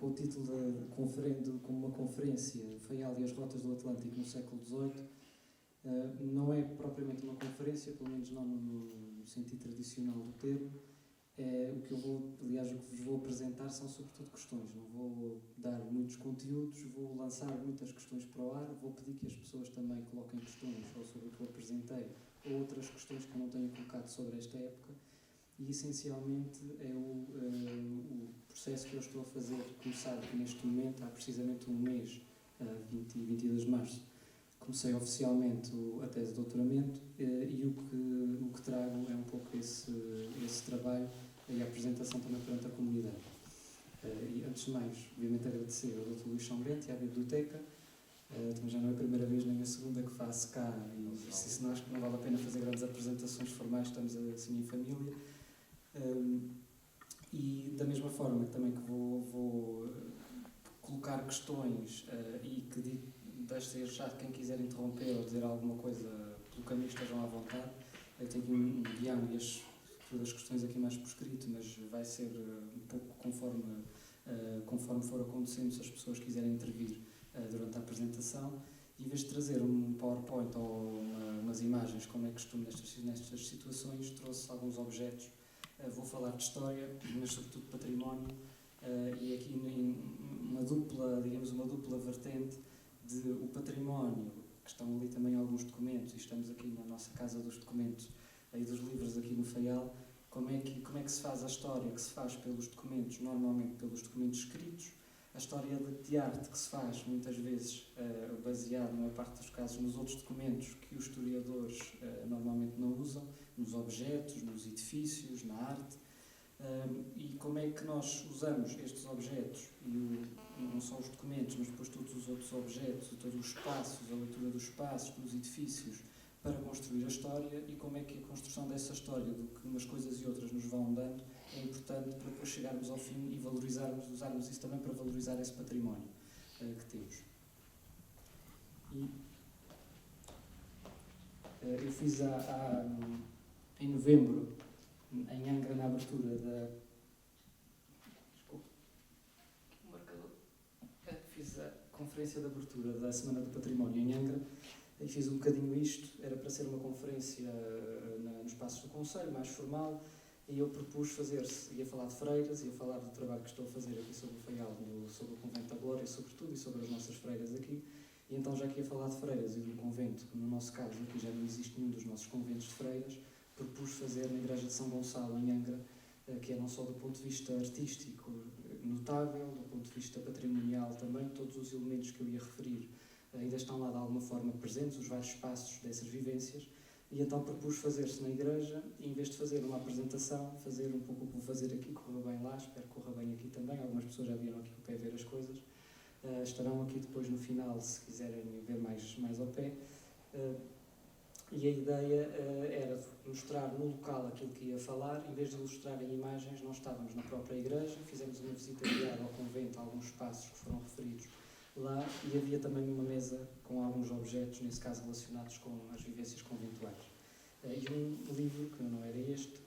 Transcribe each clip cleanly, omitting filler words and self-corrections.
com o título como uma conferência, Faial e as Rotas do Atlântico no século XVIII, não é propriamente uma conferência, pelo menos não no sentido tradicional do termo. O que vos vou apresentar são sobretudo questões. Não vou dar muitos conteúdos, vou lançar muitas questões para o ar, vou pedir que as pessoas também coloquem questões ou sobre o que eu apresentei, ou outras questões que eu não tenha colocado sobre esta época. E essencialmente é o processo que eu estou a fazer, começar neste momento, há precisamente um mês, 20 e 22 de março. Comecei oficialmente a tese de doutoramento e o que trago é um pouco esse trabalho e a apresentação também perante a comunidade. E antes de mais, obviamente agradecer ao Dr. Luís São Bento e à Biblioteca. Também já não é a primeira vez nem a segunda que faço cá, e se nós que não vale a pena fazer grandes apresentações formais, estamos assim em família. E da mesma forma também que vou colocar questões e que deixe já quem quiser interromper ou dizer alguma coisa pelo caminho estejam à vontade. Eu tenho aqui um guião e as questões aqui mais por escrito, mas vai ser um pouco conforme for acontecendo, se as pessoas quiserem intervir durante a apresentação. E em vez de trazer um PowerPoint ou umas imagens, como é costume nestas situações, trouxe alguns objetos. Vou falar de história, mas sobretudo de património, e aqui uma dupla vertente de o património, que estão ali também alguns documentos, e estamos aqui na nossa casa dos documentos e dos livros aqui no Faial. Como é que se faz a história que se faz pelos documentos, normalmente pelos documentos escritos, a história de arte que se faz muitas vezes baseada, na maior parte dos casos, nos outros documentos que os historiadores normalmente não usam, nos objetos, nos edifícios, na arte, e como é que nós usamos estes objetos, e não só os documentos, mas depois todos os outros objetos, todos os espaços, a leitura dos espaços, dos edifícios, para construir a história, e como é que a construção dessa história, do que umas coisas e outras nos vão dando, é importante para depois chegarmos ao fim e usarmos isso também para valorizar esse património que temos. E eu fiz em novembro, em Angra, na abertura fiz a conferência de abertura da Semana do Património em Angra, e fiz um bocadinho isto. Era para ser uma conferência no espaço do Conselho, mais formal, e eu propus ia falar de freiras, ia falar do trabalho que estou a fazer aqui sobre o Faial, sobre o Convento da Glória, sobretudo, e sobre as nossas freiras aqui. E então, já que ia falar de freiras e do convento, que no nosso caso aqui já não existe nenhum dos nossos conventos de freiras, propus fazer na Igreja de São Gonçalo, em Angra, que é não só do ponto de vista artístico notável, do ponto de vista patrimonial também, todos os elementos que eu ia referir ainda estão lá de alguma forma presentes, os vários passos dessas vivências, e então propus fazer-se na igreja, e em vez de fazer uma apresentação, fazer um pouco o que vou fazer aqui, correu bem lá, espero que corra bem aqui também, algumas pessoas já vieram aqui ao pé ver as coisas, estarão aqui depois no final, se quiserem ver mais ao pé, e a ideia era mostrar no local aquilo que ia falar. Em vez de ilustrar em imagens, nós estávamos na própria igreja, fizemos uma visita guiada ao convento, a alguns espaços que foram referidos lá, e havia também uma mesa com alguns objetos, nesse caso relacionados com as vivências conventuais. E um livro, que não era este,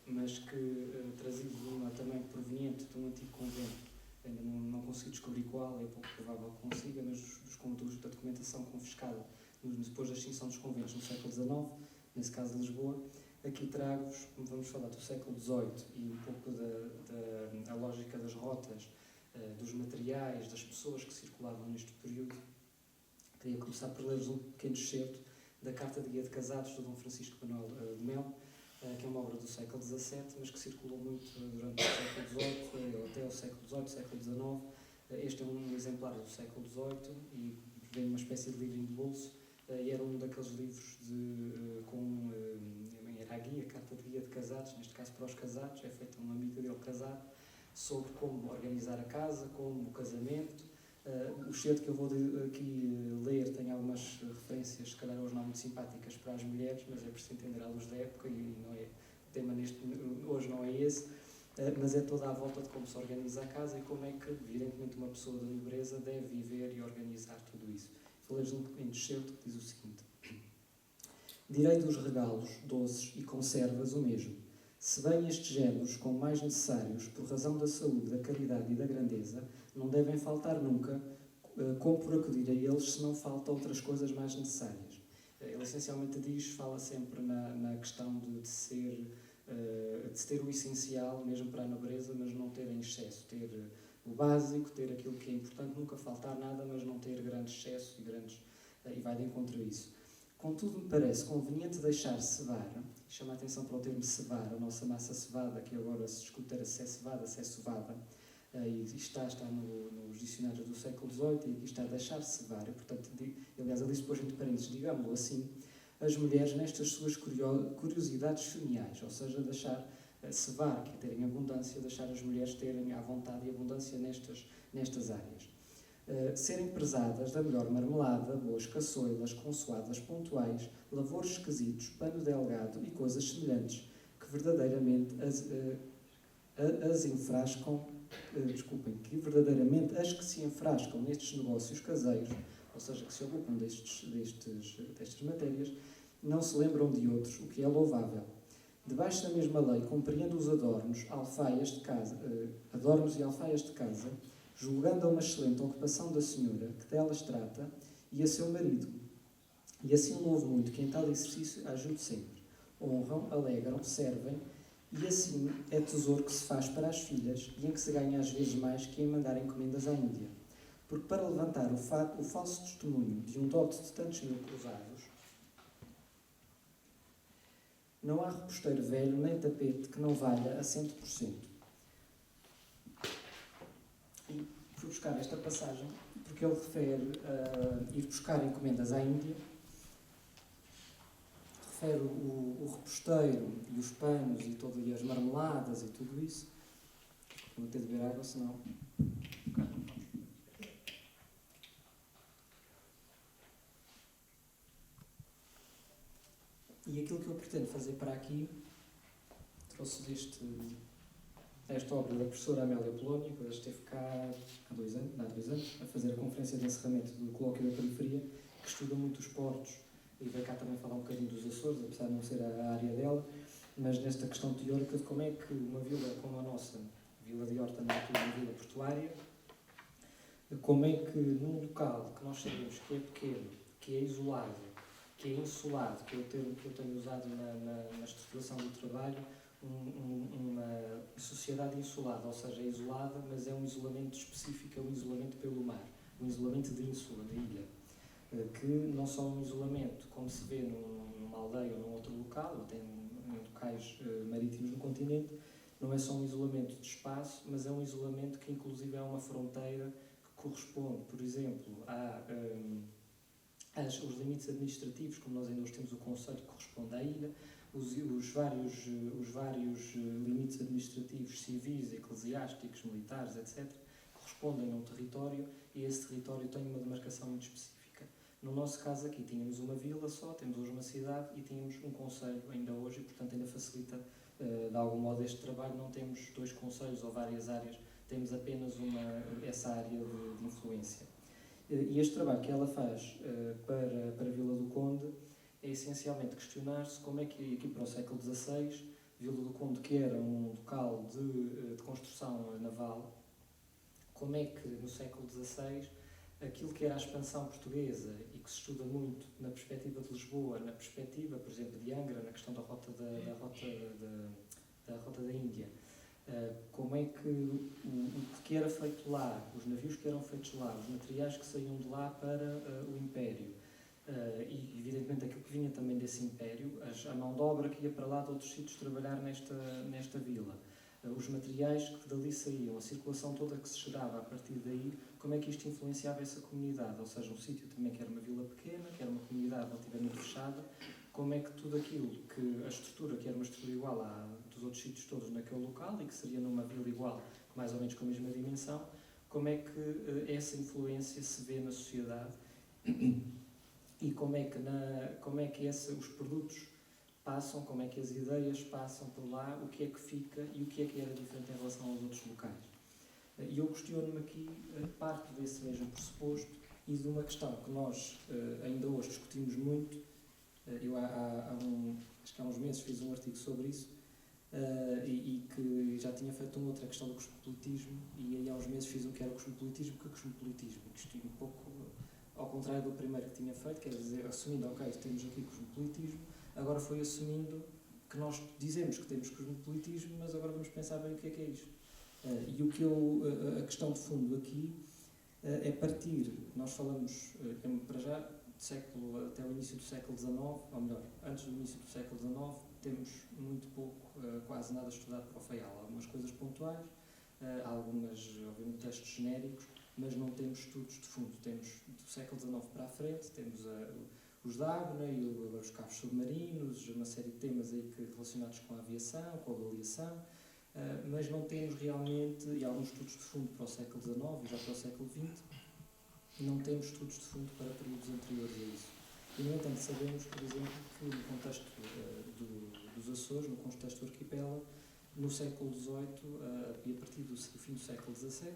mas que trazido também proveniente de um antigo convento, ainda não consegui descobrir qual, é pouco provável que consiga, mas dos conteúdos da documentação confiscada depois da extinção dos conventos no século XIX, nesse caso de Lisboa. Aqui trago-vos, vamos falar do século XVIII e um pouco da lógica das rotas, dos materiais, das pessoas que circulavam neste período. Queria começar por ler-vos um pequeno excerto da Carta de Guia de Casados do Dom Francisco Manuel de Mel, que é uma obra do século XVII, mas que circulou muito durante o século XVIII, até o século XVIII, século XIX. Este é um exemplar do século XVIII e vem uma espécie de livrinho de bolso, e era um daqueles livros era a guia, a Carta de Guia de Casados, neste caso para os casados, é feita um amigo dele casado, sobre como organizar a casa, como o casamento. O excerto que eu vou aqui ler tem algumas referências, se calhar hoje não muito simpáticas para as mulheres, mas é preciso entender à luz da época, e não é, o tema hoje não é esse, mas é toda à volta de como se organiza a casa e como é que, evidentemente, uma pessoa da nobreza deve viver e organizar tudo isso. Vou ler-vos um pequeno excerto que diz o seguinte: direi dos regalos, doces e conservas o mesmo, Se bem estes géneros, como mais necessários, por razão da saúde, da caridade e da grandeza, não devem faltar nunca, como por acudir a eles, se não faltam outras coisas mais necessárias. Ele essencialmente fala sempre na questão de ter o essencial, mesmo para a nobreza, mas não ter em excesso, ter o básico, ter aquilo que é importante, nunca faltar nada, mas não ter grande excesso e vai de encontro a isso. Contudo, me parece conveniente deixar cevar, chama a atenção para o termo cevar, a nossa massa cevada, que agora se discute se é cevada, se é cevada, e está nos dicionários do século XVIII, e aqui está deixar cevar, e portanto, aliás, ele diz depois entre parênteses, digámos-lo assim, as mulheres nestas suas curiosidades feniais, ou seja, deixar cevar, que é terem abundância, deixar as mulheres terem à vontade e abundância nestas áreas. Serem prezadas da melhor marmelada, boas caçoilas, consoadas pontuais, lavores esquisitos, pano delgado e coisas semelhantes, que verdadeiramente que verdadeiramente as que se enfrascam nestes negócios caseiros, ou seja, que se ocupam destas matérias, não se lembram de outros, o que é louvável. Debaixo da mesma lei, compreendo os adornos e alfaias de casa, julgando a uma excelente ocupação da senhora, que delas trata, e a seu marido. E assim louvo muito que em tal exercício ajude sempre. Honram, alegram, servem, e assim é tesouro que se faz para as filhas, e em que se ganha às vezes mais que em mandar encomendas à Índia. Porque para levantar o falso testemunho de um dote de tantos mil cruzados, não há reposteiro velho nem tapete que não valha a 100%. E fui buscar esta passagem porque ele refere a ir buscar encomendas à Índia, refere o reposteiro e os panos e todas as marmeladas e tudo isso. Vou ter de beber água, senão... E aquilo que eu pretendo fazer para aqui, trouxe esta obra da professora Amélia Polónia, que esteve cá há 2 anos, a fazer a conferência de encerramento do Colóquio da Periferia, que estuda muito os portos, e veio cá também falar um bocadinho dos Açores, apesar de não ser a área dela, mas nesta questão teórica de como é que uma vila como a nossa, Vila de Horta, na altura uma vila portuária, como é que num local que nós sabemos que é pequeno, que é isolado, que é insulado, que é o termo que eu tenho usado na estruturação do trabalho, uma sociedade insulada, ou seja, é isolada, mas é um isolamento específico, é um isolamento pelo mar, um isolamento de ínsula, de ilha, que não só um isolamento, como se vê numa aldeia ou num outro local, ou até em locais marítimos no continente, não é só um isolamento de espaço, mas é um isolamento que inclusive é uma fronteira que corresponde, por exemplo, os limites administrativos, como nós ainda hoje temos o conceito que corresponde à ilha, os vários limites administrativos, civis, eclesiásticos, militares, etc., correspondem a um território e esse território tem uma demarcação muito específica. No nosso caso aqui tínhamos uma vila só, temos hoje uma cidade e tínhamos um concelho ainda hoje e, portanto, ainda facilita de algum modo este trabalho. Não temos 2 concelhos ou várias áreas, temos apenas essa área de influência. E este trabalho que ela faz para a Vila do Conde é essencialmente questionar-se como é que aqui para o século XVI, Vila do Conde, que era um local de construção naval, como é que no século XVI aquilo que era a expansão portuguesa e que se estuda muito na perspectiva de Lisboa, na perspectiva, por exemplo, de Angra, na questão da rota da Índia, como é que o que era feito lá, os navios que eram feitos lá, os materiais que saíam de lá para o Império, e evidentemente aquilo que vinha também desse Império, a mão de obra que ia para lá de outros sítios trabalhar nesta vila, os materiais que dali saíam, a circulação toda que se gerava a partir daí, como é que isto influenciava essa comunidade, ou seja, um sítio também que era uma vila pequena, que era uma comunidade relativamente fechada, como é que tudo aquilo, que a estrutura, que era uma estrutura igual à dos outros sítios todos naquele local e que seria numa vila igual, mais ou menos com a mesma dimensão, como é que essa influência se vê na sociedade e como é que os produtos passam, como é que as ideias passam por lá, o que é que fica e o que é que era diferente em relação aos outros locais. E eu questiono-me aqui parte desse mesmo pressuposto e de uma questão que nós ainda hoje discutimos muito. Eu acho que há uns meses fiz um artigo sobre isso, e que já tinha feito outra questão do cosmopolitismo, e aí há uns meses fiz o que era o cosmopolitismo, que é o cosmopolitismo, que isto é um pouco ao contrário do primeiro que tinha feito, quer dizer, assumindo, ok, temos aqui cosmopolitismo, agora foi assumindo que nós dizemos que temos cosmopolitismo, mas agora vamos pensar bem o que é isto. E o que a questão de fundo aqui é partir, nós falamos, para já, até o início do século XIX, ou melhor, antes do início do século XIX, temos muito pouco, quase nada estudado para o Faial. Algumas coisas pontuais, algumas, obviamente, textos genéricos, mas não temos estudos de fundo. Temos do século XIX para a frente, temos os Dabney, os cabos submarinos, uma série de temas aí relacionados com a aviação, com a avaliação, mas não temos realmente, e alguns estudos de fundo para o século XIX e já para o século XX, não temos estudos de fundo para períodos anteriores a isso. E, no entanto, sabemos, por exemplo, que no contexto dos Açores, no contexto do arquipélago, no século XVIII e a partir do fim do século XVII,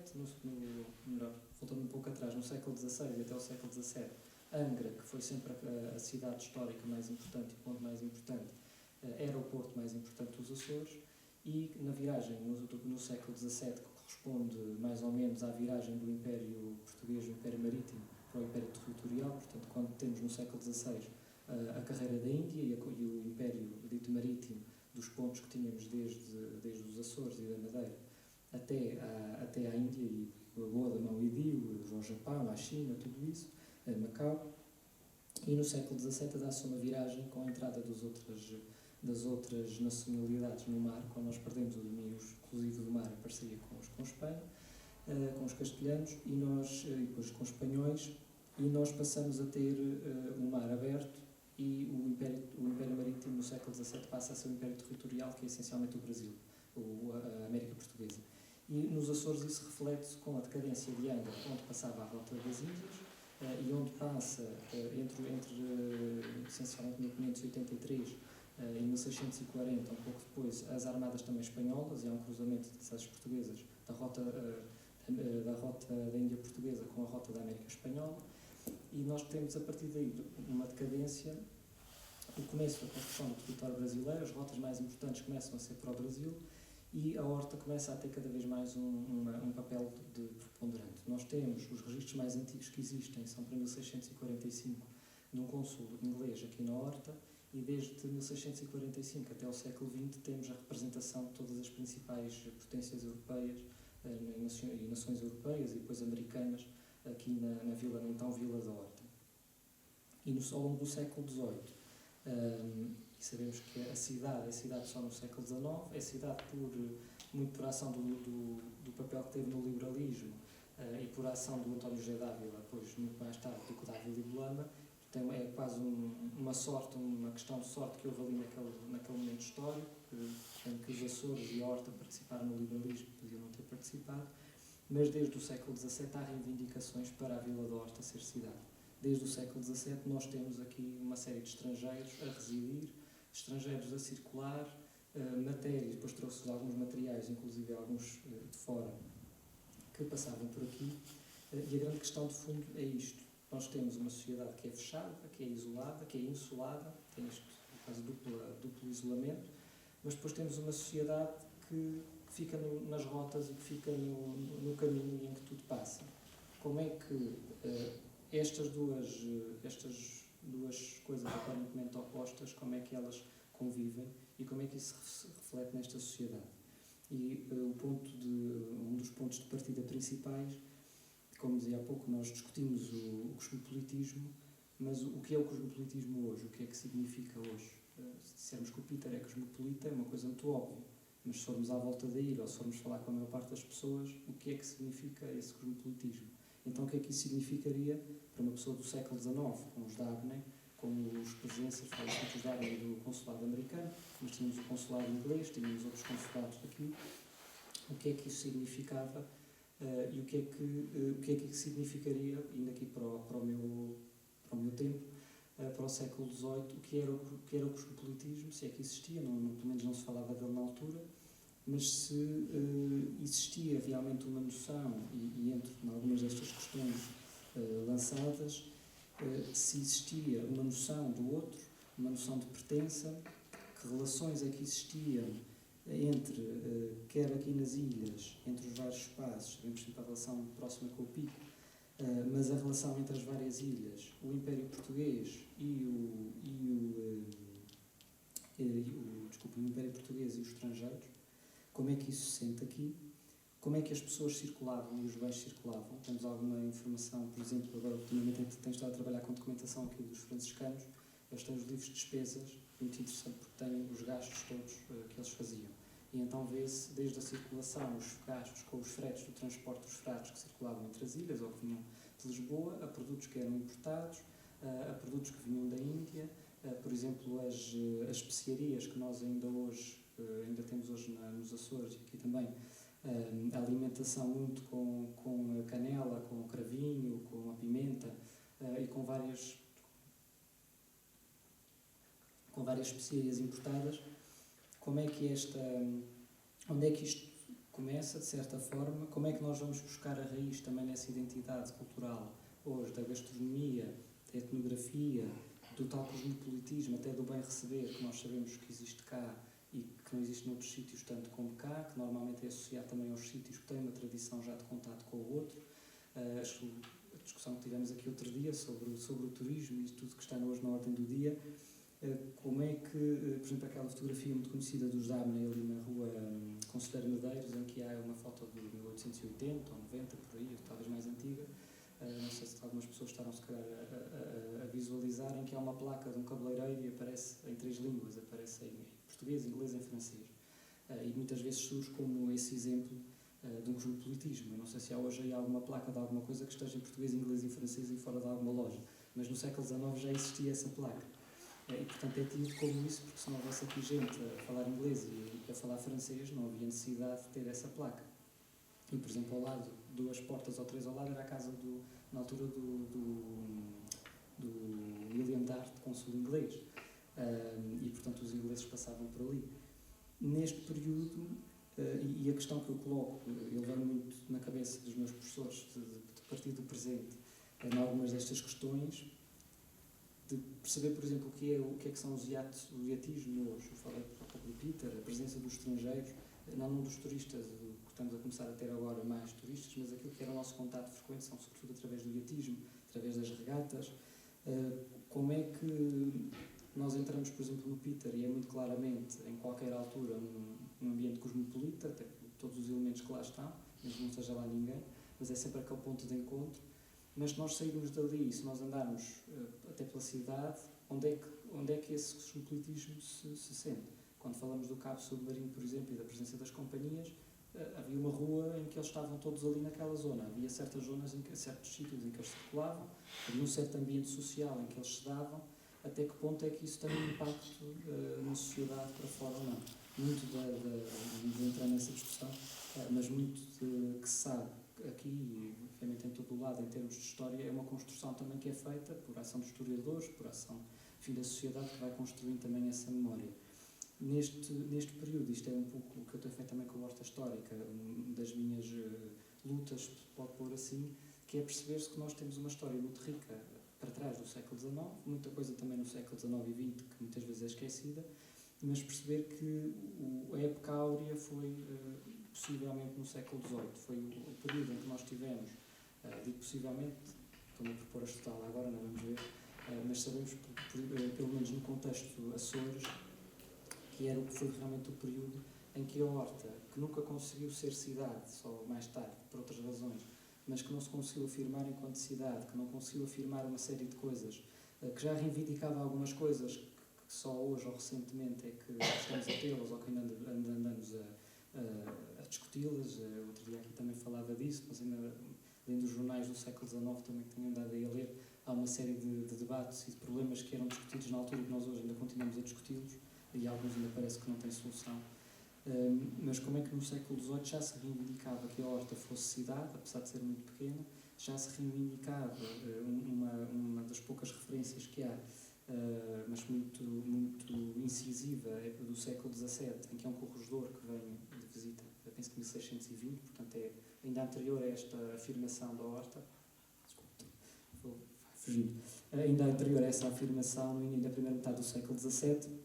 melhor, voltando um pouco atrás, no século XVI e até o século XVII, Angra, que foi sempre a cidade histórica mais importante e o ponto mais importante, era o porto mais importante dos Açores, e na viragem no século XVII, que corresponde mais ou menos à viragem do Império Português, do Império Marítimo, para o Império Territorial, portanto, quando temos no século XVI a carreira da Índia e o Império dito Marítimo, dos pontos que tínhamos desde os Açores e da Madeira até à Índia e a Goa da Mão e Dio, ao Japão, à China, tudo isso, a Macau. E no século XVII dá-se uma viragem com a entrada das outras nacionalidades no mar, quando nós perdemos o domínio exclusivo do mar em parceria com Espanha, com os castelhanos e depois com os espanhóis, e nós passamos a ter o mar aberto, e o Império Marítimo no século XVII passa a ser o Império Territorial, que é essencialmente o Brasil, a América Portuguesa. E nos Açores isso reflete-se com a decadência de Angra, onde passava a Rota das Índias, e onde passa, essencialmente 1583 e 1640, um pouco depois, as armadas também espanholas, e há um cruzamento das portuguesas da rota da Índia Portuguesa com a rota da América Espanhola, e nós temos a partir daí uma decadência, o começo da construção do território brasileiro, as rotas mais importantes começam a ser para o Brasil, e a horta começa a ter cada vez mais um papel de preponderante. Nós temos os registros mais antigos que existem, são para 1645, de um cônsul inglês aqui na horta, e desde 1645 até o século XX temos a representação de todas as principais potências europeias e nações europeias e depois americanas aqui na vila, então Vila da Horta. E ao longo do século XVIII, e sabemos que a cidade só no século XIX, é cidade muito por ação do papel que teve no liberalismo e por ação do António José Dávila, depois muito mais tarde do que Dávila e Bolama. Então é quase uma questão de sorte que houve ali naquele momento histórico, em que os Açores e a Horta participaram no liberalismo, podiam não ter participado, mas desde o século XVII há reivindicações para a Vila da Horta ser cidade. Desde o século XVII nós temos aqui uma série de estrangeiros a residir, estrangeiros a circular, matérias, depois trouxe alguns materiais, inclusive alguns de fora, que passavam por aqui, e a grande questão de fundo é isto. Nós temos uma sociedade que é fechada, que é isolada, que é insulada, tem este quase duplo isolamento, mas depois temos uma sociedade que fica nas rotas e que fica no caminho em que tudo passa. Como é que estas duas coisas aparentemente opostas, como é que elas convivem e como é que isso se reflete nesta sociedade? E um dos pontos de partida principais, como dizia há pouco, nós discutimos o cosmopolitismo, mas o que é o cosmopolitismo hoje? O que é que significa hoje? Se dissermos que o Peter é cosmopolita, é uma coisa muito óbvia, mas se formos à volta da ilha ou se formos falar com a maior parte das pessoas, o que é que significa esse cosmopolitismo? Então o que é que isso significaria para uma pessoa do século XIX, com os Dabney, com os presenças, falamos dos Dabney do consulado americano, mas tínhamos o consulado inglês, tínhamos outros consulados aqui, o que é que isso significava e o que é que isso significaria, indo aqui para o meu tempo, para o século XVIII, o que era o cosmopolitismo, se é que existia, pelo menos não se falava dele na altura, mas se existia realmente uma noção, e entre algumas destas questões lançadas, se existia uma noção do outro, uma noção de pertença, que relações é que existiam quer aqui nas ilhas, entre os vários espaços, sabemos sempre a relação próxima com o Pico, mas a relação entre as várias ilhas, o Império Português o Império Português e os estrangeiros, como é que isso se sente aqui, como é que as pessoas circulavam e os bens circulavam. Temos alguma informação, por exemplo, agora ultimamente tenho estado a trabalhar com documentação aqui dos franciscanos, eles têm os livros de despesas, muito interessante porque têm os gastos todos que eles faziam. E então vê-se desde a circulação, os gastos com os fretes do transporte dos frades que circulavam entre as ilhas ou que vinham de Lisboa, a produtos que eram importados, a produtos que vinham da Índia, por exemplo, as especiarias que nós ainda temos hoje nos Açores e aqui também, a alimentação muito com a canela, com o cravinho, com a pimenta e com várias especiarias importadas. Como é que onde é que isto começa, de certa forma? Como é que nós vamos buscar a raiz também nessa identidade cultural hoje, da gastronomia, da etnografia, do tal cosmopolitismo, até do bem receber, que nós sabemos que existe cá e que não existe noutros sítios tanto como cá, que normalmente é associado também aos sítios que têm uma tradição já de contato com o outro. A discussão que tivemos aqui outro dia sobre o turismo e tudo que está hoje na ordem do dia. Como é que, por exemplo, aquela fotografia muito conhecida dos Damney ali na rua Conselheiro Medeiros, em que há uma foto de 1880 ou 90, por aí, ou talvez mais antiga, não sei se algumas pessoas estarão se calhar a visualizar, em que há uma placa de um cabeleireiro e aparece em 3 línguas, aparece em português, inglês e francês. E muitas vezes surge como esse exemplo de um cosmopolitismo. Eu não sei se há hoje aí alguma placa de alguma coisa que esteja em português, inglês e francês e fora de alguma loja, mas no século XIX já existia essa placa. E, portanto, é tido como isso, porque se não houvesse aqui gente a falar inglês e a falar francês, não havia necessidade de ter essa placa. E, por exemplo, ao lado, 2 portas ou 3 ao lado, era a casa, na altura, do William Dart, cônsul inglês. E, portanto, os ingleses passavam por ali. Neste período, e a questão que eu coloco, eu levo muito na cabeça dos meus professores, de partir do presente, em algumas destas questões, de perceber, por exemplo, o que é que são os iates, o iatismo hoje. Eu falei há pouco do Peter, a presença dos estrangeiros, não dos turistas, que estamos a começar a ter agora mais turistas, mas aquilo que era o nosso contato frequente são sobretudo através do iatismo, através das regatas. Como é que nós entramos, por exemplo, no Peter, e é muito claramente, em qualquer altura, um ambiente cosmopolita, até todos os elementos que lá estão, mesmo não seja lá ninguém, mas é sempre aquele ponto de encontro. Mas se nós sairmos dali, se nós andarmos até pela cidade, onde é que esse cosmopolitismo se sente? Quando falamos do cabo submarino, por exemplo, e da presença das companhias, havia uma rua em que eles estavam todos ali naquela zona. Havia certas zonas, certos sítios em que eles circulavam, havia um certo ambiente social em que eles se davam. Até que ponto é que isso tem um impacto na sociedade para fora ou não? Muito de entrar nessa discussão, mas muito que se sabe aqui, e obviamente em todo o lado, em termos de história, é uma construção também que é feita por ação dos historiadores, por ação, enfim, da sociedade, que vai construindo também essa memória. Neste período, isto é um pouco o que eu tenho feito também com a Horta Histórica, das minhas lutas, pode pôr assim, que é perceber-se que nós temos uma história muito rica para trás do século XIX, muita coisa também no século XIX e XX que muitas vezes é esquecida, mas perceber que a época áurea foi possivelmente no século XVIII, foi o período em que nós tivemos, digo possivelmente, estou-me a propor a estudá-la agora, não vamos ver, mas sabemos, pelo menos no contexto Açores, que foi realmente o período em que a Horta, que nunca conseguiu ser cidade, só mais tarde, por outras razões, mas que não se conseguiu afirmar enquanto cidade, que não conseguiu afirmar uma série de coisas, que já reivindicava algumas coisas que só hoje ou recentemente é que estamos a tê-las ou que ainda andamos a discuti-las. Outro dia aqui também falava disso, mas ainda, além dos jornais do século XIX também que tenho andado a ler, há uma série de debates e de problemas que eram discutidos na altura e que nós hoje ainda continuamos a discuti-los, e alguns ainda parece que não têm solução. Mas como é que no século XVIII já se reivindicava que a Horta fosse cidade, apesar de ser muito pequena, já se reivindicava uma das poucas referências que há, mas muito incisiva, é do século XVII, em que é um corregedor que vem de visita, eu penso que 1620, portanto é ainda anterior a esta afirmação da Horta. Desculpe, vou fugindo. Ainda anterior a essa afirmação, no início da primeira metade do século XVII,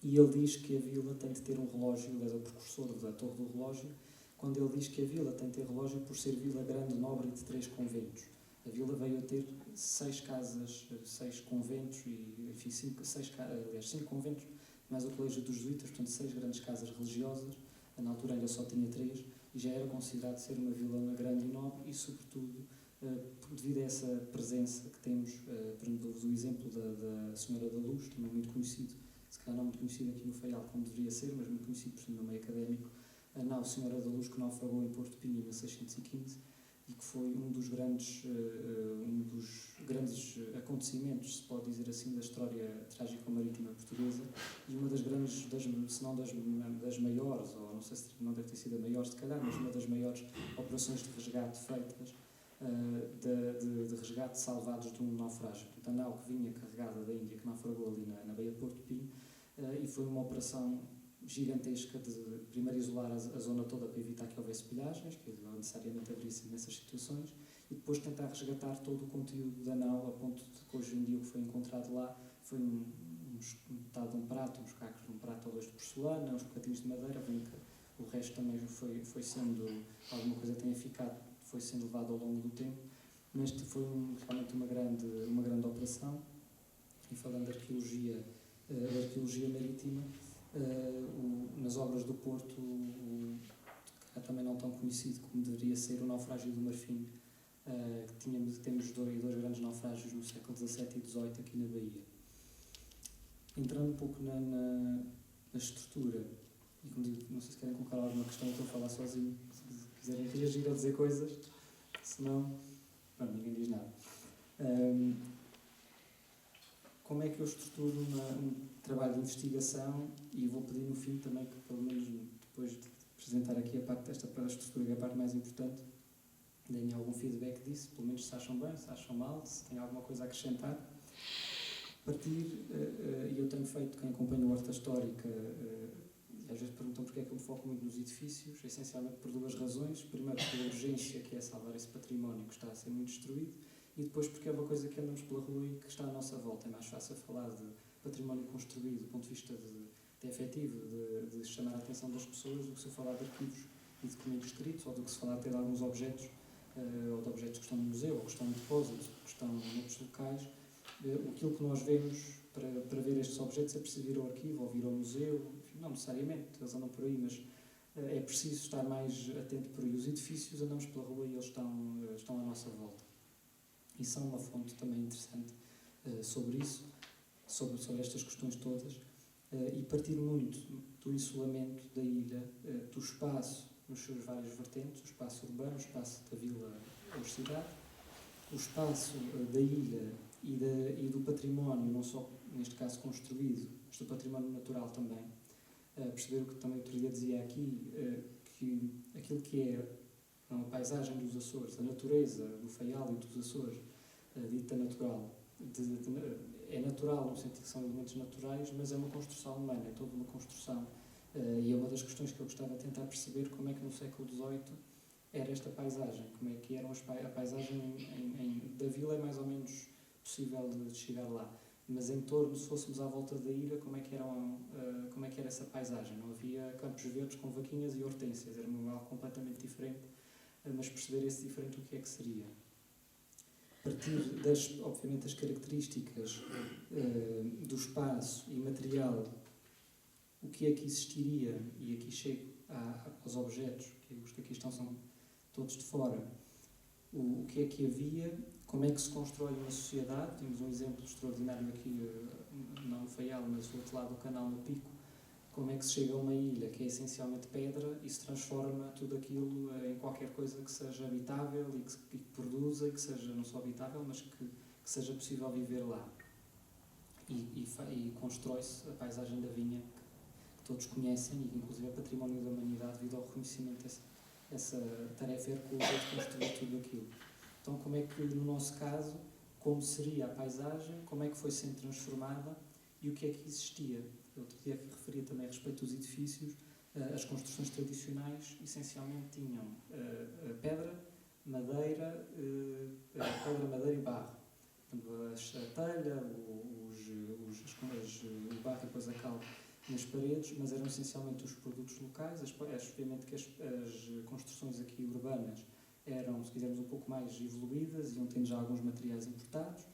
e ele diz que a vila tem de ter um relógio, ele é o precursor da Torre do Relógio, quando ele diz que a vila tem de ter relógio por ser vila grande, nobre e de 3 conventos. A vila veio a ter 6 casas, 6 conventos, e, enfim, 5 conventos, mais o Colégio dos Jesuítas, portanto 6 grandes casas religiosas. Na altura ainda só tinha 3, e já era considerado ser uma vila grande e nobre, e sobretudo devido a essa presença que temos, dou-vos o exemplo da Senhora da Luz, também muito conhecido, se calhar não muito conhecido aqui no Faial como deveria ser, mas muito conhecido por no meio académico, a nau Senhora da Luz, que naufragou em Porto Pinho em 1615, e que foi um dos grandes acontecimentos, se pode dizer assim, da história trágico-marítima portuguesa, e uma das grandes, se não das maiores, ou não sei se não deve ter sido a maior, se calhar, mas uma das maiores operações de resgate feitas, de resgate salvados de um naufrágio. Portanto, a nau que vinha carregada da Índia, que naufragou ali na Baía de Porto Pinho, e foi uma operação gigantesca de primeiro isolar a zona toda para evitar que houvesse pilhagens, que necessariamente haveria sido nessas situações, e depois tentar resgatar todo o conteúdo da nau, a ponto de que hoje em dia o que foi encontrado lá foi metade de um prato, uns cacos de um prato ou 2 de porcelana, uns bocadinhos de madeira, o resto também foi sendo, alguma coisa tenha ficado, foi sendo levado ao longo do tempo, mas foi realmente uma grande operação. E falando de arqueologia marítima, nas obras do Porto, também não tão conhecido como deveria ser, o naufrágio do Marfim, que temos dois grandes naufrágios no século XVII e XVIII aqui na Bahia. Entrando um pouco na estrutura, e como digo, não sei se querem colocar alguma questão, eu estou a falar sozinho, se quiserem reagir ou dizer coisas, senão, ninguém diz nada. Como é que eu estruturo um trabalho de investigação, e vou pedir no fim também que, pelo menos depois de apresentar aqui a parte desta para a estrutura, que é a parte mais importante, deem algum feedback disso, pelo menos se acham bem, se acham mal, se têm alguma coisa a acrescentar. E eu tenho feito, quem acompanha a Horta Histórica, e às vezes perguntam porque é que eu me foco muito nos edifícios, essencialmente por 2 razões. Primeiro, pela urgência, que é salvar esse património que está a ser muito destruído, e depois porque é uma coisa que andamos pela rua e que está à nossa volta. É mais fácil falar de património construído do ponto de vista de efetivo, de chamar a atenção das pessoas, do que se falar de arquivos e de documentos escritos, ou do que se falar até de alguns objetos, ou de objetos que estão no museu, ou que estão em depósitos, ou que estão noutros locais. Aquilo que nós vemos para ver estes objetos é preciso ir ao arquivo ou vir ao museu, enfim, não necessariamente, eles andam por aí, mas é preciso estar mais atento por aí. Os edifícios, andamos pela rua e eles estão à nossa volta. E são uma fonte também interessante sobre isso, sobre estas questões todas, e partir muito do isolamento da ilha, do espaço nos seus vários vertentes, o espaço urbano, o espaço da vila ou cidade, o espaço da ilha e do património, não só neste caso construído, mas do património natural também. Perceber o que também o Trilha dizia aqui, que aquilo que é a paisagem dos Açores, a natureza do Faial e dos Açores, dita natural, é natural no sentido que são elementos naturais, mas é uma construção humana, é toda uma construção. E é uma das questões que eu gostava de tentar perceber, como é que no século XVIII era esta paisagem, como é que era a paisagem da vila. É mais ou menos possível de chegar lá, mas em torno, se fôssemos à volta da ilha, como é que era essa paisagem? Não havia campos verdes com vaquinhas e hortênsias, era algo completamente diferente, mas perceber esse diferente o que é que seria. Partir obviamente, das características do espaço e material, o que é que existiria, e aqui chego aos objetos, que os que aqui estão são todos de fora, o que é que havia, como é que se constrói uma sociedade. Temos um exemplo extraordinário aqui, não no Faial, mas do outro lado do canal, no Pico, como é que se chega a uma ilha que é essencialmente pedra e se transforma tudo aquilo em qualquer coisa que seja habitável e que produza, e que seja não só habitável, mas que seja possível viver lá. E constrói-se a paisagem da vinha, que todos conhecem, e inclusive é património da humanidade devido ao reconhecimento dessa tarefa hercúlea de construir tudo aquilo. Então, como é que, no nosso caso, como seria a paisagem, como é que foi sendo transformada e o que é que existia? Outro dia que referia também a respeito dos edifícios, as construções tradicionais essencialmente tinham pedra, madeira e barro. Portanto, a telha, o barro e depois a cal nas paredes, mas eram essencialmente os produtos locais. Obviamente que as construções aqui urbanas eram, se quisermos, um pouco mais evoluídas, iam tendo já alguns materiais importados.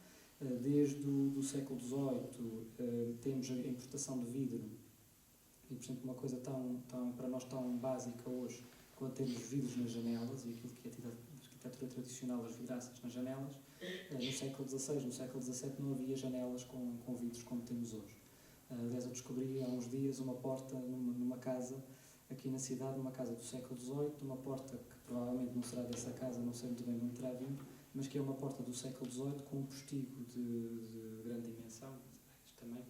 Desde o século XVIII temos a importação de vidro, e, por exemplo, uma coisa para nós tão básica hoje, quando temos vidros nas janelas, e aquilo que é tido a arquitetura tradicional, as vidraças nas janelas, no século XVI, no século XVII não havia janelas com vidros como temos hoje. Aliás, eu descobri há uns dias uma porta numa casa aqui na cidade, numa casa do século XVIII, uma porta que provavelmente não será dessa casa, não sei muito bem de onde terá vindo, mas que é uma porta do século XVIII com um postigo de grande dimensão, também,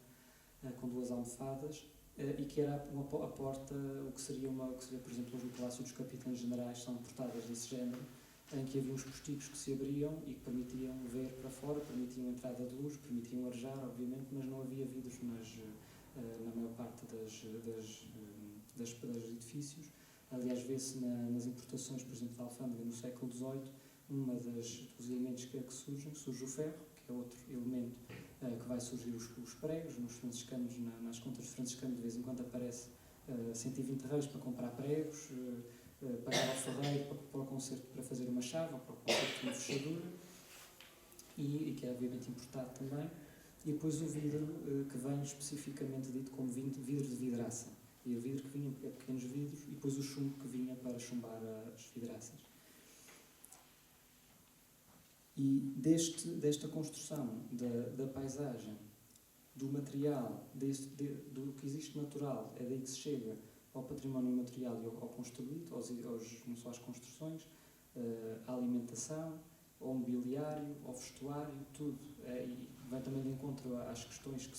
com 2 almofadas, e que era a porta, o que seria, por exemplo, hoje no Palácio dos Capitães Generais, são portadas desse género, em que havia uns postigos que se abriam e que permitiam ver para fora, permitiam entrada de luz, permitiam arejar, obviamente, mas não havia vidros na maior parte dos edifícios. Aliás, vê-se nas importações, por exemplo, da alfândega no século XVIII, dos elementos que surge o ferro, que é outro elemento que vai surgir os pregos. Nos franciscanos, nas contas de franciscanos, de vez em quando aparece 120 reis para comprar pregos, pagar ao ferreiro para o concerto, para fazer uma chave, ou para o concerto de uma fechadura, e que é obviamente importado também. E depois o vidro, que vem especificamente dito como vidro de vidraça. E o vidro que vinha em pequenos vidros, e depois o chumbo que vinha para chumbar as vidraças. E desta construção da paisagem, do material, do que existe natural, é daí que se chega ao património material e ao construído, não só às construções, à alimentação, ao mobiliário, ao vestuário, tudo. E vai também de encontro às questões que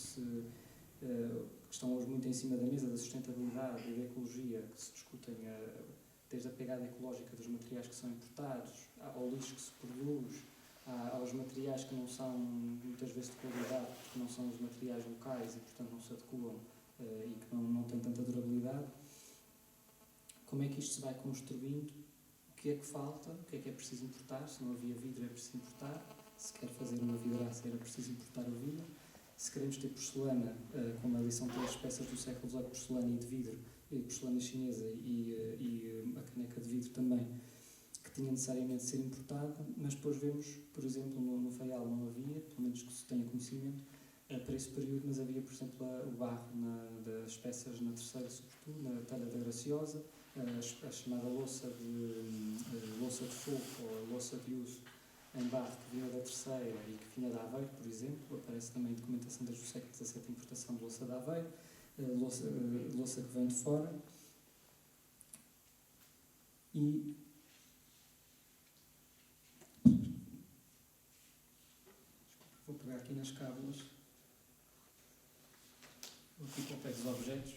estão hoje muito em cima da mesa, da sustentabilidade e da ecologia, que se discutem desde a pegada ecológica dos materiais que são importados, ao lixo que se produz, aos materiais que não são muitas vezes de qualidade, porque não são os materiais locais e portanto não se adequam e que não têm tanta durabilidade. Como é que isto se vai construindo? O que é que falta? O que é preciso importar? Se não havia vidro, é preciso importar. Se quer fazer uma vidraça, era preciso importar o vidro. Se queremos ter porcelana, como ali são 3 peças do século XVIII, porcelana e de vidro, e porcelana chinesa e a caneca de vidro também, que tinha necessariamente de ser importada, mas depois vemos, por exemplo, no Faial não havia, pelo menos que se tenha conhecimento, para esse período, mas havia, por exemplo, o barro das peças na terceira, sobretudo, na talha da Graciosa, a chamada louça de fofo, ou louça de uso, em barro que vinha da terceira e que vinha de Aveiro, por exemplo. Aparece também documentação desde o século XVII, a importação de louça de Aveiro, louça que vem de fora. E vou pegar aqui nas cábulas, vou aqui para o pé dos objetos.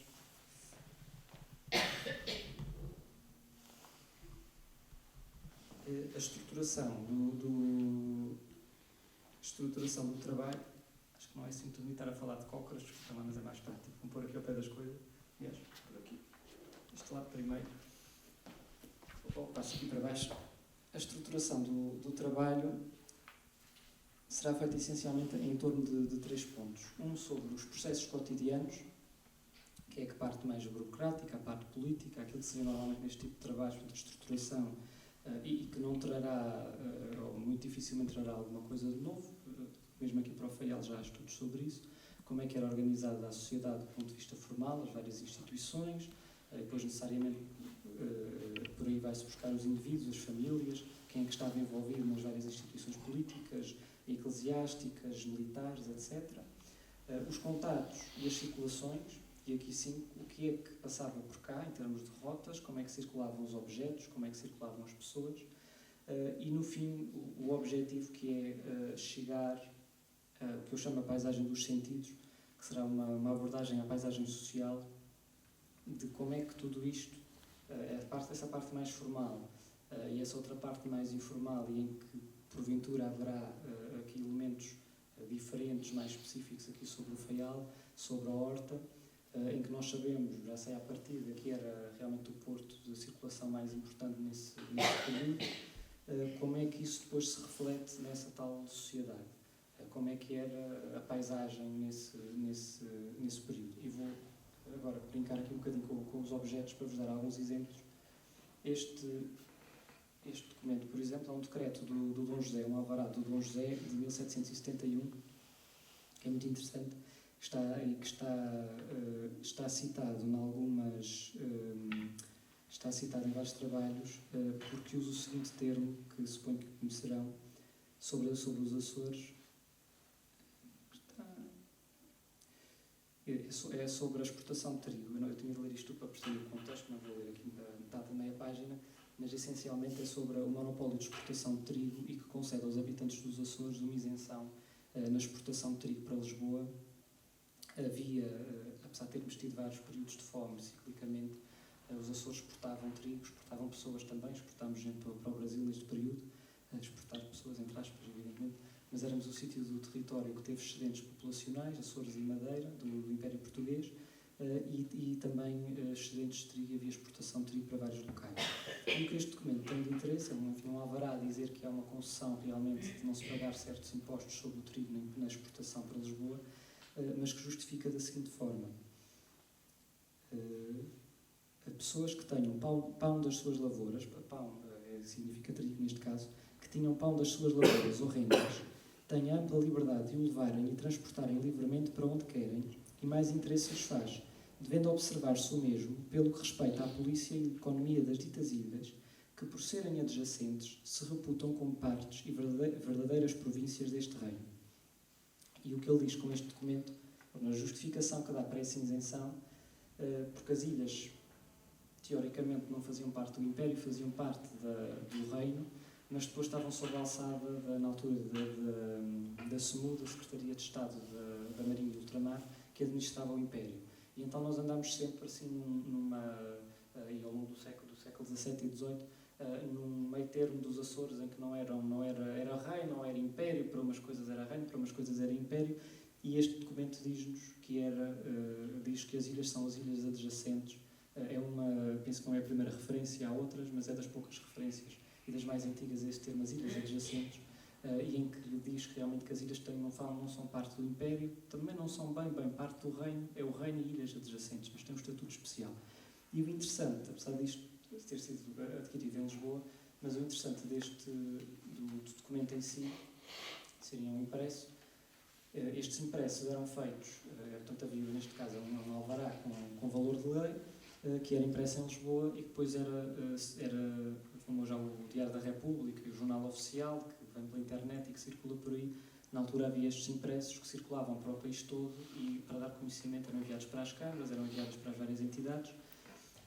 A estruturação do trabalho, acho que não é assim muito bonito estar a falar de cócoras, mas é mais prático. Vamos pôr aqui ao pé das coisas. Aliás, por aqui, este lado primeiro. Passo aqui para baixo. A estruturação do trabalho será feita essencialmente em torno de 3 pontos. Um sobre os processos cotidianos, que é a parte mais burocrática, a parte política, aquilo que se vê normalmente neste tipo de trabalho, de estruturação, e que não trará, ou muito dificilmente trará alguma coisa de novo. Mesmo aqui para o Faial já há estudos sobre isso, como é que era organizada a sociedade do ponto de vista formal, as várias instituições, depois necessariamente por aí vai-se buscar os indivíduos, as famílias, quem é que estava envolvido nas várias instituições políticas, eclesiásticas, militares, etc. Os contatos e as circulações, e aqui sim, o que é que passava por cá, em termos de rotas, como é que circulavam os objetos, como é que circulavam as pessoas, e no fim, o objetivo que é chegar, o que eu chamo a paisagem dos sentidos, que será uma abordagem à paisagem social, de como é que tudo isto, essa parte mais formal e essa outra parte mais informal, e em que porventura haverá aqui elementos diferentes, mais específicos aqui sobre o Faial, sobre a horta, em que nós sabemos, já sei à partida, que era realmente o porto de circulação mais importante nesse período, como é que isso depois se reflete nessa tal sociedade, como é que era a paisagem nesse período. E vou agora brincar aqui um bocadinho com os objetos para vos dar alguns exemplos. Este documento, por exemplo, é um decreto do Dom José, um alvará do Dom José de 1771, que é muito interessante, que está citado está citado em vários trabalhos, porque usa o seguinte termo, que suponho que conhecerão, sobre os Açores. É sobre a exportação de trigo. Eu tinha de ler isto para perceber o contexto, não vou ler aqui metade da meia página, mas essencialmente é sobre o monopólio de exportação de trigo e que concede aos habitantes dos Açores uma isenção na exportação de trigo para Lisboa. Havia, apesar de termos tido vários períodos de fome, ciclicamente, os Açores exportavam trigo, exportavam pessoas também, exportámos gente para o Brasil neste período, exportar pessoas, entre aspas, evidentemente, mas éramos o sítio do território que teve excedentes populacionais, Açores e Madeira, do Império Português, e também excedentes de trigo, e havia exportação de trigo para vários locais. E o que este documento tem de interesse é um alvará a dizer que há uma concessão realmente de não se pagar certos impostos sobre o trigo na exportação para Lisboa, mas que justifica da seguinte forma: pessoas que tenham pão das suas lavouras, pão significa trigo neste caso, que tinham pão das suas lavouras ou rendas, têm ampla liberdade de o levarem e transportarem livremente para onde querem, e mais interesse lhes faz, devendo observar-se o mesmo, pelo que respeita à polícia e economia das ditas ilhas, que por serem adjacentes se reputam como partes e verdadeiras províncias deste reino. E o que ele diz com este documento, na justificação que dá para essa isenção, porque as ilhas, teoricamente, não faziam parte do Império, faziam parte do reino, mas depois estavam sob a alçada, na altura da SEMU, da Secretaria de Estado da Marinha e do Ultramar, que administrava o Império. E então nós andámos sempre assim e ao longo do século XVII e XVIII, num meio termo dos Açores, em que era reino, não era império, para umas coisas era reino, para umas coisas era império, e este documento diz-nos diz que as ilhas são as ilhas adjacentes. Penso que não é a primeira referência, há outras, mas é das poucas referências e das mais antigas a este termo, as ilhas adjacentes, e em que lhe diz realmente que as ilhas não são parte do Império, também não são bem parte do reino, é o reino e ilhas adjacentes, mas tem um estatuto especial. E o interessante, apesar disto ter sido adquirido em Lisboa, mas o interessante do documento em si, seria um impresso. Estes impressos eram feitos, portanto havia neste caso um alvará com valor de lei, que era impresso em Lisboa e que depois era como já o Diário da República, o Jornal Oficial, que vem pela internet e que circula por aí. Na altura havia estes impressos que circulavam para o país todo e, para dar conhecimento, eram enviados para as câmaras, eram enviados para as várias entidades.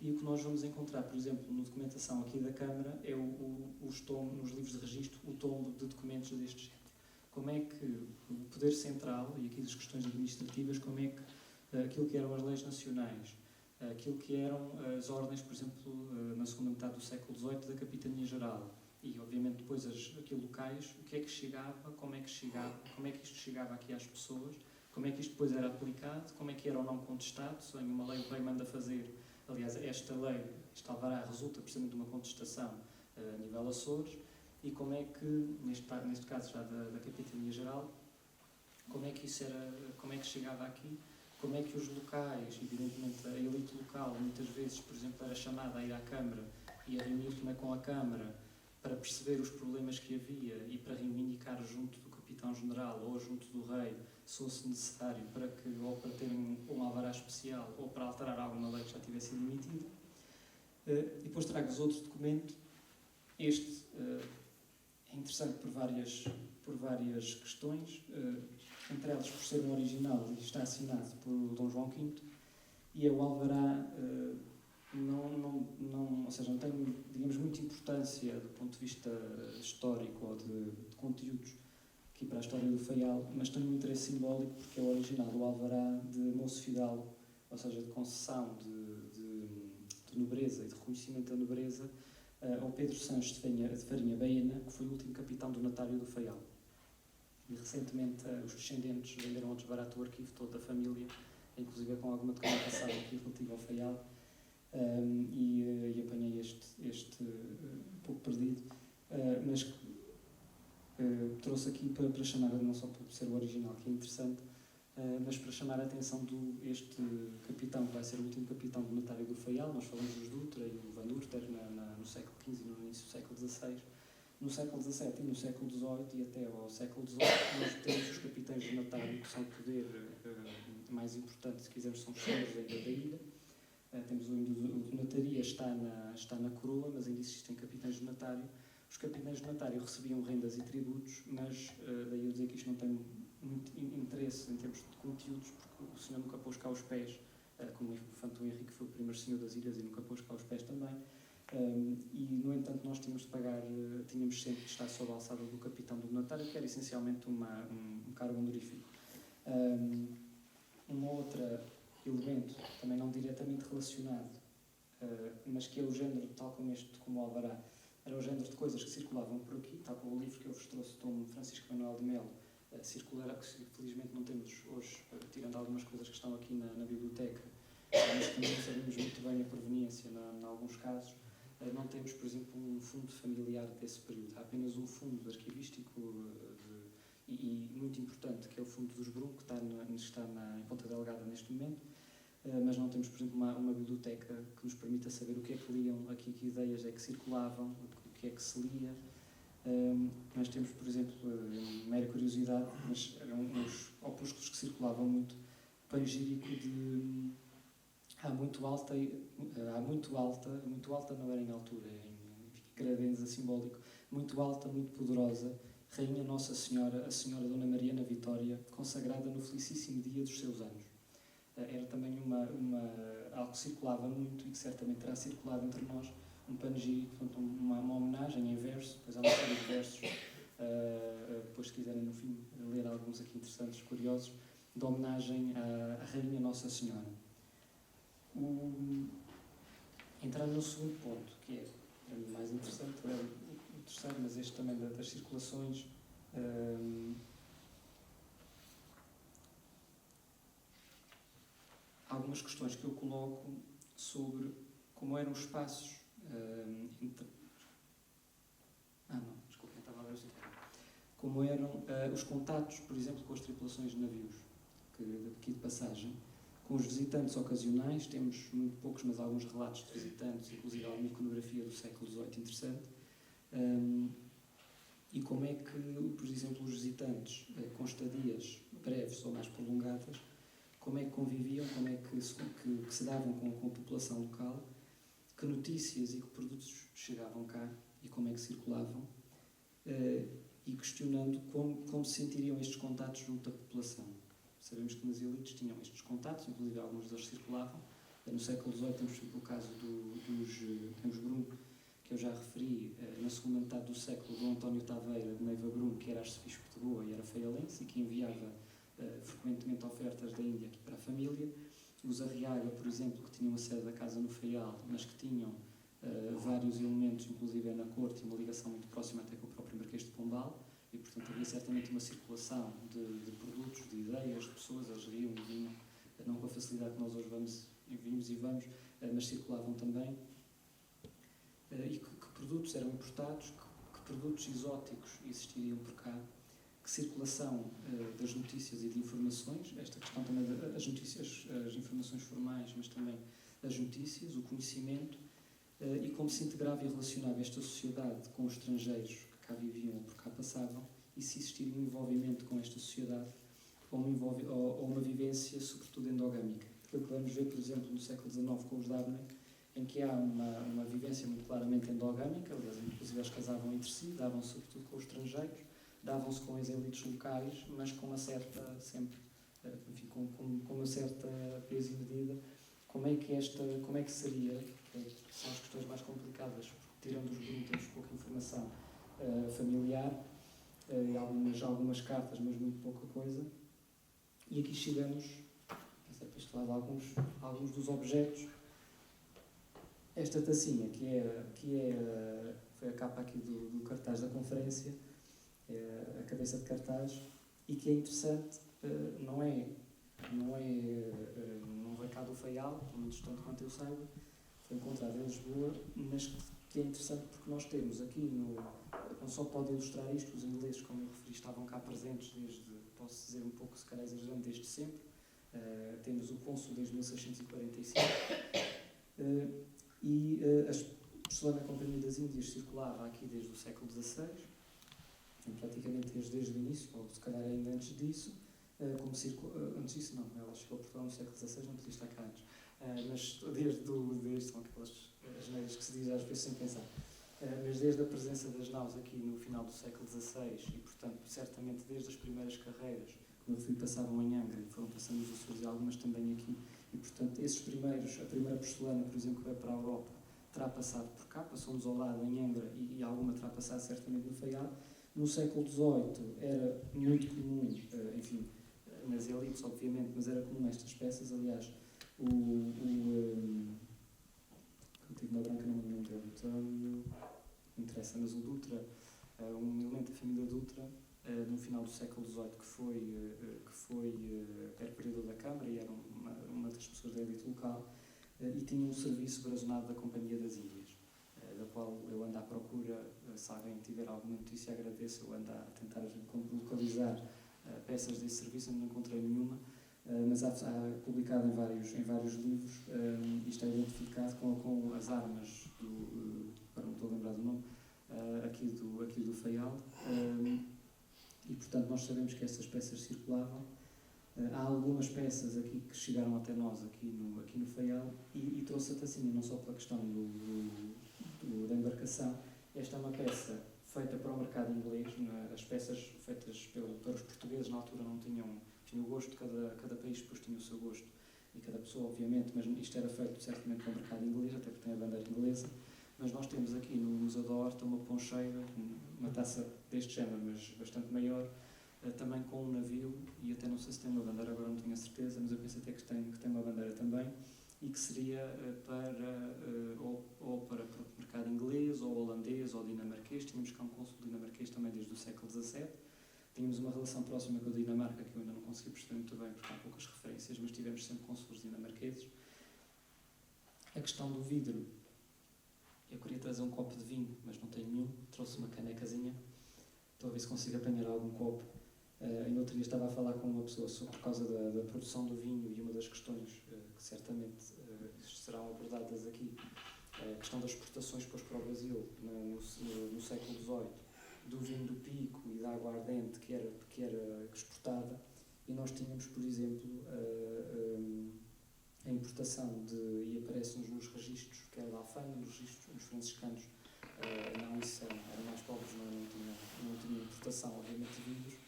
E o que nós vamos encontrar, por exemplo, na documentação aqui da Câmara, é nos livros de registro, o tombo de documentos deste género. Como é que o Poder Central, e aqui das questões administrativas, como é que aquilo que eram as leis nacionais, aquilo que eram as ordens, por exemplo, na segunda metade do século XVIII, da Capitania Geral, e obviamente depois aqui locais, o que é que chegava, como é que isto chegava aqui às pessoas, como é que isto depois era aplicado, como é que era ou não contestado, se uma lei o rei manda fazer. Aliás, esta lei, este alvará, resulta precisamente de uma contestação a nível Açores, e como é que, neste caso já da Capitania Geral, como é que chegava aqui, como é que os locais, evidentemente a elite local, muitas vezes, por exemplo, era chamada a ir à Câmara e a reunir também com a Câmara para perceber os problemas que havia e para reivindicar junto do Capitão-General ou junto do Rei, se fosse necessário, ou para terem um alvará especial ou para alterar alguma lei que já tivesse sido emitida. E depois trago-vos outro documento. Este é interessante por várias questões, entre elas por ser um original e está assinado por Dom João V, e é o alvará, ou seja, não tem, digamos, muita importância do ponto de vista histórico ou de conteúdos aqui para a história do Faial, mas tem um interesse simbólico porque é o original do alvará de moço fidalgo, ou seja, de concessão de nobreza e de reconhecimento da nobreza ao Pedro Sanches de Farinha Baena, que foi o último capitão do Natário do Faial. E recentemente os descendentes venderam ao desbarato o arquivo todo da família, inclusive com alguma documentação aqui relativa ao Faial, e apanhei este um pouco perdido, mas que trouxe aqui para chamar, não só por ser o original, que é interessante, mas para chamar a atenção este capitão, que vai ser o último capitão do notário do Faial, nós falamos dos Dutra e o Van Urter no século XV e no início do século XVI. No século XVII e no século XVIII e até ao século XVIII, nós temos os capitães de notário, que são o poder mais importante, se quisermos, são os senhores da ilha. Temos o notaria está na coroa, mas ainda existem capitães de notário. Os capitães de notário recebiam rendas e tributos, mas daí eu dizer que isto não tem muito interesse em termos de conteúdos, porque o senhor nunca pôs cá os pés, como o infante Henrique foi o primeiro senhor das ilhas e nunca pôs cá os pés também. E, no entanto, nós tínhamos de pagar, tínhamos sempre de estar sob a alçada do capitão do notário, que era essencialmente um cargo honorífico. Um outro elemento, também não diretamente relacionado, mas que é o género, tal como o Alvará, era o género de coisas que circulavam por aqui, tal como o livro que eu vos trouxe, Dom Francisco Manuel de Melo, circular, que felizmente não temos hoje, tirando algumas coisas que estão aqui na biblioteca, mas que não sabemos muito bem a proveniência em alguns casos. Não temos, por exemplo, um fundo familiar desse período. Há apenas um fundo arquivístico e muito importante, que é o fundo dos Brum, que está em Ponta Delgada neste momento, mas não temos, por exemplo, uma biblioteca que nos permita saber o que é que liam aqui, que ideias é que circulavam, o que é que se lia. Nós temos, por exemplo, mera curiosidade, mas eram uns opúsculos que circulavam muito, panegírico de... Há muito alta não era em altura, em gravenza simbólico, muito alta, muito poderosa, Rainha Nossa Senhora, a Senhora Dona Mariana Vitória, consagrada no felicíssimo dia dos seus anos. Era também algo que circulava muito e que certamente terá circulado entre nós, um panegírico, portanto, uma homenagem em verso, depois há uma série de versos, depois se quiserem no fim ler alguns aqui interessantes, curiosos, de homenagem à Rainha Nossa Senhora. Entrando no segundo ponto, que é para mim mais interessante, é o terceiro, mas este também das circulações. Algumas questões que eu coloco sobre como eram os espaços desculpem, estava a ver o sítio. Como eram os contatos, por exemplo, com as tripulações de navios aqui de passagem, com os visitantes ocasionais. Temos muito poucos, mas alguns relatos de visitantes, inclusive alguma iconografia do século XVIII interessante. E como é que, por exemplo, os visitantes com estadias breves ou mais prolongadas, como é que conviviam, como é que se davam com a população local, que notícias e que produtos chegavam cá e como é que circulavam, e questionando como se sentiriam estes contatos junto da população. Sabemos que nas elites tinham estes contatos, inclusive alguns deles circulavam. No século XVIII temos o caso dos Brum, que eu já referi, na segunda metade do século, do António Taveira de Neiva Brum, que era arcebispo de Goa e era feialense e que enviava frequentemente ofertas da Índia aqui para a família. Os Arriaga, por exemplo, que tinham a sede da casa no Faial, mas que tinham vários elementos, inclusive na corte, e uma ligação muito próxima até com o próprio Marquês de Pombal, e portanto havia certamente uma circulação de produtos, de ideias, de pessoas. Eles iam e vinham, não com a facilidade que nós hoje vamos, mas circulavam também. E que produtos eram importados, que produtos exóticos existiriam por cá, que circulação das notícias e de informações, esta questão também das notícias, as informações formais, mas também as notícias, o conhecimento, e como se integrava e relacionava esta sociedade com os estrangeiros que cá viviam ou por cá passavam, e se existia um envolvimento com esta sociedade, ou uma vivência, sobretudo, endogâmica. Aquilo que vamos ver, por exemplo, no século XIX com os Dabney, em que há uma vivência muito claramente endogâmica, aliás, inclusive eles casavam entre si, davam-se sobretudo com os estrangeiros, davam-se com as elites locais, mas com uma certa, sempre, enfim, com uma certa peso e medida. Como é que seria, que são as questões mais complicadas, porque tirando os Brum temos pouca informação familiar, algumas cartas, mas muito pouca coisa. E aqui chegamos, para este lado, alguns dos objetos. Esta tacinha, foi a capa aqui do cartaz da conferência, a cabeça de cartaz, e que é interessante, não veio cá do Faial, pelo menos tanto quanto eu saiba, foi encontrado em Lisboa, mas que que é interessante porque nós temos aqui, não só pode ilustrar isto, os ingleses, como eu referi, estavam cá presentes desde, posso dizer um pouco, se calhar exagerando, desde sempre. Temos o cônsul desde 1645 a porcelana Companhia das Índias circulava aqui desde o século XVI, praticamente desde o início, ou se calhar ainda antes disso. Antes disso não, ela chegou a Portugal no século XVI, não podia estar cá antes. Mas desde são aquelas asneiras que se diz às vezes sem pensar. Mas desde a presença das naus aqui no final do século XVI e, portanto, certamente desde as primeiras carreiras, como eu fui, passavam em Angra e foram passando os Açores e algumas também aqui. E, portanto, a primeira porcelana, por exemplo, que veio para a Europa, terá passado por cá, passou-nos ao lado em Angra e alguma terá passado certamente no Faial. No século XVIII era muito comum, enfim, nas elites, obviamente, mas era comum estas peças. Aliás, eu tive uma branca, não me lembro dele, não interessa, mas o Dutra, um elemento da família Dutra, no final do século XVIII, que era vereador da Câmara e era uma das pessoas da elite local, e tinha um serviço brazonado da Companhia das Índias, da qual eu ando à procura. Se alguém tiver alguma notícia, agradeço. Eu ando a tentar localizar peças desse serviço, ainda não encontrei nenhuma, mas há publicado em vários livros, e está identificado com as armas agora não estou a lembrar do nome, aqui do Faial, e portanto nós sabemos que essas peças circulavam. Há algumas peças aqui que chegaram até nós aqui no Faial, e trouxe a tacinha não só pela questão da embarcação. Esta é uma peça feita para o mercado inglês. As peças feitas para os portugueses na altura não tinham o gosto, cada país depois tinha o seu gosto, e cada pessoa obviamente, mas isto era feito certamente para o mercado inglês, até porque tem a bandeira inglesa. Mas nós temos aqui no Museu da Horta uma poncheira, uma taça deste género, mas bastante maior, também com um navio, e até não sei se tem uma bandeira, agora não tenho a certeza, mas eu penso até que tem uma bandeira também, e que seria ou para o mercado inglês, ou holandês, ou dinamarquês. Tínhamos cá um cônsul dinamarquês também desde o século XVII. Tínhamos uma relação próxima com a Dinamarca, que eu ainda não consegui perceber muito bem, porque há poucas referências, mas tivemos sempre cônsulos dinamarqueses. A questão do vidro. Eu queria trazer um copo de vinho, mas não tenho nenhum. Trouxe uma canecazinha. Estou a ver se consigo apanhar algum copo. No outro dia estava a falar com uma pessoa por causa da produção do vinho, e uma das questões que certamente serão abordadas aqui, a questão das exportações depois para o Brasil, no século XVIII, do vinho do Pico e da água ardente que era exportada, e nós tínhamos, por exemplo, a importação e aparece-nos nos registros, que era da Alfândega, nos registros dos franciscanos, não, isso eram mais pobres, não tinham importação, obviamente, de vinhos,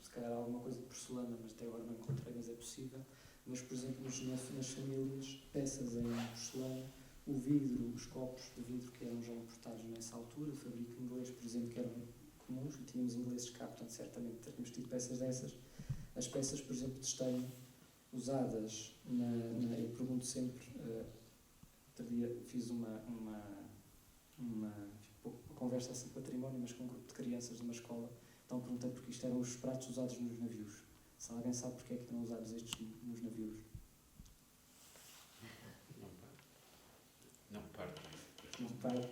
se calhar alguma coisa de porcelana, mas até agora não encontrei, mas é possível. Mas, por exemplo, nas famílias, peças em porcelana, o vidro, os copos de vidro que eram já importados nessa altura, o fabrico inglês, por exemplo, que eram comuns, e tínhamos ingleses cá, portanto, certamente teríamos tido peças dessas. As peças, por exemplo, de estanho, usadas eu pergunto sempre, outro dia fiz uma conversa assim património, mas com um grupo de crianças de uma escola, então perguntei porque isto eram os pratos usados nos navios. Se alguém sabe porque é que eram usados estes nos navios? Não paro.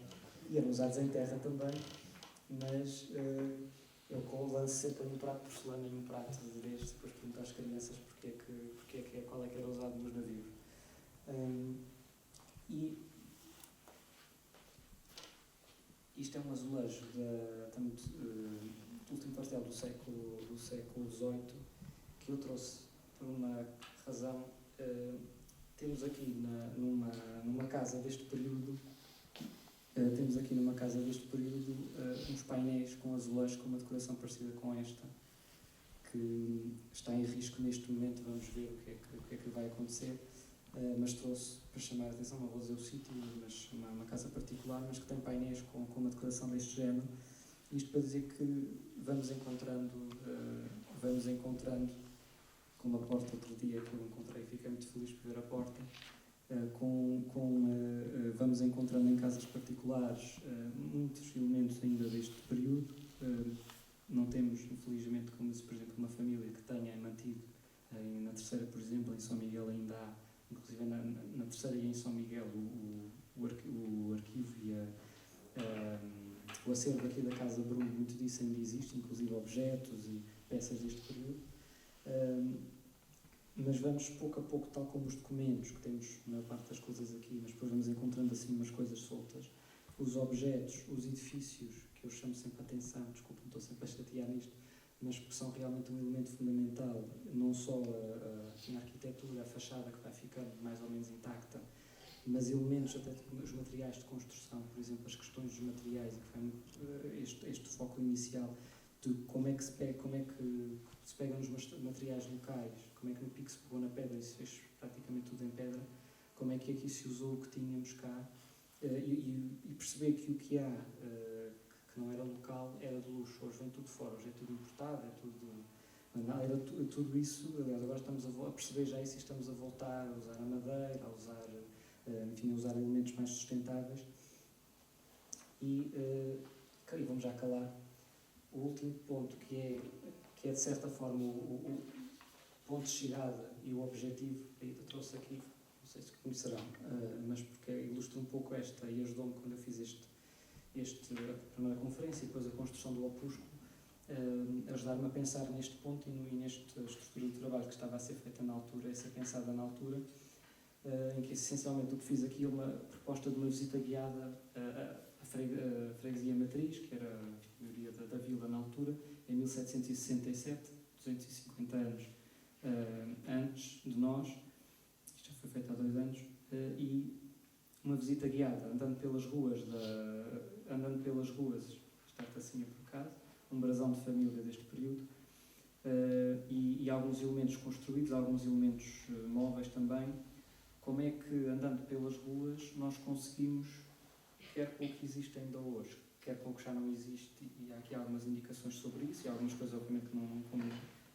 E eram usados em terra também, mas eu lanço sempre um prato de porcelana e um prato destes, depois pergunto às crianças qual é que era usado nos navios. E isto é um azulejo do último pastel do século XVIII, que eu trouxe por uma razão. Temos aqui numa casa deste período, uns painéis com azulejos com uma decoração parecida com esta, que está em risco neste momento. Vamos ver o que é que vai acontecer. Mas trouxe para chamar a atenção, não vou dizer o sítio, mas uma casa particular, mas que tem painéis com uma decoração deste género. Isto para dizer que vamos encontrando, como a porta outro dia que eu encontrei, fiquei muito feliz por ver a porta, vamos encontrando em casas particulares muitos elementos ainda deste período. Não temos, infelizmente, como disse, por exemplo, uma família que tenha mantido, na Terceira, por exemplo, em São Miguel ainda há, inclusive na Terceira e em São Miguel, o arquivo e o acervo aqui da Casa Brum, muito disso ainda existe, inclusive objetos e peças deste período. Mas vamos pouco a pouco, tal como os documentos, que temos a maior parte das coisas aqui, mas depois vamos encontrando assim umas coisas soltas. Os objetos, os edifícios, que eu chamo sempre a atenção, desculpa, estou sempre a chatear nisto, mas que são realmente um elemento fundamental, não só a arquitetura, a fachada que vai ficando mais ou menos intacta, mas elementos, até os materiais de construção, por exemplo, as questões dos materiais, e que foi este foco inicial de como é que se pega nos materiais locais, como é que no pico se pegou na pedra e se fez praticamente tudo em pedra, como é que aqui se usou o que tínhamos cá, e perceber que o que há, que não era local, era de luxo. Hoje vem tudo de fora, hoje é tudo importado, era tudo isso. Aliás, agora estamos a perceber já isso e estamos a voltar a usar a madeira, a usar elementos mais sustentáveis. E vamos já calar o último ponto, que é de certa forma o ponto de chegada e o objetivo. Eu trouxe aqui, não sei se conhecerão, mas porque ilustra um pouco esta, e ajudou-me quando eu fiz a primeira conferência e depois a construção do opúsculo, ajudar-me a pensar neste ponto e nesta estrutura do trabalho que estava a ser feita na altura, a ser pensada na altura, em que essencialmente o que fiz aqui é uma proposta de uma visita guiada à freguesia matriz, que era a maioria da vila na altura, em 1767, 250 anos antes de nós. Isto já foi feito há 2 anos, e uma visita guiada, andando pelas ruas, esta tacinha por acaso, um brasão de família deste período, e alguns elementos construídos, alguns elementos móveis também. Como é que, andando pelas ruas, nós conseguimos, quer com o que existe ainda hoje, quer com o que já não existe, e há aqui algumas indicações sobre isso, e algumas coisas, obviamente, como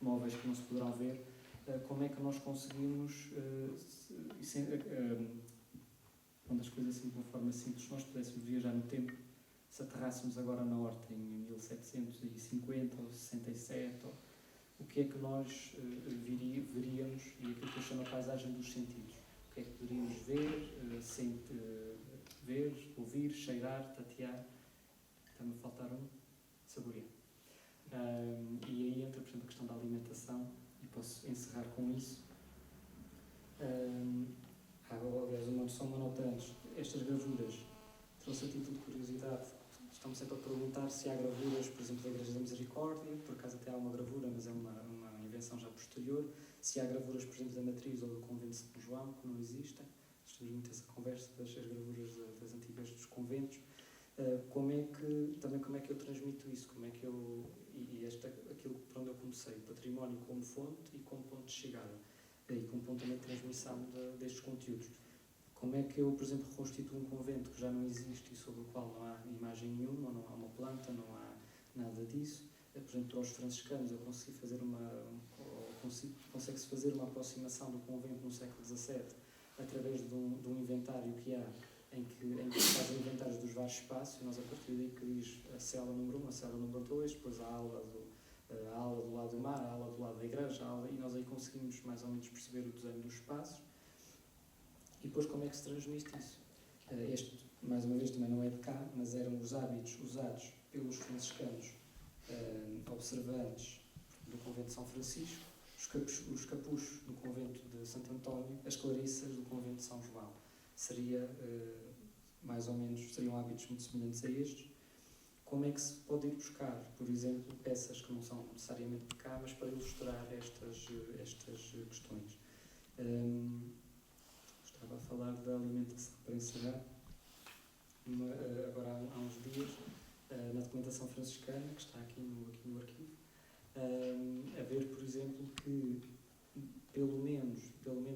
móveis que não se poderão ver, como é que nós conseguimos, pondo as coisas assim de uma forma simples, se nós pudéssemos viajar no tempo, se aterrássemos agora na Horta em 1750 ou 67, o que é que nós veríamos, e aquilo que eu chamo a paisagem dos sentidos, o que é que poderíamos ver, ouvir, cheirar, tatear, está-me a faltar saborear. E aí entra, por exemplo, a questão da alimentação, e posso encerrar com isso. Aliás, só uma nota antes. Estas gravuras, trouxe a título de curiosidade, estamos sempre a perguntar se há gravuras, por exemplo, da Igreja da Misericórdia, por acaso até há uma gravura, mas é uma invenção já posterior, se há gravuras, por exemplo, da Matriz ou do Convento de São João, que não existem. Temos muito essa conversa das gravuras das antigas dos conventos. Como é que eu transmito isso? Como é que eu, aquilo por onde eu comecei, o património como fonte e como ponto de chegada, e como ponto também de transmissão destes conteúdos. Como é que eu, por exemplo, reconstituo um convento que já não existe e sobre o qual não há imagem nenhuma, não há uma planta, não há nada disso? Por exemplo, para os franciscanos, eu consegui fazer consegue-se fazer uma aproximação do convento no século XVII através de um inventário que há, em que se fazem inventários dos vários espaços, e nós a partir daí que diz a cela número 1, a cela número 2, depois a aula do lado do mar, a aula do lado da igreja, e nós aí conseguimos mais ou menos perceber o desenho dos espaços. E depois como é que se transmite isso? Este, mais uma vez, também não é de cá, mas eram os hábitos usados pelos franciscanos observantes do convento de São Francisco, os capuchos do convento de Santo António, as clarissas do convento de São João. Mais ou menos, seriam hábitos muito semelhantes a estes. Como é que se pode ir buscar, por exemplo, peças que não são necessariamente de cá, mas para ilustrar estas questões? Estava a falar da alimentação, para encerrar. Agora há uns dias, na documentação franciscana, que está aqui no arquivo, a ver, por exemplo, que pelo menos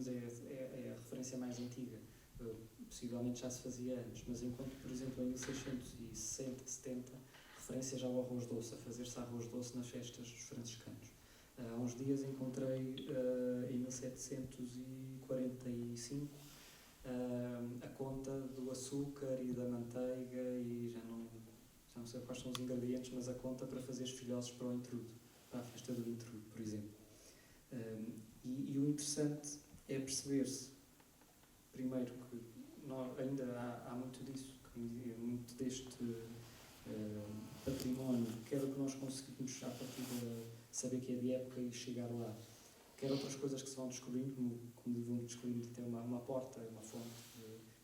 é a referência mais antiga, possivelmente já se fazia antes, mas enquanto, por exemplo, em 1660, 70, referência já ao arroz doce, a fazer-se arroz doce nas festas dos franciscanos. Há uns dias encontrei, em 1745, a conta do açúcar e da manteiga, e já não sei quais são os ingredientes, mas a conta para fazer esfilhosos para o intrudo, para a festa do intrudo, por exemplo. E o interessante é perceber-se, primeiro, que ainda há muito disso, muito deste património, quer o que nós conseguimos a partir de saber que é de época e chegar lá, quer outras coisas que se vão descobrindo, como vão descobrindo até uma porta, uma fonte.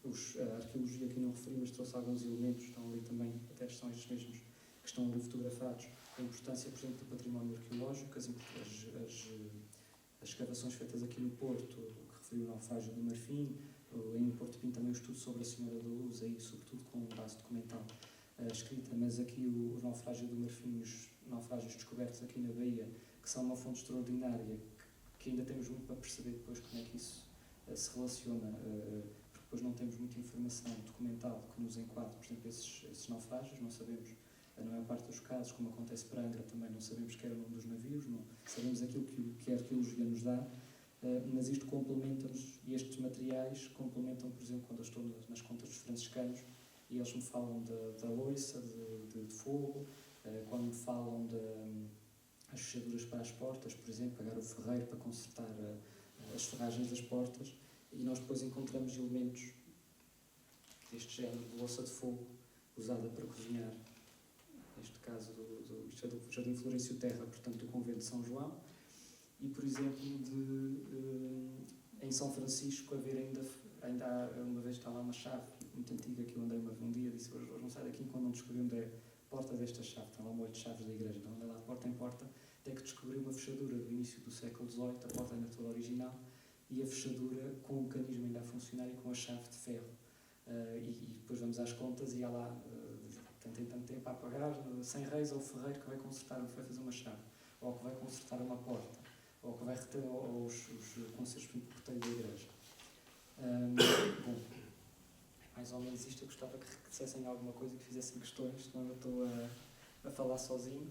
A arqueologia que não referi, mas trouxe alguns elementos, estão ali também, até são estes mesmos que estão ali fotografados. A importância, por exemplo, do património arqueológico, as escavações feitas aqui no Porto, o que referiu o naufrágio do Marfim, em Porto Pinto também o estudo sobre a Senhora da Luz, aí sobretudo com base documental escrita, mas aqui o naufrágio do Marfim e os naufrágios descobertos aqui na Bahia, que são uma fonte extraordinária, que ainda temos muito para perceber depois como é que isso se relaciona, porque depois não temos muita informação documental que nos enquadre, por exemplo, esses naufrágios, não sabemos, na maior parte dos casos, como acontece para Angra, também não sabemos quem era o nome dos navios, não sabemos aquilo que a arqueologia nos dá, mas isto complementa-nos, e estes materiais complementam, por exemplo, quando eu estou nas contas dos franciscanos, e eles me falam da loiça, de fogo, quando me falam das fechaduras para as portas, por exemplo, pegar o ferreiro para consertar as ferragens das portas, e nós depois encontramos elementos deste género de louça de fogo, usada para cozinhar, neste caso isto é do Jardim Florencio Terra, portanto do Convento de São João, e por exemplo em São Francisco haver ainda há, uma vez está lá uma chave muito antiga que eu andei um dia, disse hoje não sai daqui quando não descobri onde é a porta desta chave, está lá um molho de chaves da igreja, então andei lá de porta em porta, até que descobri uma fechadura do início do século XVIII, a porta ainda toda original, e a fechadura com o mecanismo ainda a funcionar e com a chave de ferro. E depois vamos às contas e há lá, tanto em tanto tempo a pagar, 100 reis ao ferreiro que vai fazer uma chave, ou que vai consertar uma porta, ou que vai reter os concertos de porteiro da igreja. Bom, mais ou menos isto. Eu gostava que dissessem alguma coisa, que fizessem questões, senão eu estou a falar sozinho,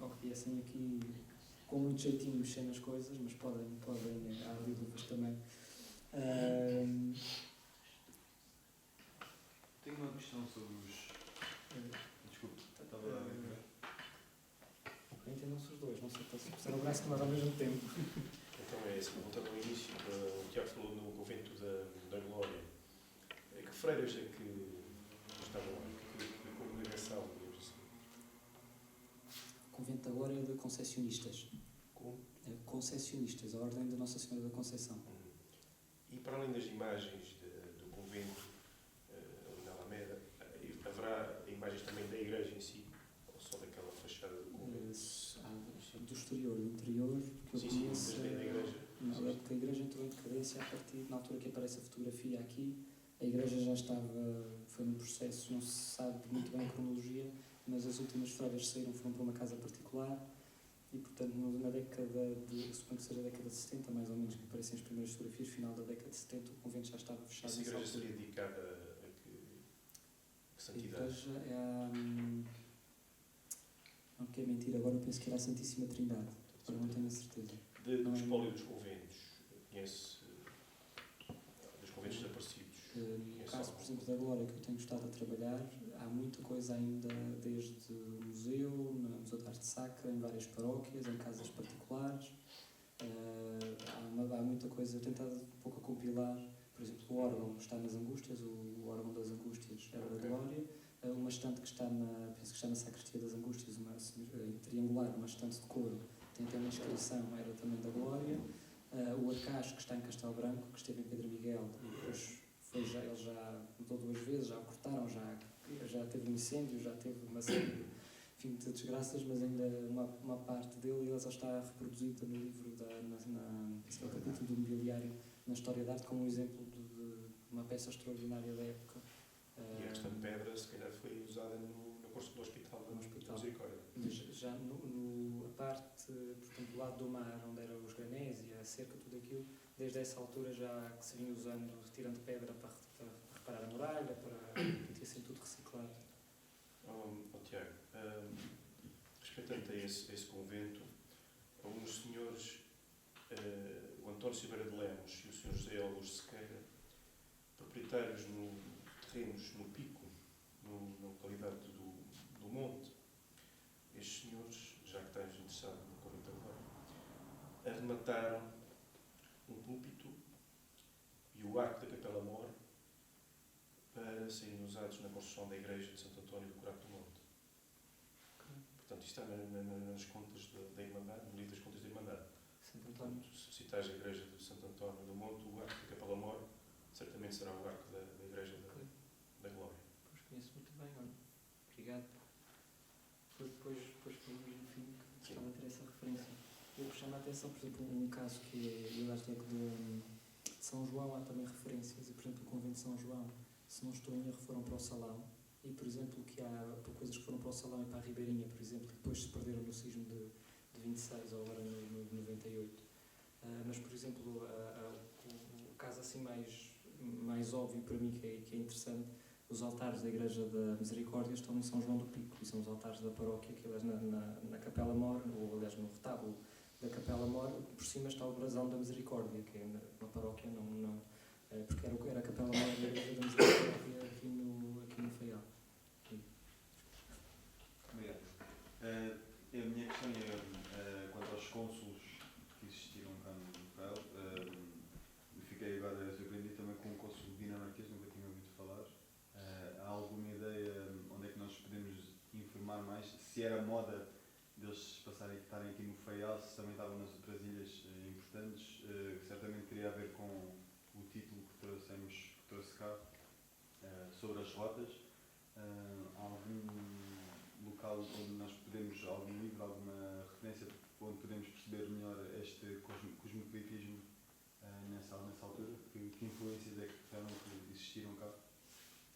ou que viessem aqui com muito jeitinho mexer nas coisas, mas podem há ali dúvidas também. Tenho uma questão sobre os... Desculpe, estava a ver. Entendam-se os dois, não sei se puseram o braço tomar ao mesmo tempo. Então é isso, voltando ao início, o Tiago falou no convento da Glória. Que freiras é que estavam lá? Que congregação, digamos assim? O convento da Glória é de concessionistas. Como? Concessionistas, a Ordem da Nossa Senhora da Conceição. E para além das imagens do convento ali na Alameda, haverá imagens também da igreja em si? Ou só daquela fachada do convento? Do exterior, do interior, que eu conheço. Sim, da igreja. Não, é porque a igreja entrou em decadência a partir, na altura que aparece a fotografia aqui, a igreja já estava, foi num processo, não se sabe muito bem a cronologia, mas as últimas freiras saíram, foram para uma casa particular, e portanto na década de, suponho que seja a década de 70, mais ou menos, que aparecem as primeiras fotografias, final da década de 70, o convento já estava fechado. Essa igreja seria dedicada a que santidade? A igreja é não quero mentir, agora eu penso que era a Santíssima Trindade, agora não tenho a certeza. Do espólio dos conventos, conhece dos conventos desaparecidos? No caso, por exemplo, da Glória, que eu tenho gostado a trabalhar, há muita coisa ainda, desde o museu, no Museu de Arte Sacra, em várias paróquias, em casas particulares. Há muita coisa, eu tentado um pouco a compilar, por exemplo, o órgão está nas Angústias, o órgão das Angústias era da Glória, uma estante que está penso que está na Sacristia das Angústias, triangular, uma estante de couro, tem até uma inscrição, era também da Glória. O arcaz que está em Castelo Branco, que esteve em Pedro Miguel, e depois ele já mudou 2 vezes, já o cortaram, já teve um incêndio, já teve uma série de desgraças, mas ainda uma parte dele ele já está reproduzida no livro, esse é o capítulo do mobiliário na História da Arte, como um exemplo de uma peça extraordinária da época. E a questão de pedra, se calhar, foi usada no curso do Hospital da Misericórdia. Mas já a parte, portanto, do lado do mar, onde eram os granéis e a cerca, tudo aquilo, desde essa altura já que se vinha usando, tirando pedra para reparar a muralha, para ter sido tudo reciclado. Tiago, respeitando a esse convento, alguns senhores, o António Silveira de Lemos e o Sr. José Augusto Sequeira, proprietários terrenos no Pico, na localidade do Monte, estes senhores, já que estás interessado no convento agora, arremataram um púlpito e o arco da capela cônsules são da Igreja de Santo António do Crato do Monte. Portanto, isto está nas contas da Irmandade, no livro das contas da Irmandade. Santo António. Se citais a Igreja de Santo António do Monte, o arco da Capela Mor certamente será o arco da Igreja da Glória. Pois conheço muito bem, olha. Obrigado. Depois falamos no fim que gostava de ter essa referência. Eu chamo a atenção, por exemplo, um caso que eu acho que é de São João, há também referências, e por exemplo o convento de São João, se não estou em erro, foram para o Salão, e por exemplo que há coisas que foram para o Salão e para a Ribeirinha, por exemplo, que depois se perderam no sismo de 26 ou agora no 98. Mas por exemplo, o caso assim mais óbvio para mim, que é interessante, os altares da Igreja da Misericórdia estão em São João do Pico, e são os altares da paróquia, que aliás na Capela Mor, ou aliás no retábulo da Capela Mor, por cima está o brasão da Misericórdia, que é na paróquia, porque era a Capela Mor da Igreja da Misericórdia aqui no Faial. Obrigado. A minha questão é quanto aos cônsulos que existiram cá no Faial. Fiquei agora surpreendido também com o cônsul dinamarquês, nunca tinha ouvido falar. Há alguma ideia onde é que nós podemos informar mais? Se era moda deles estarem aqui no Faial, se também estavam nas outras ilhas importantes, certamente teria a ver com o título que trouxe cá, sobre as rotas. Há algum local onde nós podemos, algum livro, alguma referência onde podemos perceber melhor este cosmopolitismo nessa altura? Que influências é que realmente existiram cá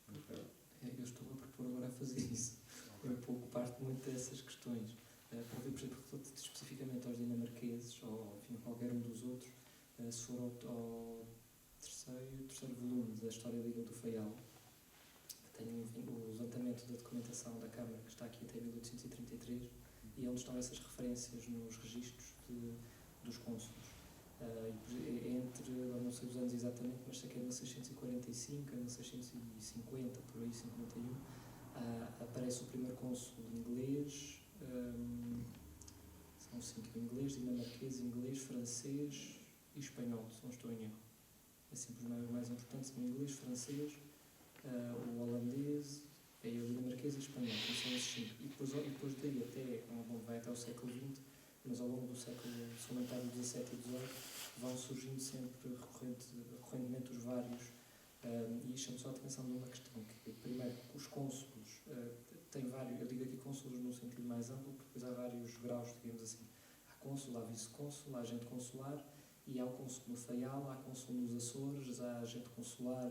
no Faial? Eu estou a propor agora a fazer isso. Eu preocupo-me muito dessas questões. Para ver, por exemplo, especificamente aos dinamarqueses, ou enfim, qualquer um dos outros, se for ao terceiro volume da História da Ilha do Faial, que tem enfim, o levantamento da documentação da Câmara, que está aqui até 1833, e onde estão essas referências nos registros dos cônsulos. Entre, não sei os anos exatamente, mas sei que é 1645 a 1650, por aí, 51, aparece o primeiro cônsul inglês, são 5, inglês, dinamarquês, francês e espanhol, se não estou em erro. É sempre os mais importantes, são inglês, francês, o holandês, o dinamarquês e o espanhol, então são esses 5. E depois daí vai até o século XX, mas ao longo do século, somente do 17 e 18, vão surgindo sempre recorrentemente os vários, e chamo só a atenção de uma questão, que primeiro os cônsulos têm vários, eu digo aqui cônsulos no sentido mais amplo, porque depois há vários graus, digamos assim. Há cônsul, há vice-cônsul, há agente consular, e há o cônsul no Faial, há cônsul nos Açores, há agente consular,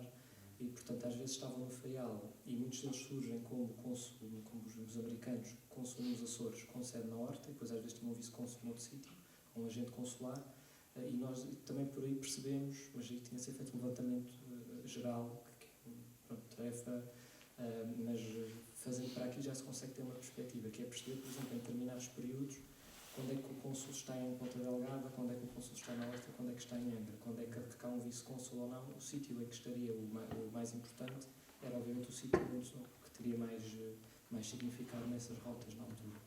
e portanto às vezes estavam no Faial, e muitos deles surgem como cônsul, como os americanos, cônsul nos Açores, com sede na Horta, e depois às vezes tinham um vice-cônsul noutro sítio, um agente consular, e nós também por aí percebemos, mas aí tinha de ser feito um levantamento geral, que é uma tarefa, mas fazendo para aqui já se consegue ter uma perspectiva, que é perceber, por exemplo, em determinados períodos, quando é que o cônsul está em Ponta Delgada, quando é que o cônsul está na Horta, quando é que está em Angra, quando é que há um vice-cônsul ou não. O sítio em que estaria o mais importante era obviamente o sítio que teria mais significado nessas rotas na altura.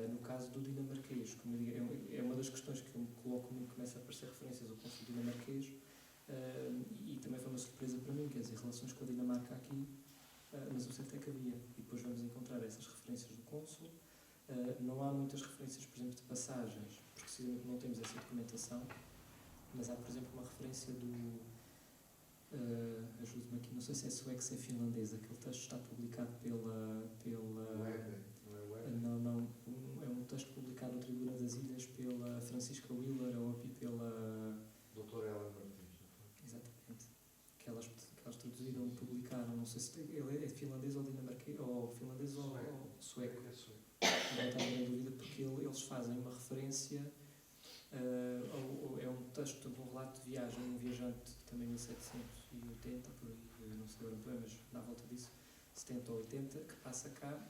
No caso do dinamarquês, como eu digo, é uma das questões que eu me coloco muito, começa a aparecer referências ao cônsul dinamarquês, e também foi uma surpresa para mim, quer dizer, relações com a Dinamarca aqui, mas o certo é que havia, e depois vamos encontrar essas referências do cônsul. Não há muitas referências, por exemplo, de passagens, precisamente não temos essa documentação, mas há, por exemplo, uma referência do... ajude-me aqui, não sei se é sueco, se é finlandês, aquele texto está publicado pela não, é um texto publicado no Tribuna das Ilhas pela Francisca Wheeler ou pela... Doutora Ela Martins, não foi? Exatamente. Que elas traduziram, publicaram, não sei se ele é finlandês ou dinamarquês, ou finlandês ou sueco. É sueco. Não tenho em dúvida, porque eles fazem uma referência, é um texto de um relato de viagem, um viajante também em 1780, por aí, não sei agora bem, mas na volta disso, 70 ou 80, que passa cá,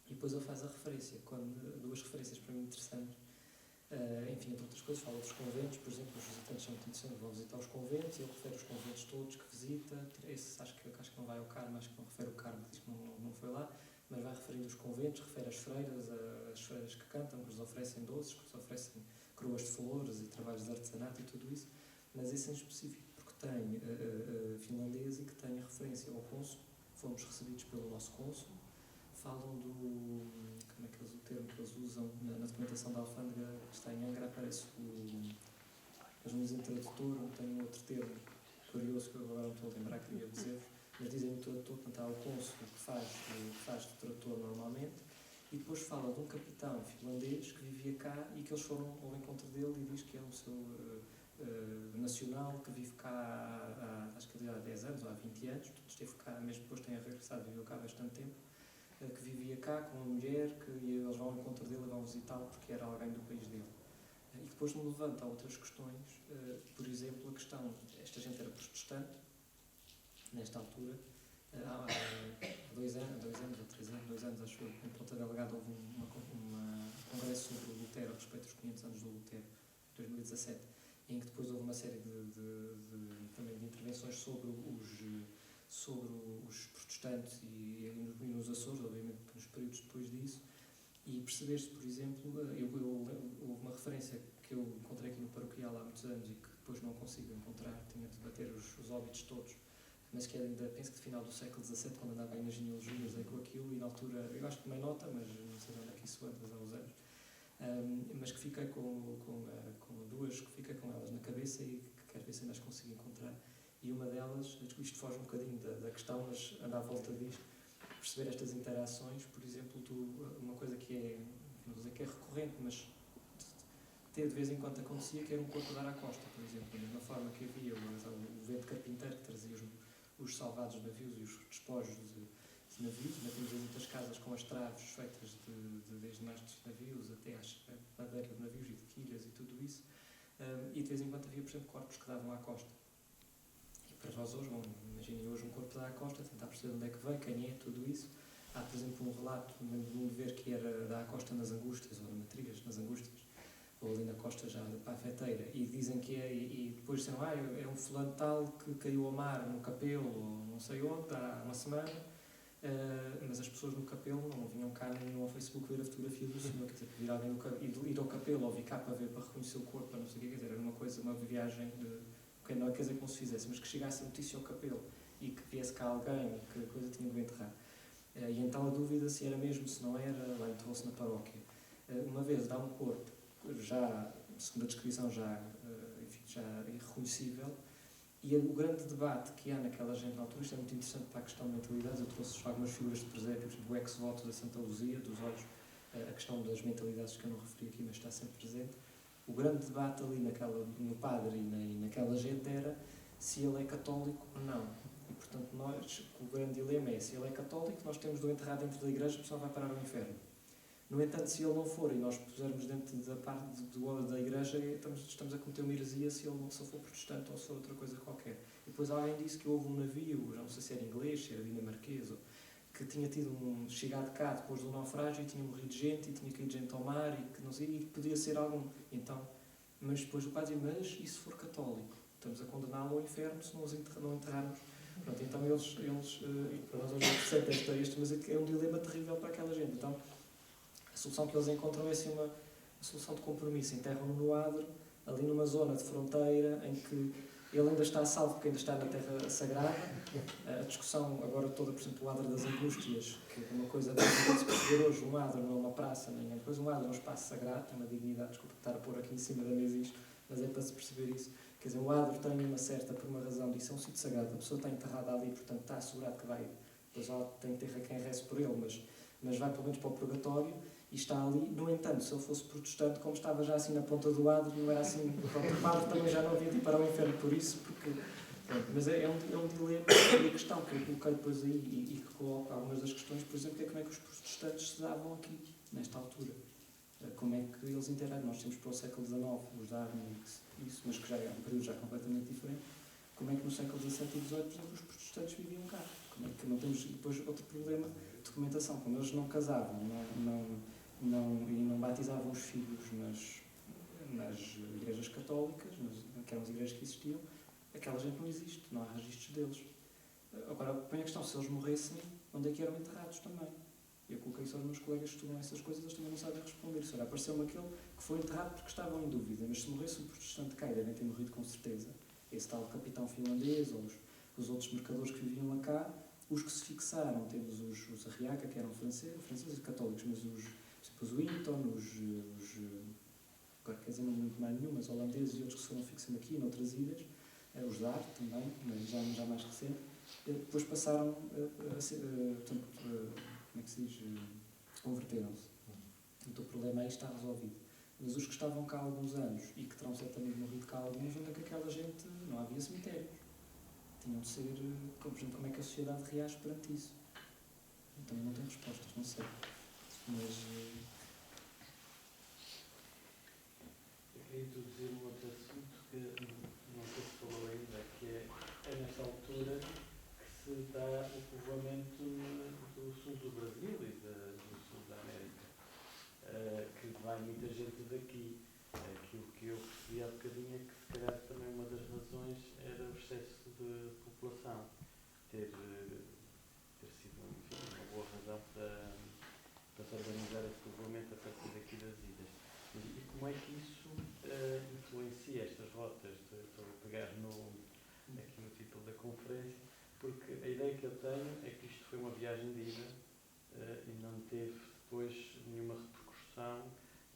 e depois ele faz a referência, duas referências para mim interessantes. Enfim, entre outras coisas, fala dos conventos, por exemplo, os visitantes são muito interessantes, vão visitar os conventos, e ele refere os conventos todos que visita, esse acho que não vai ao Carmo, acho que não refere o Carmo, diz que não foi lá, mas vai referindo os conventos, refere as freiras que cantam, que lhes oferecem doces, que lhes oferecem coroas de flores e trabalhos de artesanato e tudo isso, mas esse em específico, porque tem finlandês e que tem a referência ao cônsul, fomos recebidos pelo nosso cônsul, falam do, como é que o termo que eles usam na documentação da alfândega que está em Angra, aparece eles não dizem tradutor, não tem um outro termo curioso que eu agora não estou a lembrar, queria dizer, mas dizem o tradutor, portanto há o cônsul que faz de tradutor normalmente, e depois fala de um capitão finlandês que vivia cá e que eles foram ao encontro dele e diz que é um seu nacional que vive cá acho que há 10 anos ou há 20 anos, portanto esteve cá, mesmo depois tenha regressado, viveu cá há bastante tempo, que vivia cá com uma mulher, e eles vão ao encontro dele e vão visitá-lo porque era alguém do país dele. E depois me levanta outras questões, por exemplo, a questão, esta gente era protestante, nesta altura, há 2 anos ou 3 anos, 2 anos acho eu, em Ponta Delgada houve um congresso sobre o Lutero, a respeito dos 500 anos do Lutero, 2017, em que depois houve uma série também de intervenções sobre os protestantes e nos Açores, obviamente nos períodos depois disso, e perceber-se, por exemplo, houve uma referência que eu encontrei aqui no paroquial há muitos anos e que depois não consigo encontrar, tinha de bater os óbitos todos, mas que é ainda, penso que de final do século XVII, quando andava aí nas genealogias, aí com aquilo, e na altura, eu acho que tomei nota, mas não sei onde é que isso anda há uns anos, mas que fiquei com duas, que fiquei com elas na cabeça e que quero ver se ainda as consigo encontrar, e uma delas, isto foge um bocadinho da questão, mas anda à volta disto, perceber estas interações, por exemplo, uma coisa que é, não vou dizer que é recorrente, mas de vez em quando acontecia, que era um corpo dar à costa, por exemplo, da mesma forma que havia o vento carpinteiro que trazia os salvados navios e os despojos de navios, ainda temos muitas casas com as traves feitas desde mastros de navios até à madeira de navios e de quilhas e tudo isso, e de vez em quando havia, por exemplo, corpos que davam à costa. E para nós hoje, imaginem hoje um corpo dar à costa, tentar perceber onde é que vem, quem é, tudo isso. Há, por exemplo, um relato de um ver que era dar à costa nas Angústias, ou na Matrias, nas Angústias, ou ali na costa já para a Feteira, e dizem que é, e depois disseram, é um fulano tal que caiu ao mar no Capelo, ou não sei onde, há uma semana, mas as pessoas no Capelo não vinham cá nem ao Facebook ver a fotografia do senhor, quer dizer, vir alguém ir ao Capelo ou vir cá para ver, para reconhecer o corpo, para não sei o quê, quer dizer, era uma coisa, uma viagem não quer dizer que não se fizesse, mas que chegasse a notícia ao Capelo e que viesse cá alguém e que a coisa tinha de enterrar. E então a dúvida se era mesmo, se não era, lá enterrou-se na paróquia. Uma vez dá um corpo, já, segundo a descrição, já irreconhecível, e o grande debate que há naquela gente na altura, isto é muito interessante para a questão de mentalidades, eu trouxe algumas figuras de presépio, por exemplo, o ex-voto da Santa Luzia, dos olhos, a questão das mentalidades que eu não referi aqui, mas está sempre presente. O grande debate ali no padre e naquela gente era se ele é católico ou não. E, portanto, o grande dilema é, se ele é católico, nós temos de o enterrar dentro da igreja, a pessoa vai parar ao inferno. No entanto, se ele não for e nós pusermos dentro da parte da igreja, estamos a cometer uma heresia se ele for protestante ou se for outra coisa qualquer. E depois alguém disse que houve um navio, já não sei se era inglês, se era dinamarquês, que tinha chegado cá depois do naufrágio e tinha morrido gente, e tinha caído gente ao mar, e que não sei, e podia ser algum. Então, mas depois o padre diz, mas e se for católico? Estamos a condená-lo ao inferno se não enterrarmos. Pronto, então eles para nós hoje é interessante mas é um dilema terrível para aquela gente. Então, a solução que eles encontram é assim uma solução de compromisso. Enterram-no no adro, ali numa zona de fronteira, em que ele ainda está a salvo, porque ainda está na terra sagrada. A discussão agora toda, por exemplo, o adro das Angústias, que é uma coisa que se perceber hoje, um adro não é uma praça, nem é coisa, um adro é um espaço sagrado, tem uma dignidade, desculpa estar a pôr aqui em cima da mesa isto, mas é para se perceber isso. Quer dizer, o adro tem uma certa, por uma razão disso, é um sítio sagrado, a pessoa está enterrada ali, portanto está assegurado que vai, depois ela tem terra quem reze por ele, mas vai pelo menos para o purgatório, e está ali. No entanto, se ele fosse protestante, como estava já assim na ponta do adro, não era assim, pronto, o padre também já não havia de ir para o inferno por isso, porque, pronto, mas é um dilema, e a questão que eu coloquei depois aí, e que coloco algumas das questões, por exemplo, é como é que os protestantes se davam aqui, nesta altura. Como é que eles interaram? Nós temos para o século XIX os Darwin, isso, mas que já é um período já completamente diferente. Como é que no século XVII e XVIII, por exemplo, os protestantes viviam cá? Como é que não temos, depois, outro problema, documentação, como eles não casavam, e não batizavam os filhos nas igrejas católicas, aquelas igrejas que existiam, aquela gente não existe, não há registros deles. Agora, põe a questão, se eles morressem, onde é que eram enterrados também? Eu coloquei isso aos meus colegas que estudam essas coisas, eles também não sabem responder. Se apareceu-me aquele que foi enterrado porque estavam em dúvida, mas se morresse um protestante cá, devem ter morrido com certeza. Esse tal capitão finlandês, ou os outros mercadores que viviam lá cá, Os que se fixaram, temos os Arriaga, que eram franceses católicos, mas depois o Eaton, agora quer dizer, não me lembro mais nenhum, mas holandeses e outros que se foram fixando aqui, noutras ilhas, os Dar também, mas já mais recente, depois passaram a ser, portanto, como é que se diz, converteram-se. Então o problema aí está resolvido. Mas os que estavam cá há alguns anos e que terão certamente morrido cá há alguns, onde é que aquela gente, não havia cemitérios. Tinham de ser, como é que a sociedade reage perante isso? Então não tenho respostas, não sei. Mas... Eu queria introduzir um outro assunto que não sei se falou ainda, que é nesta altura que se dá o povoamento do sul do Brasil e do sul da América, que vai muita gente daqui. Aquilo que eu percebi há bocadinho é que se calhar também uma das razões era o excesso de população, ter sido uma boa razão para se organizar esse povoamento a partir daqui das ilhas. E como é que isso influencia estas rotas? Estou a pegar aqui no título da conferência, porque a ideia que eu tenho é que isto foi uma viagem de ida e não teve depois nenhuma repercussão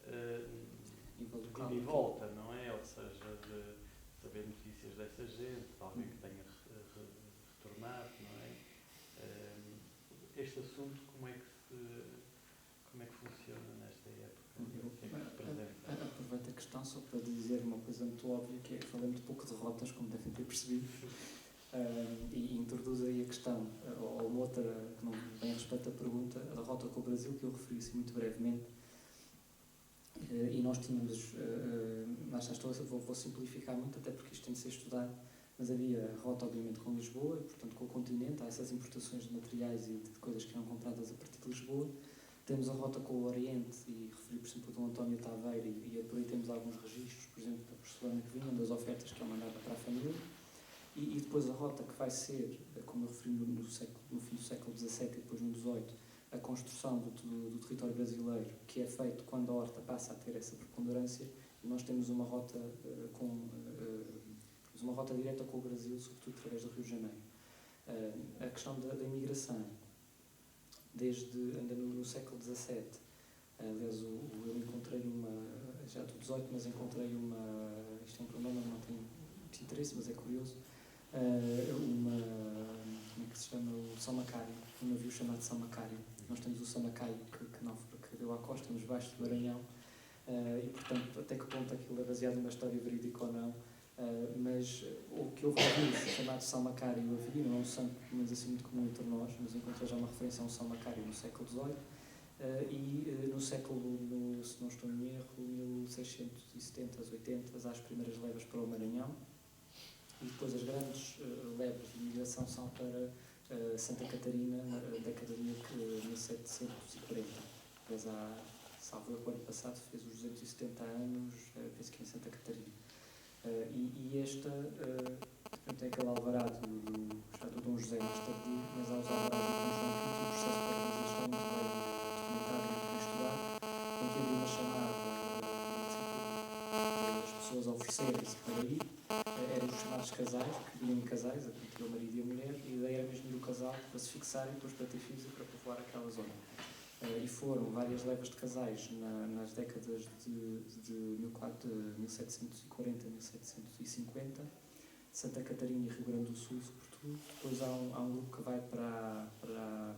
de ida e volta, não é? Ou seja, de saber notícias dessa gente, de alguém que tenha retornado, não é? Este assunto, como é que funciona nesta época? Aproveito a questão só para dizer uma coisa muito óbvia, que é que falei muito pouco de rotas, como devem ter percebido, e introduzo aí a questão, ou uma outra que não bem respeita a pergunta, a rota com o Brasil, que eu referi assim muito brevemente. E nós tínhamos, vou simplificar muito, até porque isto tem de ser estudado, mas havia a rota obviamente com Lisboa, e portanto com o continente, há essas importações de materiais e de coisas que eram compradas a partir de Lisboa. Temos a rota com o Oriente, e referi por exemplo do António Taveira, e por aí temos alguns registros, por exemplo da porcelana que vinham, das ofertas que ele mandava para a família. E depois a rota que vai ser, como eu referi no fim do século XVII e depois no XVIII, a construção do território brasileiro, que é feito quando a horta passa a ter essa preponderância, e nós temos uma rota uma rota direta com o Brasil, sobretudo através do Rio de Janeiro. A questão da imigração, desde ainda no século XVII, aliás, eu encontrei já do XVIII, mas encontrei isto é um problema, não tenho muito interesse, mas é curioso, como é que se chama? O São Macário, um navio chamado São Macário. Nós temos o São Macário que deu à costa, nos baixos do Maranhão, e portanto, até que ponto aquilo é baseado numa história verídica ou não, mas o que houve chamado São Macário havia, não é um santo, mas assim, muito comum entre nós, mas encontrei já uma referência a um São Macário no século XVIII, e no século, se não estou em erro, 1670, 80, há as primeiras levas para o Maranhão, e depois as grandes levas de imigração são para Santa Catarina, na década de 1740. Mas salvo o ano passado, fez os 270 anos, penso que em Santa Catarina. E esta, tem aquele alvarado do Dom José mais tardio, mas há os alvarados do Dom João V, e o processo para eles está muito bem documentado e muito bem estudado, em que havia uma chamada das pessoas a oferecerem-se para ir, eram os chamados casais, que vinham em casais, o marido e a mulher, e a ideia era mesmo do casal para se fixarem, depois para ter filhos e para povoar aquela zona. E foram várias levas de casais nas décadas de 1740 a 1750, Santa Catarina e Rio Grande do Sul, sobretudo. Depois há um grupo que vai para a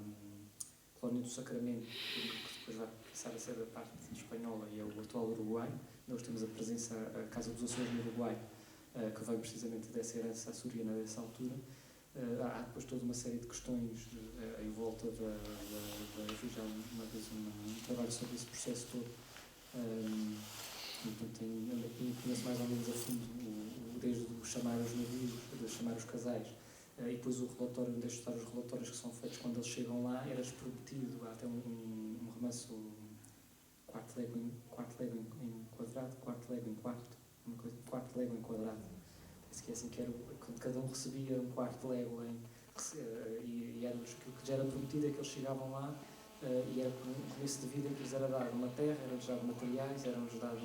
Colónia do Sacramento, que depois vai passar a ser da parte espanhola e é o atual Uruguai. Nós temos a presença, a Casa dos Açores no Uruguai, que vem precisamente dessa herança açoriana dessa altura. Há depois toda uma série de questões em volta eu fiz já uma vez um trabalho sobre esse processo todo, então conheço mais ou menos a fundo desde o chamar os navios, de chamar os casais, e depois o relatório, deixo estar os relatórios que são feitos quando eles chegam lá, era-lhes prometido, há até um remanso quarto légua em quadrado, quarto légua em quarto, uma coisa, quarto légua em quadrado. Penso que é assim que era, quando cada um recebia um quarto légua e era aquilo que já era prometido, é que eles chegavam lá e era um começo de vida em que lhes era dado uma terra, era-lhes dado materiais, era-lhes dado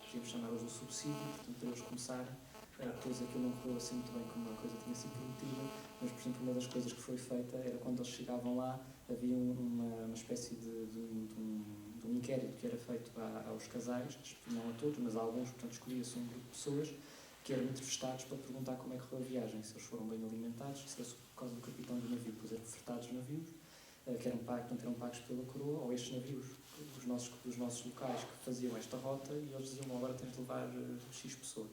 podíamos chamar-los um subsídio, portanto, para eles começarem, depois aquilo não correu assim muito bem como a coisa tinha sido prometida, mas, por exemplo, uma das coisas que foi feita era quando eles chegavam lá, havia uma espécie de um inquérito que era feito aos casais, não a todos, mas a alguns, portanto escolhia-se um grupo de pessoas que eram entrevistados para perguntar como é que foi a viagem, se eles foram bem alimentados, se era por causa do capitão do navio, depois eram ofertados navios, que eram pagos pela coroa, ou estes navios, os nossos locais que faziam esta rota, e eles diziam, agora tens de levar X pessoas.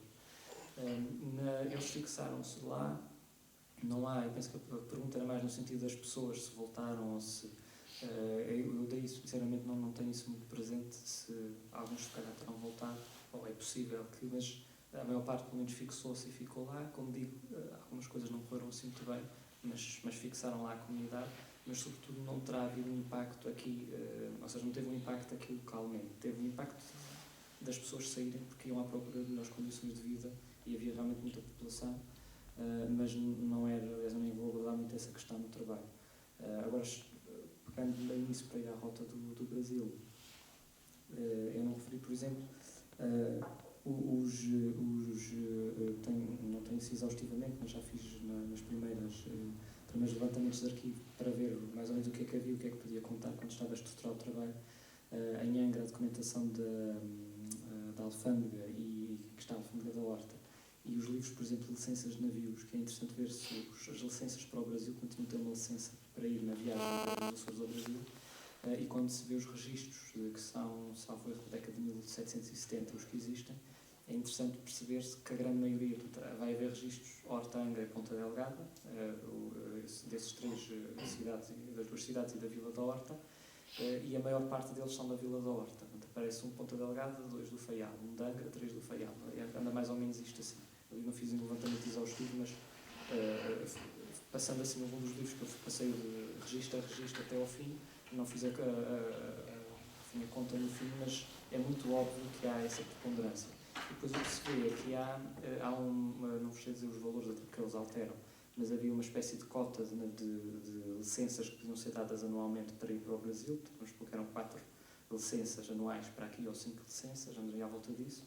Eles fixaram-se lá, não há, eu penso que a pergunta era mais no sentido das pessoas, se voltaram ou se... eu daí, sinceramente, não tenho isso muito presente, se alguns se calhar terão voltado, ou é possível que, mas a maior parte pelo menos fixou-se e ficou lá, como digo, algumas coisas não correram assim muito bem, mas fixaram lá a comunidade, mas sobretudo não terá havido um impacto aqui, ou seja, não teve um impacto aqui localmente, teve um impacto das pessoas saírem porque iam à procura de melhores condições de vida e havia realmente muita população, mas não era, aliás, eu nem vou abordar muito essa questão no trabalho. Agora, pegando bem nisso para ir à rota do Brasil, eu não referi, por exemplo, não tenho isso exaustivamente, mas já fiz nos primeiros levantamentos de arquivo para ver mais ou menos o que é que havia, o que é que podia contar quando estava a estruturar o trabalho. Em Angra, a documentação da alfândega e que está a alfândega da Horta, e os livros, por exemplo, de licenças de navios, que é interessante ver se as licenças para o Brasil continuam a ter uma licença para ir na viagem dos Açores ao Brasil, e quando se vê os registros, que são, salvo erro, da década de 1770, os que existem, é interessante perceber-se que a grande maioria, vai haver registros Horta, Angra e Ponta Delgada, desses três cidades, das duas cidades e da Vila da Horta, e a maior parte deles são da Vila da Horta. Portanto, aparece um Ponta Delgada, 2 do Faial, um de Angra, 3 do Faial. Anda mais ou menos isto assim. Eu não fiz um levantamento exaustivo, mas passando assim algum dos livros que eu passei de registro a registro até ao fim, não fiz a conta no fim, mas é muito óbvio que há essa preponderância. E depois o que se vê é que há não vos sei dizer os valores que eles alteram, mas havia uma espécie de cota de licenças que podiam ser dadas anualmente para ir para o Brasil, portanto, vamos supor que eram 4 licenças anuais para aqui, ou 5 licenças, andei à volta disso,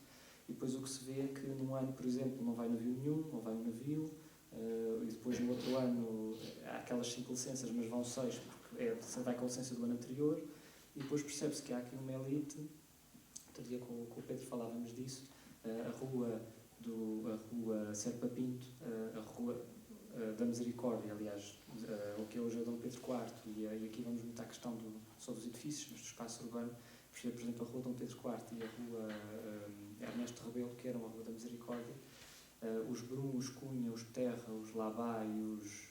e depois o que se vê é que num ano, por exemplo, não vai navio nenhum, ou vai um navio, e depois no outro ano há aquelas 5 licenças, mas vão 6, porque vai com a licença do ano anterior, e depois percebe-se que há aqui uma elite. Outro dia com o Pedro falávamos disso, a rua Serpa Pinto, a rua da Misericórdia, aliás, o que é hoje é Dom Pedro IV, e aqui vamos muito à questão só dos edifícios, mas do espaço urbano, por exemplo, a rua Dom Pedro IV e a rua Ernesto Rebelo, que eram a rua da Misericórdia, os Brum, os Cunha, os Terra, os Labá e os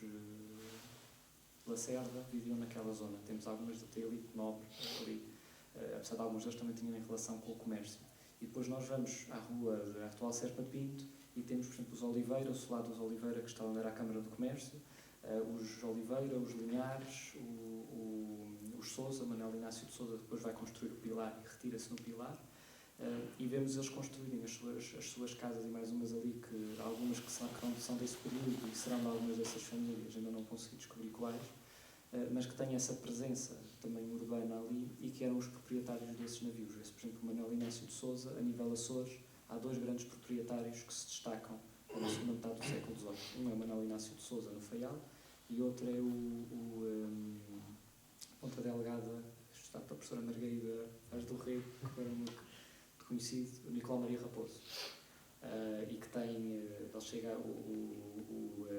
Lacerda viviam naquela zona. Temos algumas da elite nobre ali, apesar de alguns deles também tinham em relação com o comércio. E depois nós vamos à rua da atual Serpa Pinto e temos, por exemplo, os Oliveira, o solado dos Oliveira, que está onde era a Câmara do Comércio, os Oliveira, os Linhares, os Sousa, Manuel Inácio de Sousa depois vai construir o Pilar e retira-se no Pilar, e vemos eles construírem as suas casas, e mais umas ali, que algumas que são desse período e serão de algumas dessas famílias, ainda não consegui descobrir quais, mas que têm essa presença também urbana ali e que eram os proprietários desses navios. Esse, por exemplo, Manuel Inácio de Sousa, a nível Açores, há 2 grandes proprietários que se destacam na segunda metade do século XVIII. Um é o Manuel Inácio de Sousa, no Faial, e outro é o Ponta Delgada, está para a professora Margarida Vaz do Rego, que era muito conhecido, o Nicolau Maria Raposo. E que tem, ele chega,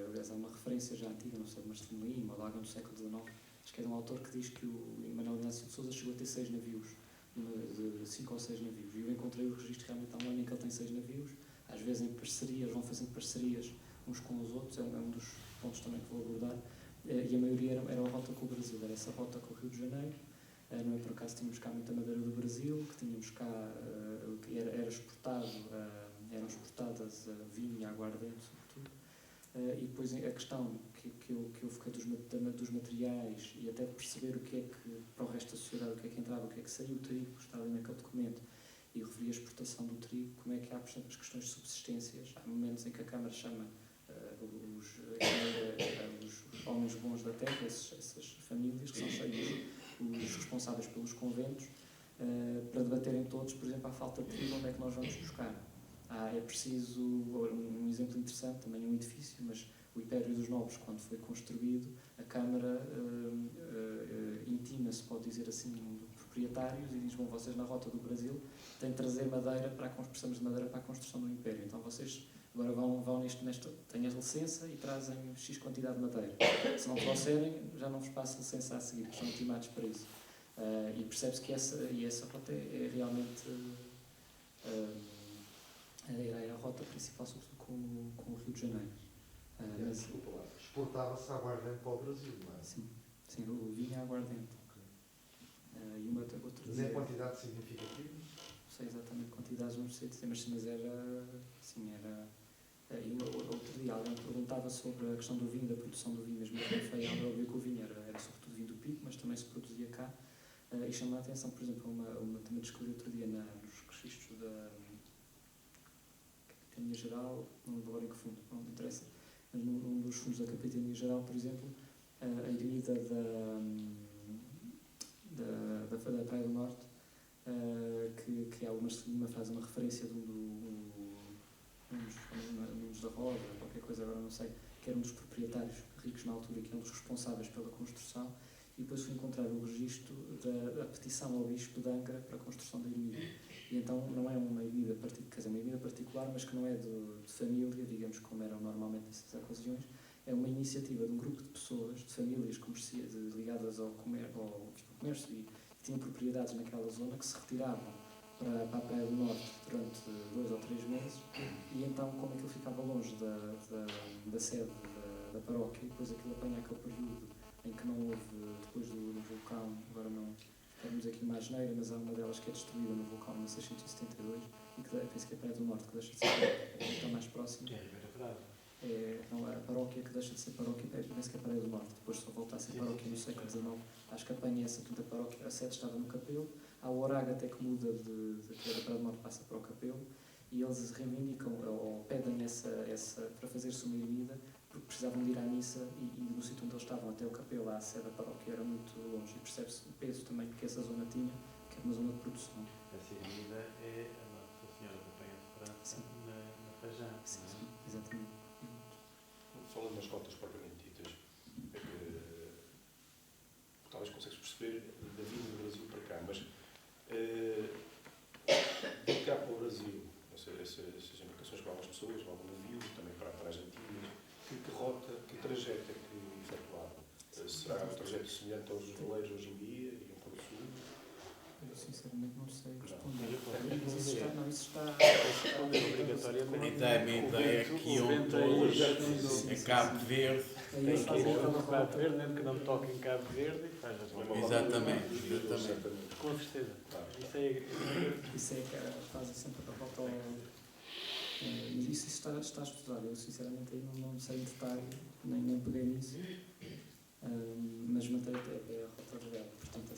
aliás, há uma referência já antiga, não sei, Marcelino Lima, lá no século XIX, acho que é de um autor que diz que o Manuel Inácio de Sousa chegou a ter 6 navios, de 5 ou 6 navios, e eu encontrei o registro realmente há um ano em que ele tem 6 navios, às vezes em parcerias, vão fazendo parcerias uns com os outros, é um dos pontos também que vou abordar, e a maioria era a rota com o Brasil, era essa rota com o Rio de Janeiro. Não é por acaso tínhamos cá muita madeira do Brasil, que tínhamos cá, que era exportado, eram exportadas vinho e aguardente, sobretudo, e depois a questão que eu foquei dos materiais e até de perceber o que é que, para o resto da sociedade, o que é que entrava, o que é que saía, o trigo, que está ali naquele documento, e eu referi a exportação do trigo, como é que há, por exemplo, as questões de subsistências. Há momentos em que a Câmara chama os homens bons da terra, essas famílias, que são cheios os responsáveis pelos conventos, para debaterem todos, por exemplo, a falta de trigo, onde é que nós vamos buscar. É preciso, um exemplo interessante, também um edifício, mas o Império dos Nobres, quando foi construído, a Câmara intima-se, pode dizer assim, dos proprietários e diz, bom, vocês na Rota do Brasil têm de trazer madeira, precisamos de madeira para a construção do Império, então vocês agora vão têm a licença e trazem X quantidade de madeira. Se não trouxerem, já não vos passa a licença a seguir, são intimados para isso. E percebe-se que essa rota é realmente a rota principal, sobretudo com o Rio de Janeiro. Desculpa lá, exportava-se aguardente para o Brasil, não é? Sim, o vinho é aguardente. E outra Mas dia, é quantidade significativa? não sei exatamente quantidades, não sei dizer, mas era. E outro dia alguém perguntava sobre a questão do vinho, da produção do vinho, mesmo que não foi ele viu que o vinho era sobretudo vinho do Pico, mas também se produzia cá. E chamou a atenção, por exemplo, também descobri outro dia nos registros da Capitania Geral, não lembro agora em que fundo, não me interessa, mas num dos fundos da Capitania Geral, por exemplo, a ermida da Praia do Norte, que faz uma referência de uns da Roda, qualquer coisa, agora não sei, que era um dos proprietários ricos na altura, que é um dos responsáveis pela construção, e depois fui encontrar o registro da petição ao Bispo de Angra para a construção da ermida. E então não é uma ermida particular, mas que não é de família, digamos, como eram normalmente nessas ocasiões, é uma iniciativa de um grupo de pessoas, de famílias ligadas ao comércio e que tinham propriedades naquela zona, que se retiravam para a Praia do Norte durante 2 ou 3 meses, e então, como aquilo ficava longe da sede da paróquia, e depois aquilo apanha aquele período em que não houve, depois do vulcão, agora não temos aqui uma asneira, mas há uma delas que é destruída no vulcão em 1672, e que penso que é a Praia do Norte, que deixa de ser a está mais próxima. A paróquia que deixa de ser paróquia, penso que é a Praia do Norte, depois só volta a ser paróquia no século XIX. Acho que apanha essa quinta paróquia, a sede estava no Capelo, há o Oraga até que muda da Praia do Norte, passa para o Capelo, e eles reivindicam, ou pedem para fazer-se uma ermida, porque precisavam de ir à missa e no sítio onde eles estavam, até o Capelo, à sede da paróquia, era muito longe, e percebe-se o peso também que essa zona tinha, que era uma zona de produção. Essa ermida é a Nossa Senhora da Penha de França, na Pajã. Sim, exatamente. Falando das rotas propriamente ditas, talvez consegues perceber da vinda do Brasil para cá, mas de cá para o Brasil, essas embarcações para algumas pessoas, para algum navio, também para as Antilhas, que rota, que trajeto é que efetuavam? Será um trajeto semelhante aos veleiros hoje em dia, iam para o sul? Eu sinceramente não sei responder. Mas Isso está obrigatoriamente. A minha ideia é que iam todos a Cabo Verde. Aí Tem eles que ir fazem para aquela Cabo rota. Verde, mesmo que não toque em Cabo Verde, e faz as voltas. Exatamente. Com certeza. Isso é que fazem sempre a volta ao. Mas isso está estudado. Eu sinceramente aí não sei em detalhe, nem peguei nisso. Mas mantém a rota de verde. Portanto,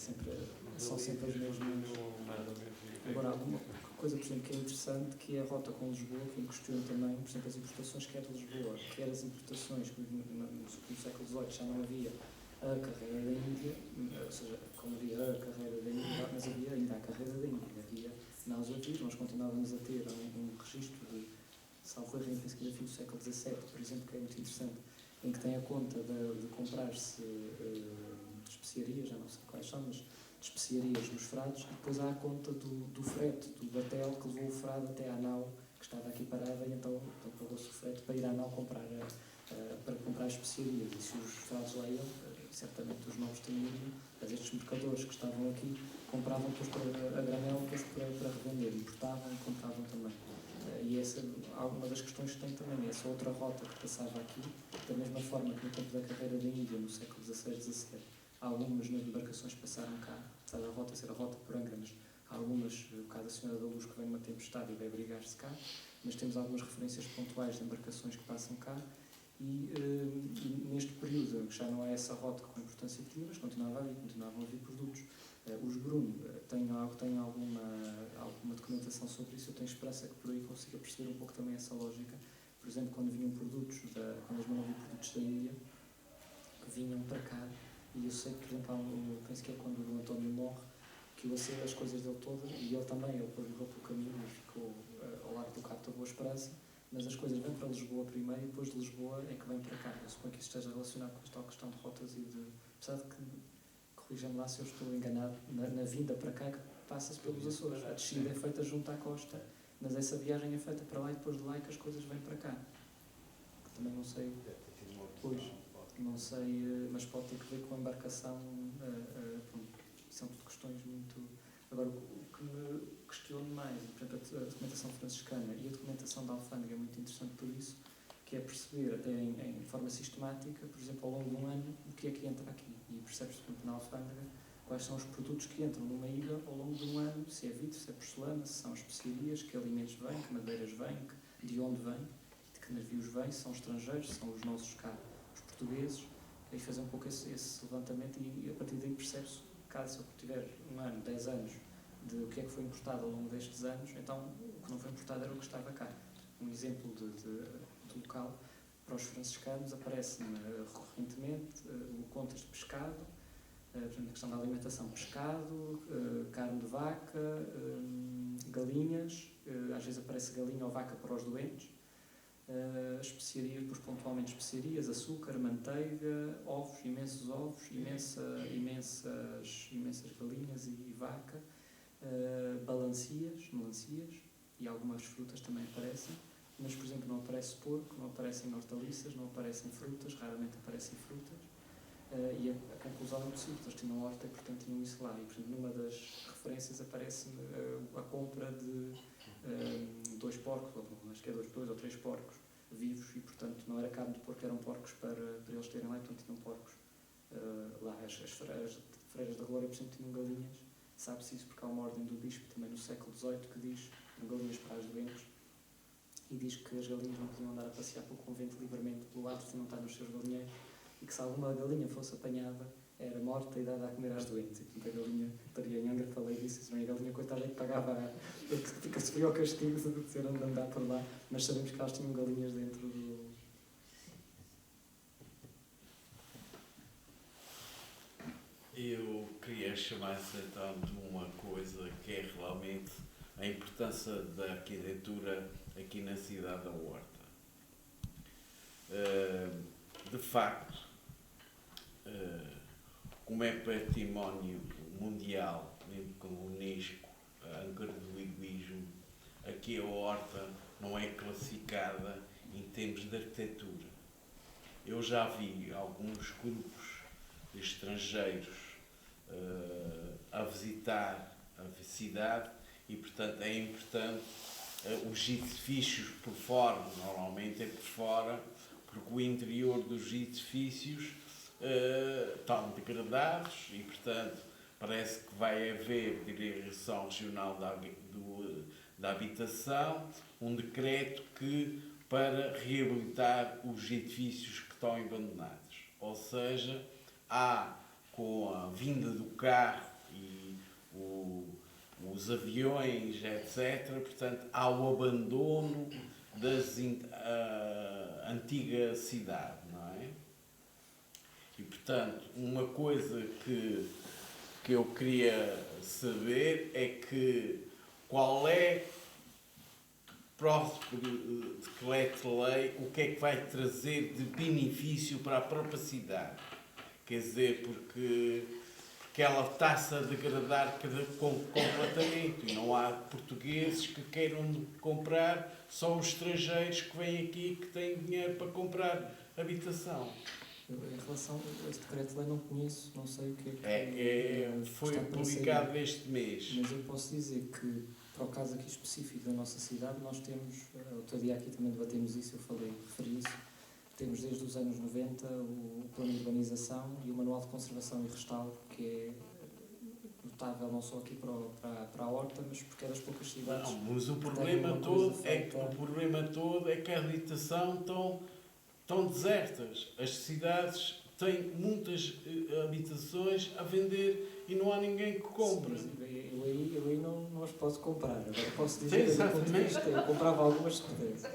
são sempre as mesmas. Agora, há uma coisa, por exemplo, que é interessante, que é a rota com Lisboa, que questiona também, por exemplo, as importações quer de Lisboa, quer as importações, que no século XVIII já não havia a carreira da Índia, ou seja, como havia a carreira da Índia, mas havia ainda a carreira da Índia. Havia navios, nós continuávamos a ter um registro de salvo erro, penso que ainda fim do século XVII, por exemplo, que é muito interessante, em que tem a conta de comprar-se especiarias, já não sei quais são, mas de especiarias nos frados, e depois há a conta do frete, do batel que levou o frado até à nau, que estava aqui parada, e então pagou-se o frete para ir à nau para comprar especiarias. E se os frados lá iam, certamente os novos também iriam, mas estes mercadores que estavam aqui compravam depois a granel para revender, importavam e compravam também. E essa alguma das questões que tem também, essa outra rota que passava aqui, da mesma forma que no tempo da carreira da Índia, no século XVI, XVII, algumas embarcações passaram cá, apesar da rota ser a rota por Angra, mas algumas, o caso da Senhora da Luz, que vem numa tempestade e vai abrigar-se cá, mas temos algumas referências pontuais de embarcações que passam cá, e neste período, que já não é essa rota com importância que tinha, mas continuavam a vir produtos. Os Bruno têm alguma documentação sobre isso, eu tenho esperança que por aí consiga perceber um pouco também essa lógica. Por exemplo, quando vinham produtos, quando eles mandam vir produtos da Índia, que vinham para cá, e eu sei que, por exemplo, penso que é quando o António morre, aquilo as coisas dele todas, e ele também, ele perdeu pelo caminho e ficou ao lado do Cabo da Boa Esperança, mas as coisas vêm para Lisboa primeiro e depois de Lisboa é que vêm para cá. Eu suponho que isso esteja relacionado com esta questão de rotas e de... Apesar de que, corrija-me lá se eu estou enganado, na vinda para cá é que passa-se pelos Açores. A descida é feita junto à costa, mas essa viagem é feita para lá e depois de lá é que as coisas vêm para cá. Que também não sei... Pois, não sei, mas pode ter que ver com a embarcação, são tudo questões muito... Agora, o que me questiono mais, por exemplo, a documentação franciscana e a documentação da alfândega é muito interessante por isso, que é perceber até em forma sistemática, por exemplo, ao longo de um ano, o que é que entra aqui. E percebe-se, por exemplo, na alfândega, quais são os produtos que entram numa ilha ao longo de um ano, se é vidro, se é porcelana, se são especiarias, que alimentos vêm, que madeiras vêm, de onde vêm, de que navios vêm, se são estrangeiros, se são os nossos cá, os portugueses, e fazer um pouco esse levantamento e a partir daí percebe-se, caso eu tiver um ano, 10 anos, de o que é que foi importado ao longo destes anos, então o que não foi importado era o que estava cá. Um exemplo de local, para os franciscanos aparece-me recorrentemente contas de pescado, por exemplo, a questão da alimentação, pescado, carne de vaca, galinhas, às vezes aparece galinha ou vaca para os doentes, especiarias, depois pontualmente especiarias, açúcar, manteiga, ovos, imensas galinhas e vaca, melancias e algumas frutas também aparecem, mas por exemplo não aparece porco, não aparecem hortaliças, não aparecem frutas, raramente aparecem frutas, e a conclusão é muito simples, eles tinham horta e portanto tinham isso lá, e por exemplo numa das referências aparece-me a compra de 2 porcos, ou acho que é 2 ou 3 porcos vivos, e portanto não era carne de porco, eram porcos para eles terem lá, e portanto tinham porcos lá, as freiras da Glória por exemplo tinham galinhas, sabe-se isso porque há uma ordem do bispo também no século XVIII que diz galinhas para as doentes, e diz que as galinhas não podiam andar a passear pelo convento livremente pelo lado de não estar nos seus galinheiros, e que se alguma galinha fosse apanhada era morta e dada a comer às doentes. E portanto a galinha, estaria em Angra, falei disso, a galinha coitada é que pagava, que sofria o castigo de ter de andar por lá, mas sabemos que elas tinham galinhas dentro do... Eu queria chamar a atenção de uma coisa que é realmente a importância da arquitetura aqui na cidade da Horta. De facto, como é património mundial, mesmo com o Unesco, a Angra do Heroísmo, aqui a Horta não é classificada em termos de arquitetura. Eu já vi alguns grupos de estrangeiros a visitar a cidade e, portanto, é importante os edifícios por fora, normalmente é por fora, porque o interior dos edifícios estão degradados e, portanto, parece que vai haver, Direção Regional da Habitação, um decreto para reabilitar os edifícios que estão abandonados. Ou seja, há, com a vinda do carro e os aviões, etc., portanto, há o abandono da antiga cidade, não é? E, portanto, uma coisa que eu queria saber é que qual é próximo decreto de lei, o que é que vai trazer de benefício para a própria cidade? Quer dizer, porque ela está-se a degradar completamente e não há portugueses que queiram comprar, só os estrangeiros que vêm aqui que têm dinheiro para comprar habitação. Em relação a este decreto de lei não conheço, não sei o que é que foi publicado este mês. Mas eu posso dizer que, para o caso aqui específico da nossa cidade, nós temos, outro dia aqui também debatemos isso, referi isso, temos desde os anos 90 o plano de urbanização e o manual de conservação e restauro, que é notável não só aqui para a Horta, mas porque é das poucas cidades. Não, mas o problema todo é que a habitação estão desertas. As cidades têm muitas habitações a vender e não há ninguém que compre. Sim, eu aí não as posso comprar. Agora posso dizer que, do ponto de vista, eu comprava algumas se pudesse.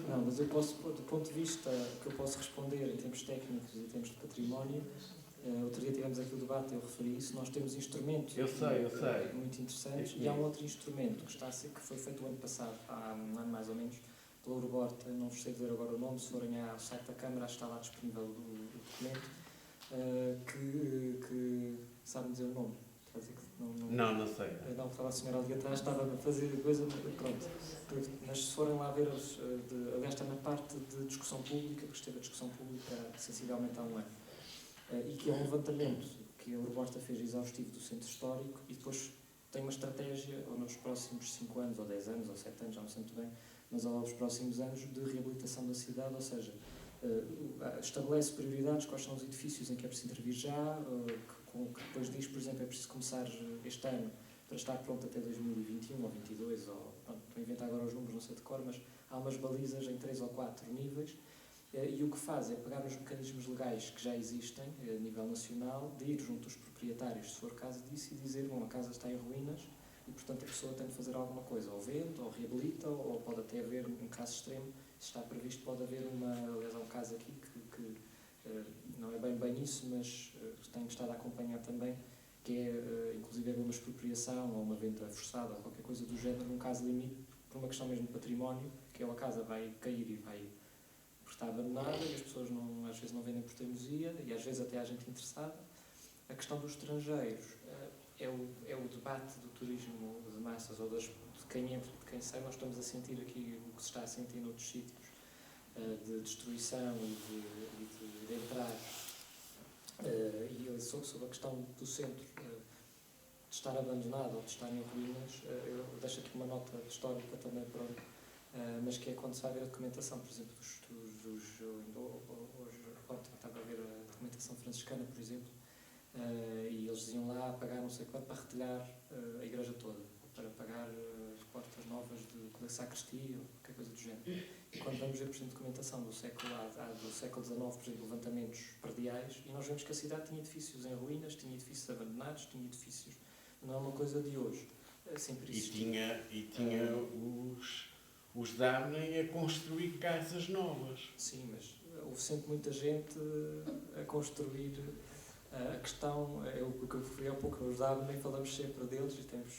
Não, mas eu posso, do ponto de vista que eu posso responder em termos técnicos e em termos de património, Outro dia tivemos aqui o debate, eu referi isso, nós temos instrumentos Eu sei. muito interessantes e há um outro instrumento que está a ser, que foi feito o ano passado, há um ano mais ou menos, pela Urborta, não vos sei dizer agora o nome, se forem ao site da Câmara, está lá disponível o documento, que sabe dizer o nome. Quer dizer que Não sei. não, estava a senhora ali atrás, estava a fazer coisa, pronto. Mas se forem lá ver, aliás está na parte de discussão pública, que esteve a discussão pública sensivelmente há um ano, e que é um levantamento que a Urborta fez exaustivo do centro histórico e depois tem uma estratégia, ou nos próximos 5 anos, ou 10 anos, ou 7 anos, já não sei muito bem, mas aos próximos anos de reabilitação da cidade, ou seja, estabelece prioridades, quais são os edifícios em que é preciso intervir já, que depois diz, por exemplo, é preciso começar este ano para estar pronto até 2021 ou 2022, ou pronto, estou a inventar agora os números, não sei de cor, mas há umas balizas em 3 ou 4 níveis, e o que faz é pegar nos mecanismos legais que já existem a nível nacional, de ir junto aos proprietários, se for caso disso, e dizer, bom, a casa está em ruínas e, portanto, a pessoa tem de fazer alguma coisa, ou vende, ou reabilita, ou pode até haver, um caso extremo, se está previsto, pode haver aliás, há um caso aqui que não é bem isso, mas tenho estado a acompanhar também, que é, inclusive, uma expropriação ou uma venda forçada ou qualquer coisa do género, num caso limite, por uma questão mesmo de património, que é a casa vai cair e vai estar abandonada e as pessoas às vezes não vendem por teimosia e às vezes até há gente interessada. A questão dos estrangeiros é o debate do turismo de massas ou de quem entra, de quem sai. Nós estamos a sentir aqui o que se está a sentir noutros sítios, de destruição e de entrar. E sobre a questão do centro de estar abandonado ou de estar em ruínas, eu deixo aqui uma nota histórica também, mas que é quando se vai ver a documentação, por exemplo, ontem estava a ver a documentação franciscana, por exemplo, e eles diziam lá pagar não sei quanto para retalhar a igreja toda, para pagar as portas novas da sacristia ou qualquer coisa do género. E quando vamos ver, por exemplo, documentação do século XIX, por exemplo, levantamentos prediais, e nós vemos que a cidade tinha edifícios em ruínas, tinha edifícios abandonados, tinha edifícios, não é uma coisa de hoje, sempre existiu. E tinha os Darney a construir casas novas. Sim, mas houve sempre muita gente a construir. A questão, o que eu fui há pouco, os Darney, falamos sempre deles e temos.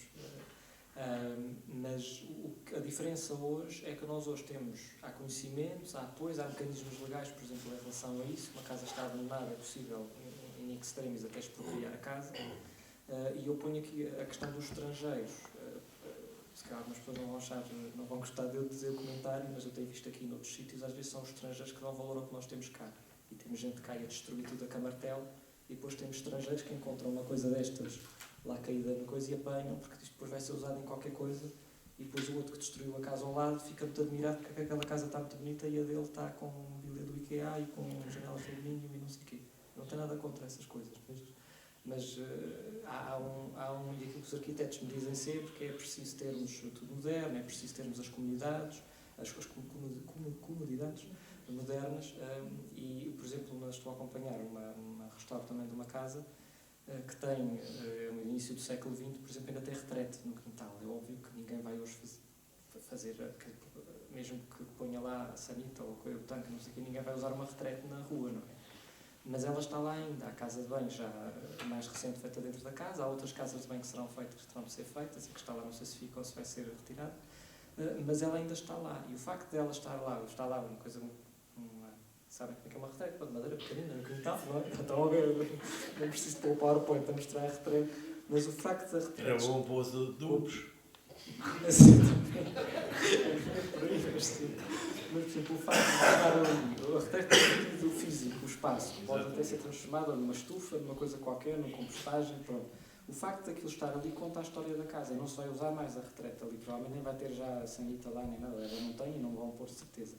Mas a diferença hoje é que nós hoje há conhecimentos, há apoios, há mecanismos legais, por exemplo, em relação a isso. Uma casa está abandonada, é possível, em extremis, até expropriar a casa. E eu ponho aqui a questão dos estrangeiros. Se calhar algumas pessoas não vão gostar de eu dizer o comentário, mas eu tenho visto aqui noutros sítios, às vezes são os estrangeiros que dão valor ao que nós temos cá. E temos gente que cai a destruir tudo a camartelo, e depois temos estrangeiros que encontram uma coisa destas lá caída na coisa e apanham, porque isto depois vai ser usado em qualquer coisa, e depois o outro que destruiu a casa ao lado fica muito admirado porque aquela casa está muito bonita e a dele está com mobília do IKEA e com janelas de alumínio e não sei o quê. Não tem nada contra essas coisas. Mas e aquilo que os arquitetos me dizem sempre, que é preciso termos tudo moderno, é preciso termos as comunidades, as comodidades modernas, e, por exemplo, estou a acompanhar uma restauro também de uma casa que tem, no início do século XX, por exemplo, ainda tem retrete no quintal. É óbvio que ninguém vai hoje fazer, mesmo que ponha lá a sanita ou o tanque, não sei o quê, ninguém vai usar uma retrete na rua, não é? Mas ela está lá ainda. Há casa de banho já mais recente feita dentro da casa, há outras casas de banho que serão feitas, que terão de ser feitas, e que está lá, não sei se fica ou se vai ser retirada, mas ela ainda está lá. E o facto de ela estar lá uma coisa, sabem como é que é uma retrete? Uma de madeira pequenina no quintal, não é? Então, não preciso pôr o PowerPoint a mostrar a retrete, mas o facto da retrete... Era bom pôr os adubos. Assim, mas, por exemplo, o facto de estar ali, a retrete do físico, o espaço, pode até ser transformado numa estufa, numa coisa qualquer, numa compostagem, pronto. O facto daquilo estar ali conta a história da casa e não se vai usar mais a retrete ali, provavelmente nem vai ter já a sanita lá nem nada, ela não tem e não vão pôr de certeza.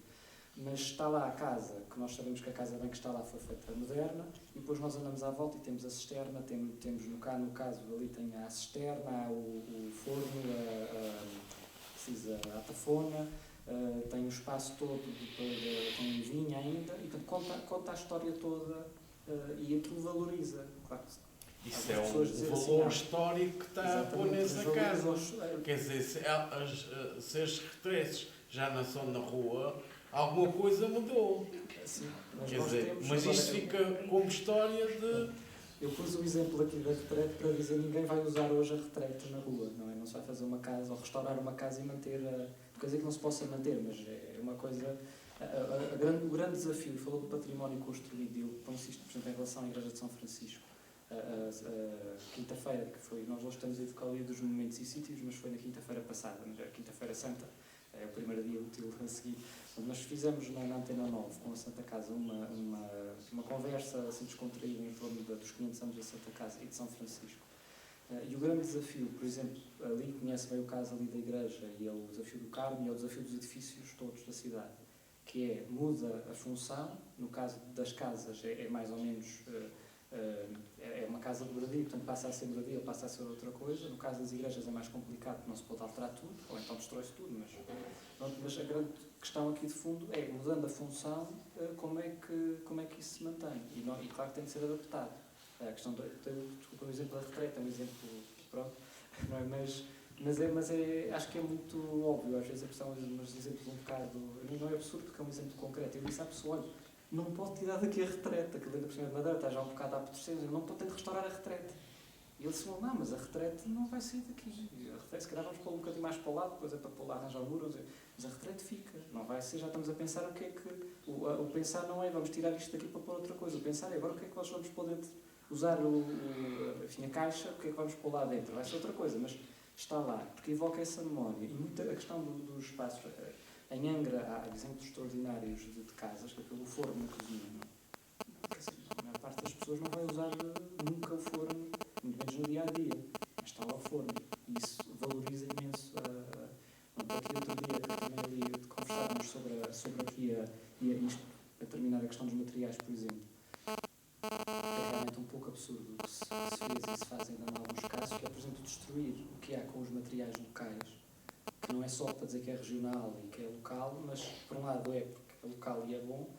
Mas está lá a casa, que nós sabemos que a casa bem que está lá foi feita moderna, e depois nós andamos à volta e temos a cisterna, temos no caso ali tem a cisterna, há o forno, a tafona, tem o espaço todo, tem vinha ainda, e portanto, conta a história toda e aquilo valoriza. Claro, isso é o valor histórico que está a pôr nessa casa. Quer dizer, se as retretes já não são na rua, alguma coisa mudou. Sim, quer dizer, mas isto fica como história de Eu pus o exemplo aqui da retrete para dizer ninguém vai usar hoje a retrete na rua, não é? Não se vai fazer uma casa ou restaurar uma casa e manter a... Quer dizer que não se possa manter, mas é uma coisa... O grande desafio, falou do património construído, e eu ponho isto, por exemplo, em relação à Igreja de São Francisco. Quinta-feira, que foi, nós hoje estamos a educar o dia dos monumentos e sítios, mas foi na quinta-feira passada, mas é a quinta-feira santa, é o primeiro dia útil a seguir. Nós fizemos na Antena 9, com a Santa Casa, uma conversa assim descontraída em torno dos 500 anos da Santa Casa e de São Francisco. E o grande desafio, por exemplo, ali conhece bem o caso ali da igreja, e é o desafio do Carmo, e é o desafio dos edifícios todos da cidade, que é, muda a função, no caso das casas é mais ou menos, é uma casa de moradia, portanto passa a ser moradia ou passa a ser outra coisa. No caso das igrejas é mais complicado, porque não se pode alterar tudo, ou então destrói-se tudo, mas a grande questão aqui de fundo é, mudando a função, como é que isso se mantém? E claro que tem de ser adaptado. A questão o exemplo da retreta é um exemplo, pronto, não é? Mas acho que é muito óbvio, às vezes a questão uns exemplos um bocado, não é absurdo porque é um exemplo concreto. Eu disse à pessoa, olha, não pode tirar daqui a retreta, que ainda por cima de madeira está já um bocado a apetrecer, não pode ter de restaurar a retreta. E ele disse, não, mas a retrete não vai sair daqui. A retrete, se calhar vamos pôr um bocadinho mais para o lado, depois é para pôr lá, arranjar o muro, mas a retrete fica, não vai ser, já estamos a pensar o que é que... O pensar não é, vamos tirar isto daqui para pôr outra coisa, o pensar é, agora o que é que nós vamos pôr dentro, usar enfim, a caixa, o que é que vamos pôr lá dentro, vai ser outra coisa, mas está lá, porque evoca essa memória. E muita, a questão dos espaços, em Angra há exemplos extraordinários de casas, que é pelo forno na cozinha, a maior parte das pessoas não vai usar nunca o forno, muito menos no dia-a-dia, mas está lá o forno, e isso valoriza imenso. Aqui outro dia também ali de conversarmos sobre aqui isto, a terminar a questão dos materiais, por exemplo. É realmente um pouco absurdo o que se fez e se faz ainda em alguns casos, que é, por exemplo, destruir o que há com os materiais locais, que não é só para dizer que é regional e que é local, mas por um lado é porque é local e é bom,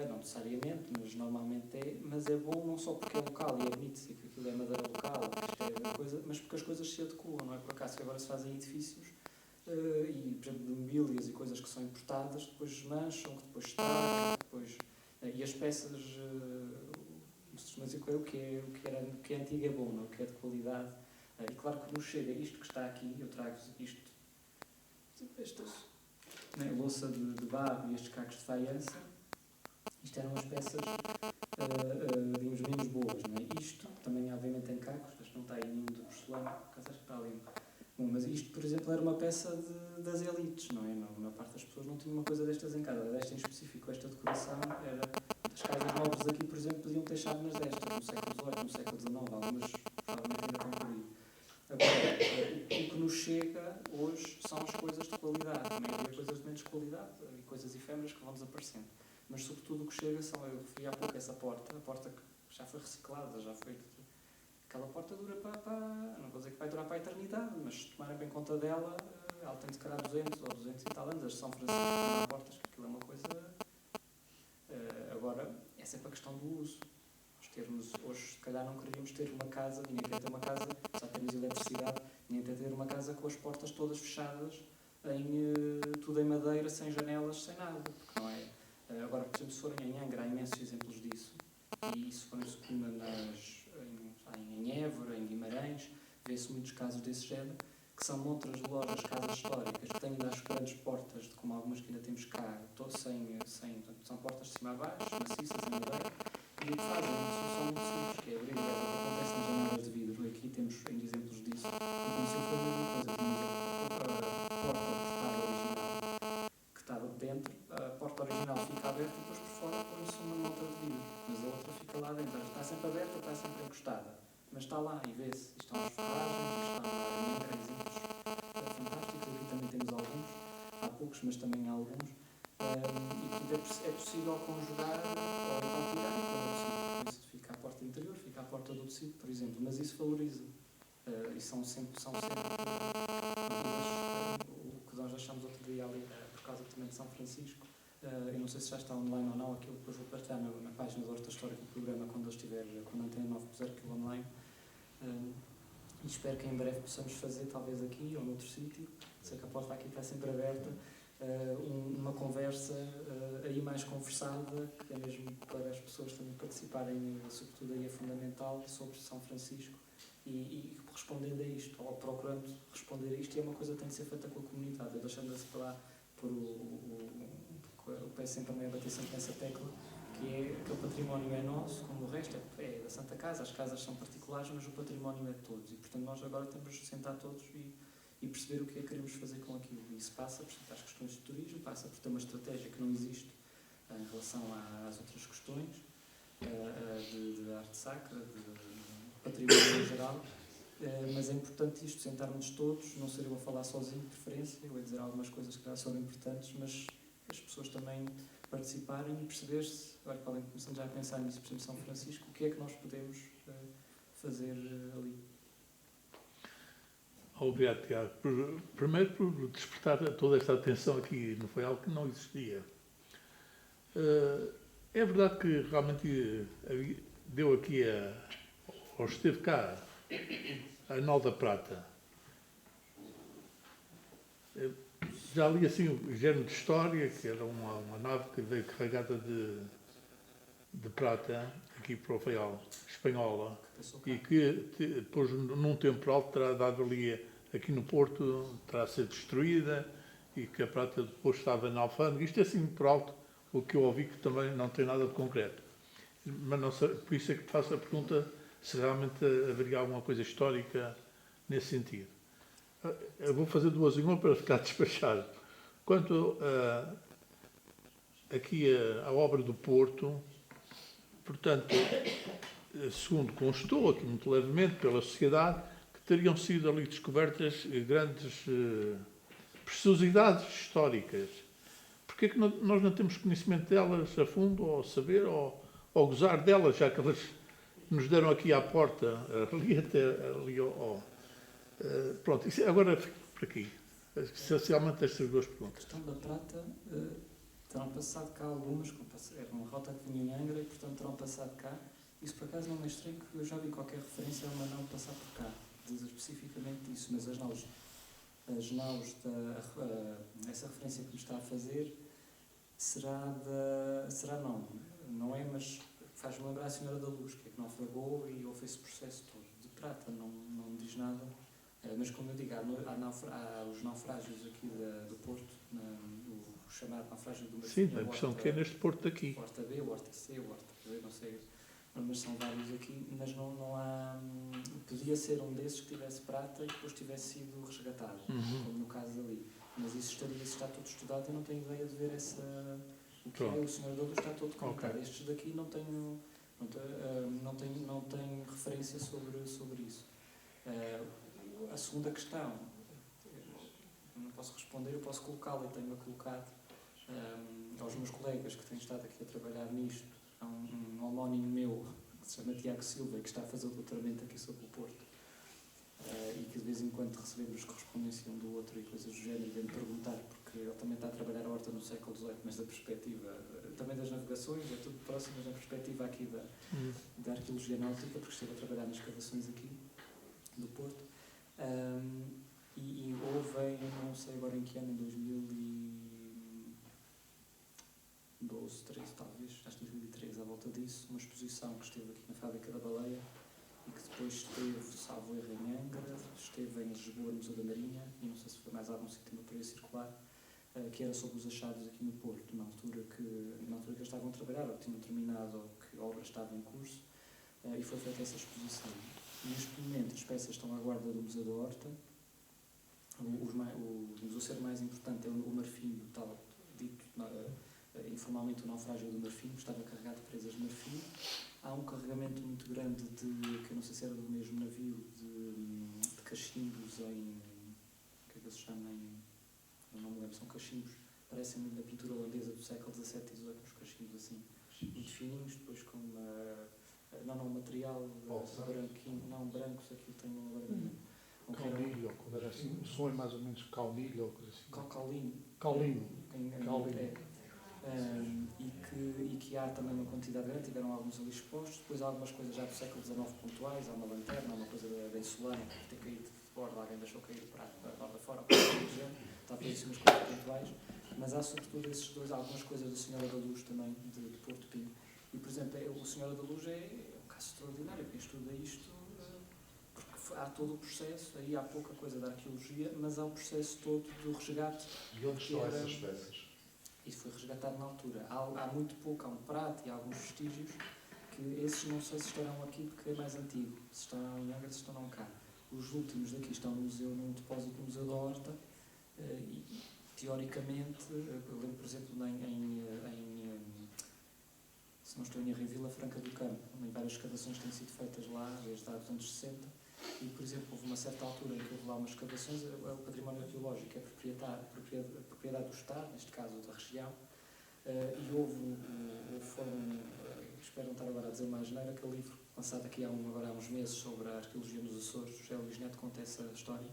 não necessariamente, mas normalmente é, mas é bom não só porque é local e é bonito e que aquilo é madeira local, que isto é coisa, mas porque as coisas se adequam, não é por acaso que agora se fazem edifícios e, por exemplo, de mobílias e coisas que são importadas, depois desmancham, que depois estragam, depois, e as peças, mas o que é antigo é bom, não? O que é de qualidade. E claro que nos chega isto que está aqui, eu trago isto, estas, né, louça de barro e estes cacos de faiança, isto eram as peças, digamos, menos boas, não é? Isto também, obviamente, tem cacos, mas não está aí nenhum de porcelana, porque acho que está ali. Bom, mas isto, por exemplo, era uma peça das elites, não é? A maior parte das pessoas não tinha uma coisa destas em casa. Desta em específico, esta decoração, era... As casas nobres aqui, por exemplo, podiam ter chávenas destas, no século XVIII, no século XIX, algumas provavelmente ainda estão por aí. Agora, o que nos chega hoje são as coisas de qualidade, também havia coisas de menos qualidade e coisas efêmeras que vão desaparecendo. Mas, sobretudo, o que chega são, eu referi há pouco essa porta, a porta que já foi reciclada, já foi... Aquela porta dura não vou dizer que vai durar para a eternidade, mas se tomarem bem conta dela, ela tem de calhar 200 ou 200 e tal anos. As de São Francisco não há portas, que aquilo é uma coisa... Agora, é sempre a questão do uso. Nós termos, hoje, se calhar, não queríamos ter uma casa, ninguém quer ter uma casa, só temos eletricidade, ninguém quer ter uma casa com as portas todas fechadas, tudo em madeira, sem janelas, sem nada, porque não é... Agora, por exemplo, se forem em Angra, há imensos exemplos disso, e isso quando se cuna em Évora, em Guimarães, vê-se muitos casos desse género, que são montas de lojas, casas históricas, que têm ainda as grandes portas, como algumas que ainda temos cá, são portas de cima a baixo, maciças, em madeira, e o que fazem uma solução muito simples, que é abrir, o que acontece nas janelas de vidro. Aqui temos ainda exemplos disso. E aconteceu foi a mesma coisa, tínhamos a porta portada original, que estava dentro, a porta original fica aberta e depois por fora põe-se uma monta de vidro, mas a outra fica lá dentro. Está sempre aberta, está sempre encostada, mas está lá e vê-se. Estão as ferragens, estão exemplos fantásticos. Aqui também temos alguns, há poucos, mas também há alguns. E portanto é possível conjugar ou então tirar, quando é possível. Fica a porta interior, fica a porta do tecido, por exemplo, mas isso valoriza. E são sempre coisas, o que nós achamos outro dia ali, por causa também de São Francisco. Eu não sei se já está online ou não, aquilo depois vou partilhar na página do Horta Histórica do programa quando a Antena 9 puser aquilo online. E espero que em breve possamos fazer, talvez aqui ou noutro sítio. Sei que a porta aqui está sempre aberta uma conversa aí mais conversada, que é mesmo para as pessoas também participarem, sobretudo aí é fundamental, sobre São Francisco e respondendo a isto, ou procurando responder a isto, e é uma coisa que tem de ser feita com a comunidade. Eu deixando-se para lá por o pé sempre também a bater sempre nessa tecla, que é que o património é nosso, como o resto é da Santa Casa, as casas são particulares, mas o património é de todos, e portanto nós agora temos de sentar todos e perceber o que é que queremos fazer com aquilo. E isso passa por as questões de turismo, passa por ter uma estratégia que não existe em relação às outras questões de arte sacra, de património em geral, mas é importante isto, sentarmos todos, não ser eu a falar sozinho de preferência, eu vou dizer algumas coisas que já são importantes, mas as pessoas também participarem e perceber-se, agora podem começar já a pensar nisso, por exemplo, São Francisco, o que é que nós podemos fazer ali. Obrigado, Tiago. Primeiro, por despertar toda esta atenção aqui, não foi algo que não existia. É verdade que realmente deu aqui, ou esteve cá, a Nau da Prata. Já li assim o género de história, que era uma nave que veio carregada de prata aqui para o Faial, espanhola, e que depois num temporal terá dado ali, aqui no Porto, terá a ser destruída, e que a prata depois estava na alfândega. Isto é assim por alto, o que eu ouvi, que também não tem nada de concreto. Mas não sei, por isso é que te faço a pergunta se realmente haveria alguma coisa histórica nesse sentido. Eu vou fazer duas em uma para ficar despachado. Quanto aqui a obra do Porto, portanto, segundo constou aqui muito levemente pela sociedade, que teriam sido ali descobertas grandes preciosidades históricas. Porquê é que nós não temos conhecimento delas a fundo, ou saber, ou gozar delas, já que elas nos deram aqui à porta, ali até ali pronto, isso, agora fico por aqui. Essencialmente estas duas perguntas. A questão da prata, terão passado cá algumas, era uma rota que vinha em Angra e portanto terão passado cá. Isso por acaso não é estranho, que eu já vi qualquer referência a uma nau passar por cá, diz especificamente isso, mas as naus essa referência que me está a fazer será não é, mas faz-me lembrar a Senhora da Luz, que é que naufragou e houve esse processo todo de prata, não me diz nada, mas como eu digo, há os naufrágios aqui do Porto, o chamado naufrágio do Marfim. Sim, a impressão que é neste Porto daqui. O Horta B, o Horta C, o Horta B, não sei, mas são vários aqui, mas não há. Podia ser um desses que tivesse prata e depois tivesse sido resgatado, como no caso ali. Mas isso está todo estudado e não tenho ideia de ver o que é o Senhor da Luz, está todo comentado. Okay. Estes daqui não tenho referência sobre isso. A segunda questão, eu não posso responder, eu posso colocá-la e tenho-a colocado aos meus colegas que têm estado aqui a trabalhar nisto. Há um homónimo meu que se chama Tiago Silva, que está a fazer o doutoramento aqui sobre o Porto, e que de vez em quando recebemos correspondência um do outro e coisas do género, e vem-me perguntar, porque ele também está a trabalhar a horta no século XVIII, mas da perspectiva também das navegações, é tudo próximo, mas na perspectiva aqui da arqueologia náutica, porque esteve a trabalhar nas escavações aqui do Porto. E houve, não sei agora em que ano, em 2012, 13 talvez, acho que 2013, à volta disso, uma exposição que esteve aqui na Fábrica da Baleia e que depois esteve, salvo erro, em Angra, esteve em Lisboa, no Museu da Marinha, e não sei se foi mais algum sítio por aí circular, que era sobre os achados aqui no Porto, na altura que eles estavam a trabalhar, ou que tinham terminado, ou que a obra estava em curso, e foi feita essa exposição. Neste momento as peças estão à guarda do Museu da Horta. O ser mais importante é o marfim, tal, dito informalmente o naufrágio do marfim, estava carregado de presas de marfim. Há um carregamento muito grande que eu não sei se era do mesmo navio, de cachimbos em... o que é que se chama? Eu não me lembro, são cachimbos, parecem muito da pintura holandesa do século XVII e XVIII, uns cachimbos assim, muito fininhos, depois com não material branquinho, não brancos, aquilo tem uma agora. Caulilho, ou quando era assim, o som é mais ou menos caulilho ou coisa assim. Caulinho. Caulinho. E que há também uma quantidade grande, tiveram alguns ali expostos, depois há algumas coisas já do século XIX pontuais, há uma lanterna, há uma coisa da insulana que tem caído de bordo, alguém deixou cair para lá fora, talvez umas coisas pontuais, Mas há sobretudo esses dois, há algumas coisas da Senhora da Luz também, de Porto Pinho. E, por exemplo, o Senhora da Luz é um caso extraordinário. Quem estuda isto, porque há todo o processo, aí há pouca coisa da arqueologia, mas há o processo todo do resgate. E onde estão essas peças? Isso foi resgatado na altura. Há muito pouco, há um prato e há alguns vestígios que esses não sei se estarão aqui porque é mais antigo. Se estarão em Angra, se estarão cá. Os últimos daqui estão no museu, num depósito no Museu da Horta. E, teoricamente, eu lembro, por exemplo, se não estou em erro, em Vila Franca do Campo, onde várias escavações têm sido feitas lá, desde os anos 60, e, por exemplo, houve uma certa altura em que houve lá umas escavações, o património arqueológico é propriedade do Estado, neste caso da região, e espero não estar agora a dizer uma asneira, aquele livro lançado aqui agora há uns meses sobre a arqueologia nos Açores, o José Luís Neto conta essa história.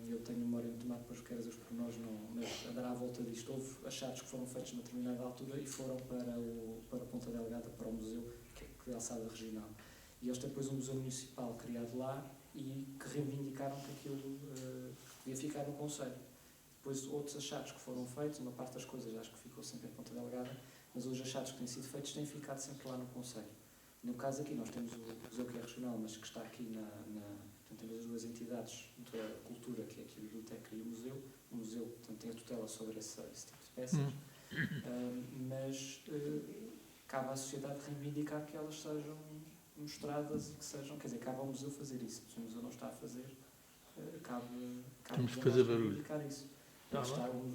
Eu tenho memória muito má, depois quero dizer os pormenores, mas andará à volta disto. Houve achados que foram feitos numa determinada altura e foram para Ponta Delgada, para o museu, que é a alçada regional. E eles têm depois um museu municipal criado lá e que reivindicaram que aquilo devia ficar no concelho. Depois outros achados que foram feitos, uma parte das coisas acho que ficou sempre em Ponta Delgada, mas os achados que têm sido feitos têm ficado sempre lá no concelho. No caso aqui nós temos o museu que é regional, mas que está aqui portanto, temos as duas entidades da cultura, que é aqui a biblioteca e o museu. O museu, portanto, tem a tutela sobre esse tipo de peças, mas cabe à sociedade reivindicar que elas sejam mostradas e que sejam, quer dizer, cabe ao museu fazer isso. Se o museu não está a fazer, cabe temos que fazer barulho. reivindicar isso.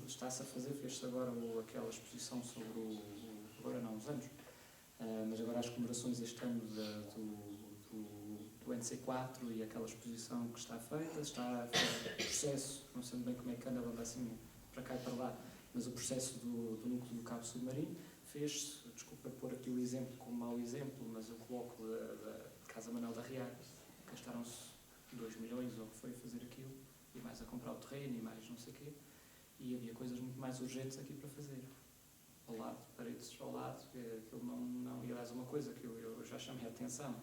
Está-se a fazer, fez-se agora aquela exposição sobre agora não, há uns anos, mas agora as comemorações este ano do NC4 e aquela exposição que está feita, está o processo, não sei bem como é que anda assim para cá e para lá, mas o processo do núcleo do cabo submarino fez-se, desculpa pôr aqui o exemplo como mau exemplo, mas eu coloco da Casa Manuel da Riaga, gastaram-se 2 milhões ou o que foi a fazer aquilo, e mais a comprar o terreno e mais não sei o quê, e havia coisas muito mais urgentes aqui para fazer. Ao lado, paredes ao lado, aquilo não, e aliás uma coisa que eu já chamei a atenção,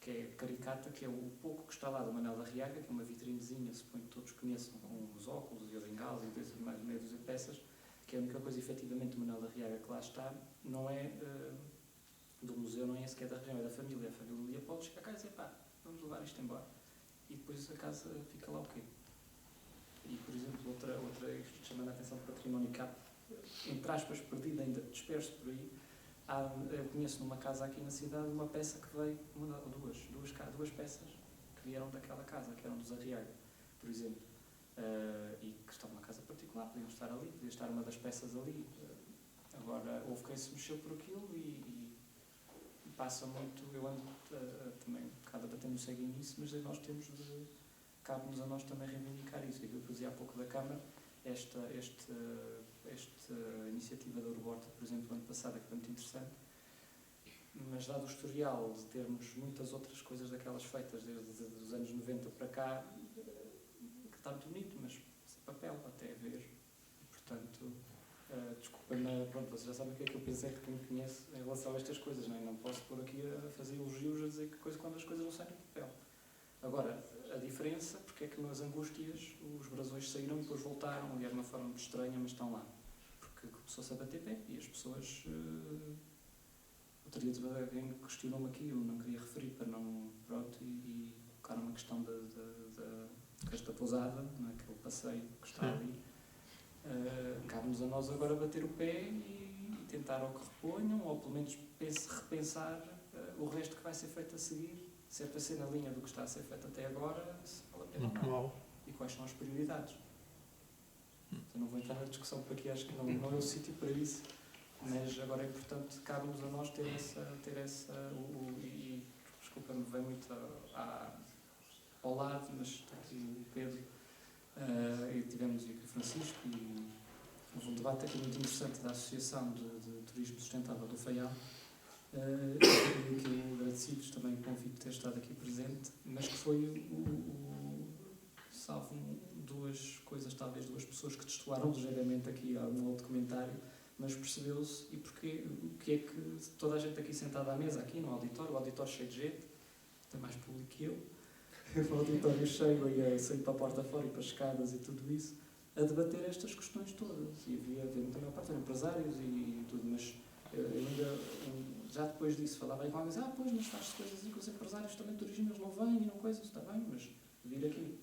que é caricata, que é o pouco que está lá do Manuel da Riaga, que é uma vitrinezinha, suponho que todos conheçam, com os óculos e a bengala e mais meia dúzia de peças, que é a única coisa efetivamente do Manuel da Riaga que lá está, não é do museu, não é sequer da região, é da família. A família Leopoldo chega a casa e diz, pá, vamos levar isto embora. E depois a casa fica lá o quê? E, por exemplo, outra chamando a atenção do património que há, entre aspas, perdido, ainda disperso por aí, eu conheço numa casa aqui na cidade uma peça que veio, duas peças que vieram daquela casa, que eram dos Arriaga, por exemplo, e que estão numa casa particular, podiam estar ali, podia estar uma das peças ali. Agora, houve quem se mexeu por aquilo e passa muito, eu ando também um bocado a bater no cego nisso, mas nós temos cabe-nos a nós também reivindicar isso. Aquilo que eu dizia há pouco da Câmara, esta iniciativa da Urborta, por exemplo, ano passado, que foi muito interessante, mas dado o historial de termos muitas outras coisas daquelas feitas desde os anos 90 para cá, que está muito bonito, mas sem papel, até a ver. E, portanto, desculpa-me, pronto, vocês já sabem o que é que eu pensei que quem me conhece em relação a estas coisas, não é? Não posso pôr aqui a fazer elogios, a dizer que coisa quando as coisas não saem do papel. Agora, a diferença, porque é que nas angústias os brasões saíram e depois voltaram, e era de uma forma muito estranha, mas estão lá. Porque começou-se a bater pé e as pessoas... alguém questionou-me aqui, eu não queria referir para não... Pronto, e colocaram uma questão desta pousada, aquele passeio que está ali. Cabe-nos a nós agora bater o pé e tentar ou que reponham, ou pelo menos repensar o resto que vai ser feito a seguir. Se é para ser na linha do que está a ser feito até agora, se vale a pena ou não. E quais são as prioridades. Eu não vou entrar na discussão porque acho que não é o sítio para isso, mas agora é importante, cabe-nos a nós ter essa desculpa-me, vem muito ao lado, mas está aqui o Pedro, e tivemos aqui o Francisco, e houve um debate aqui muito interessante da Associação de Turismo Sustentável do Faial, que eu agradecidos também o convite de ter estado aqui presente, mas que foi salvo duas coisas, talvez duas pessoas que destoaram ligeiramente aqui no outro comentário, mas percebeu-se, e porque o que é que toda a gente aqui sentada à mesa, aqui no auditório, o auditório cheio de gente, tem mais público que eu, o auditório cheio, e sair para a porta fora e para as escadas e tudo isso, a debater estas questões todas. E havia a maior parte eram empresários e tudo, mas eu ainda, já depois disso, falava aí com alguém, pois, mas faz-se coisas assim com os empresários também de turismo, eles não vêm e não coisas, está bem, mas vir aqui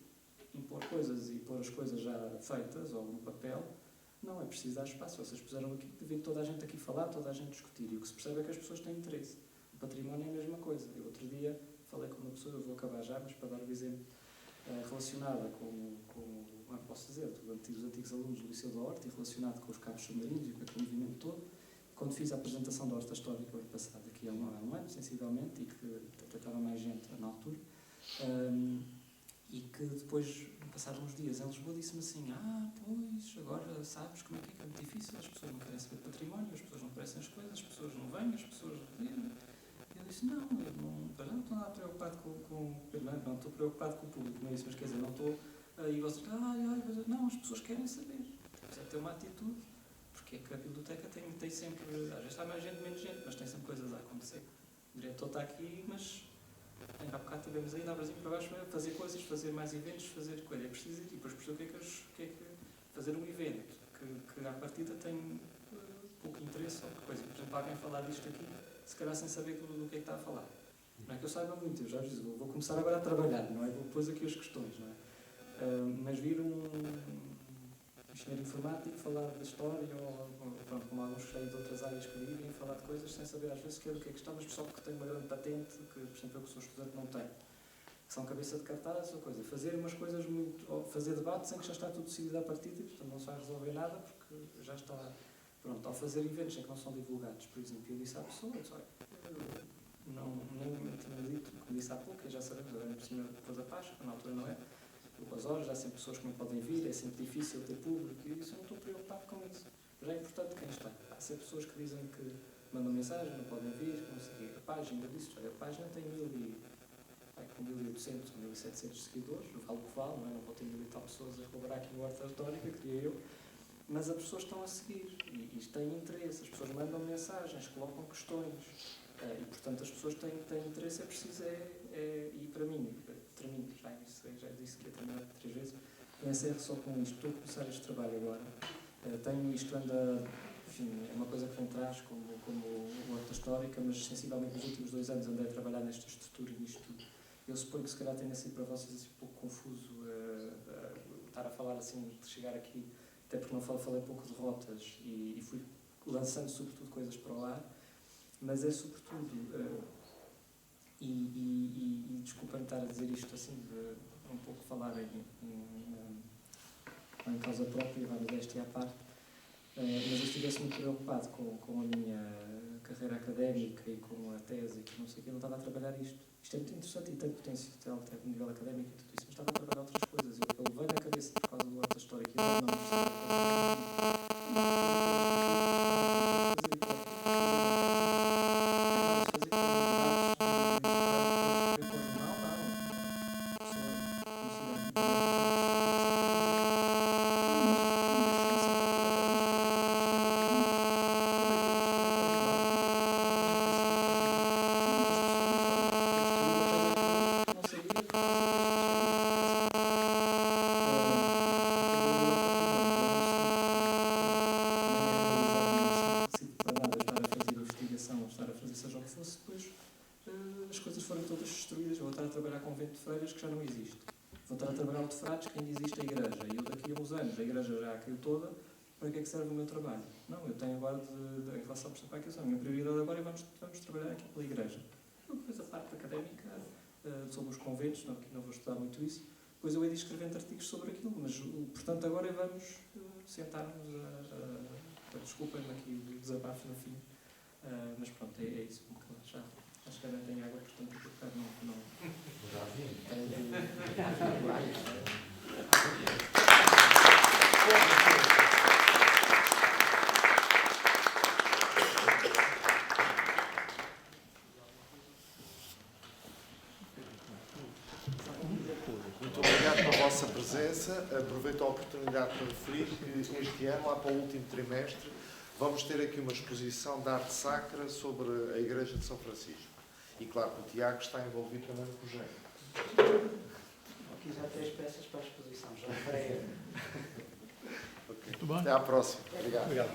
impor coisas e pôr as coisas já feitas ou no papel, não é preciso dar espaço. Vocês puseram aqui, devia toda a gente aqui falar, toda a gente discutir, e o que se percebe é que as pessoas têm interesse. O património é a mesma coisa. Eu outro dia falei com uma pessoa, eu vou acabar já, mas para dar o exemplo, relacionada com como posso dizer, dos antigos alunos do Liceu da Horta e relacionado com os cabos submarinos e com aquele movimento todo, quando fiz a apresentação da Horta Histórica o ano passado, aqui há um ano, sensivelmente, e que até estava mais gente na altura, e que depois, passaram uns dias em Lisboa, disse-me assim, pois, agora sabes como é que é muito difícil, as pessoas não querem saber património, as pessoas não conhecem as coisas, as pessoas não vêm, as pessoas... Eu disse, não estou nada preocupado não estou preocupado com o público, não é isso, mas quer dizer, não estou... E vocês, não, as pessoas querem saber, precisa ter uma atitude, porque é que a biblioteca tem sempre, às vezes está mais gente, menos gente, mas tem sempre coisas a acontecer. O diretor está aqui, mas há bocado tivemos ainda a Brasil para baixo a fazer coisas, fazer mais eventos, fazer coisa, é preciso ir, e depois perceber o que é que fazer um evento que à partida tem pouco interesse ou coisa, por exemplo, alguém falar disto aqui, se calhar sem saber do que é que está a falar. Não é que eu saiba muito, eu já disse, vou começar agora a trabalhar, não é? Vou pôr aqui as questões, não é? Mas vir um engenheiro informático falar da história, ou pronto, como alguns cheios de outras áreas que vivem, falar de coisas sem saber às vezes do que é que está, mas só porque tem uma grande patente, que por exemplo eu que sou estudante não tenho, que são cabeça de cartaz ou coisa. Fazer umas coisas muito, ou fazer debates em que já está tudo decidido à partida e portanto não se vai resolver nada porque já está, pronto, ao fazer eventos em que não são divulgados, por exemplo, eu disse à pessoa, nem tinha dito, como disse há pouco, e já sabemos, agora por cima depois a Páscoa, na altura não é, as horas, há sempre pessoas que não podem vir, é sempre difícil ter público, e isso eu não estou preocupado com isso. Já é importante quem está. Há sempre pessoas que dizem que mandam mensagem, não podem vir, não sei o quê. A página, eu disse, olha, a página tem 1.800 ou 1.700 seguidores, vale o que vale, não vou ter 1.000 e tal pessoas a colaborar aqui no Horta Histórica, queria eu, mas as pessoas estão a seguir, e têm interesse, as pessoas mandam mensagens, colocam questões, e portanto as pessoas têm interesse, é preciso, e para mim, termino, já disse que ia terminar 3 vezes, pensei só com isto, estou a começar este trabalho agora, tenho isto, enfim, é uma coisa que vem atrás, como o Horta Histórica, mas sensivelmente nos últimos 2 anos andei a trabalhar nesta estrutura e nisto tudo. Eu suponho que se calhar tenha sido para vocês assim, um pouco confuso estar a falar assim, de chegar aqui, até porque não falei pouco de rotas e fui lançando sobretudo coisas para o ar, mas é sobretudo, e desculpem estar a dizer isto assim, um pouco falar em causa própria, vai modéstia à parte, mas eu estivesse muito preocupado com a minha carreira académica e com a tese e que não sei o que, eu não estava a trabalhar isto. Isto é muito interessante e tem potencial até no nível académico e tudo isso, mas estava a trabalhar outras coisas. Eu levei na cabeça por causa do Horta Histórica e eu que já não existe. Vou estar a trabalhar o de Frades, que ainda existe a igreja, e eu daqui a uns anos, a igreja já caiu toda, para que é que serve o meu trabalho? Não, eu tenho agora, em relação a a minha prioridade agora é vamos trabalhar aqui pela igreja. Depois a parte académica, sobre os conventos, não vou estudar muito isso, depois eu hei de escrevendo artigos sobre aquilo, mas portanto agora vamos sentar-nos desculpem-me aqui o desabafo no fim, mas pronto, é isso, já. Acho que ainda tem água, portanto, não. Já vim. Muito obrigado pela vossa presença. Aproveito a oportunidade para referir que este ano, lá para o último trimestre, vamos ter aqui uma exposição de arte sacra sobre a Igreja de São Francisco. E claro que o Tiago está envolvido também no projeto. Aqui já 3 peças para a exposição, já freia. bem. Até à próxima. Obrigado. Obrigado.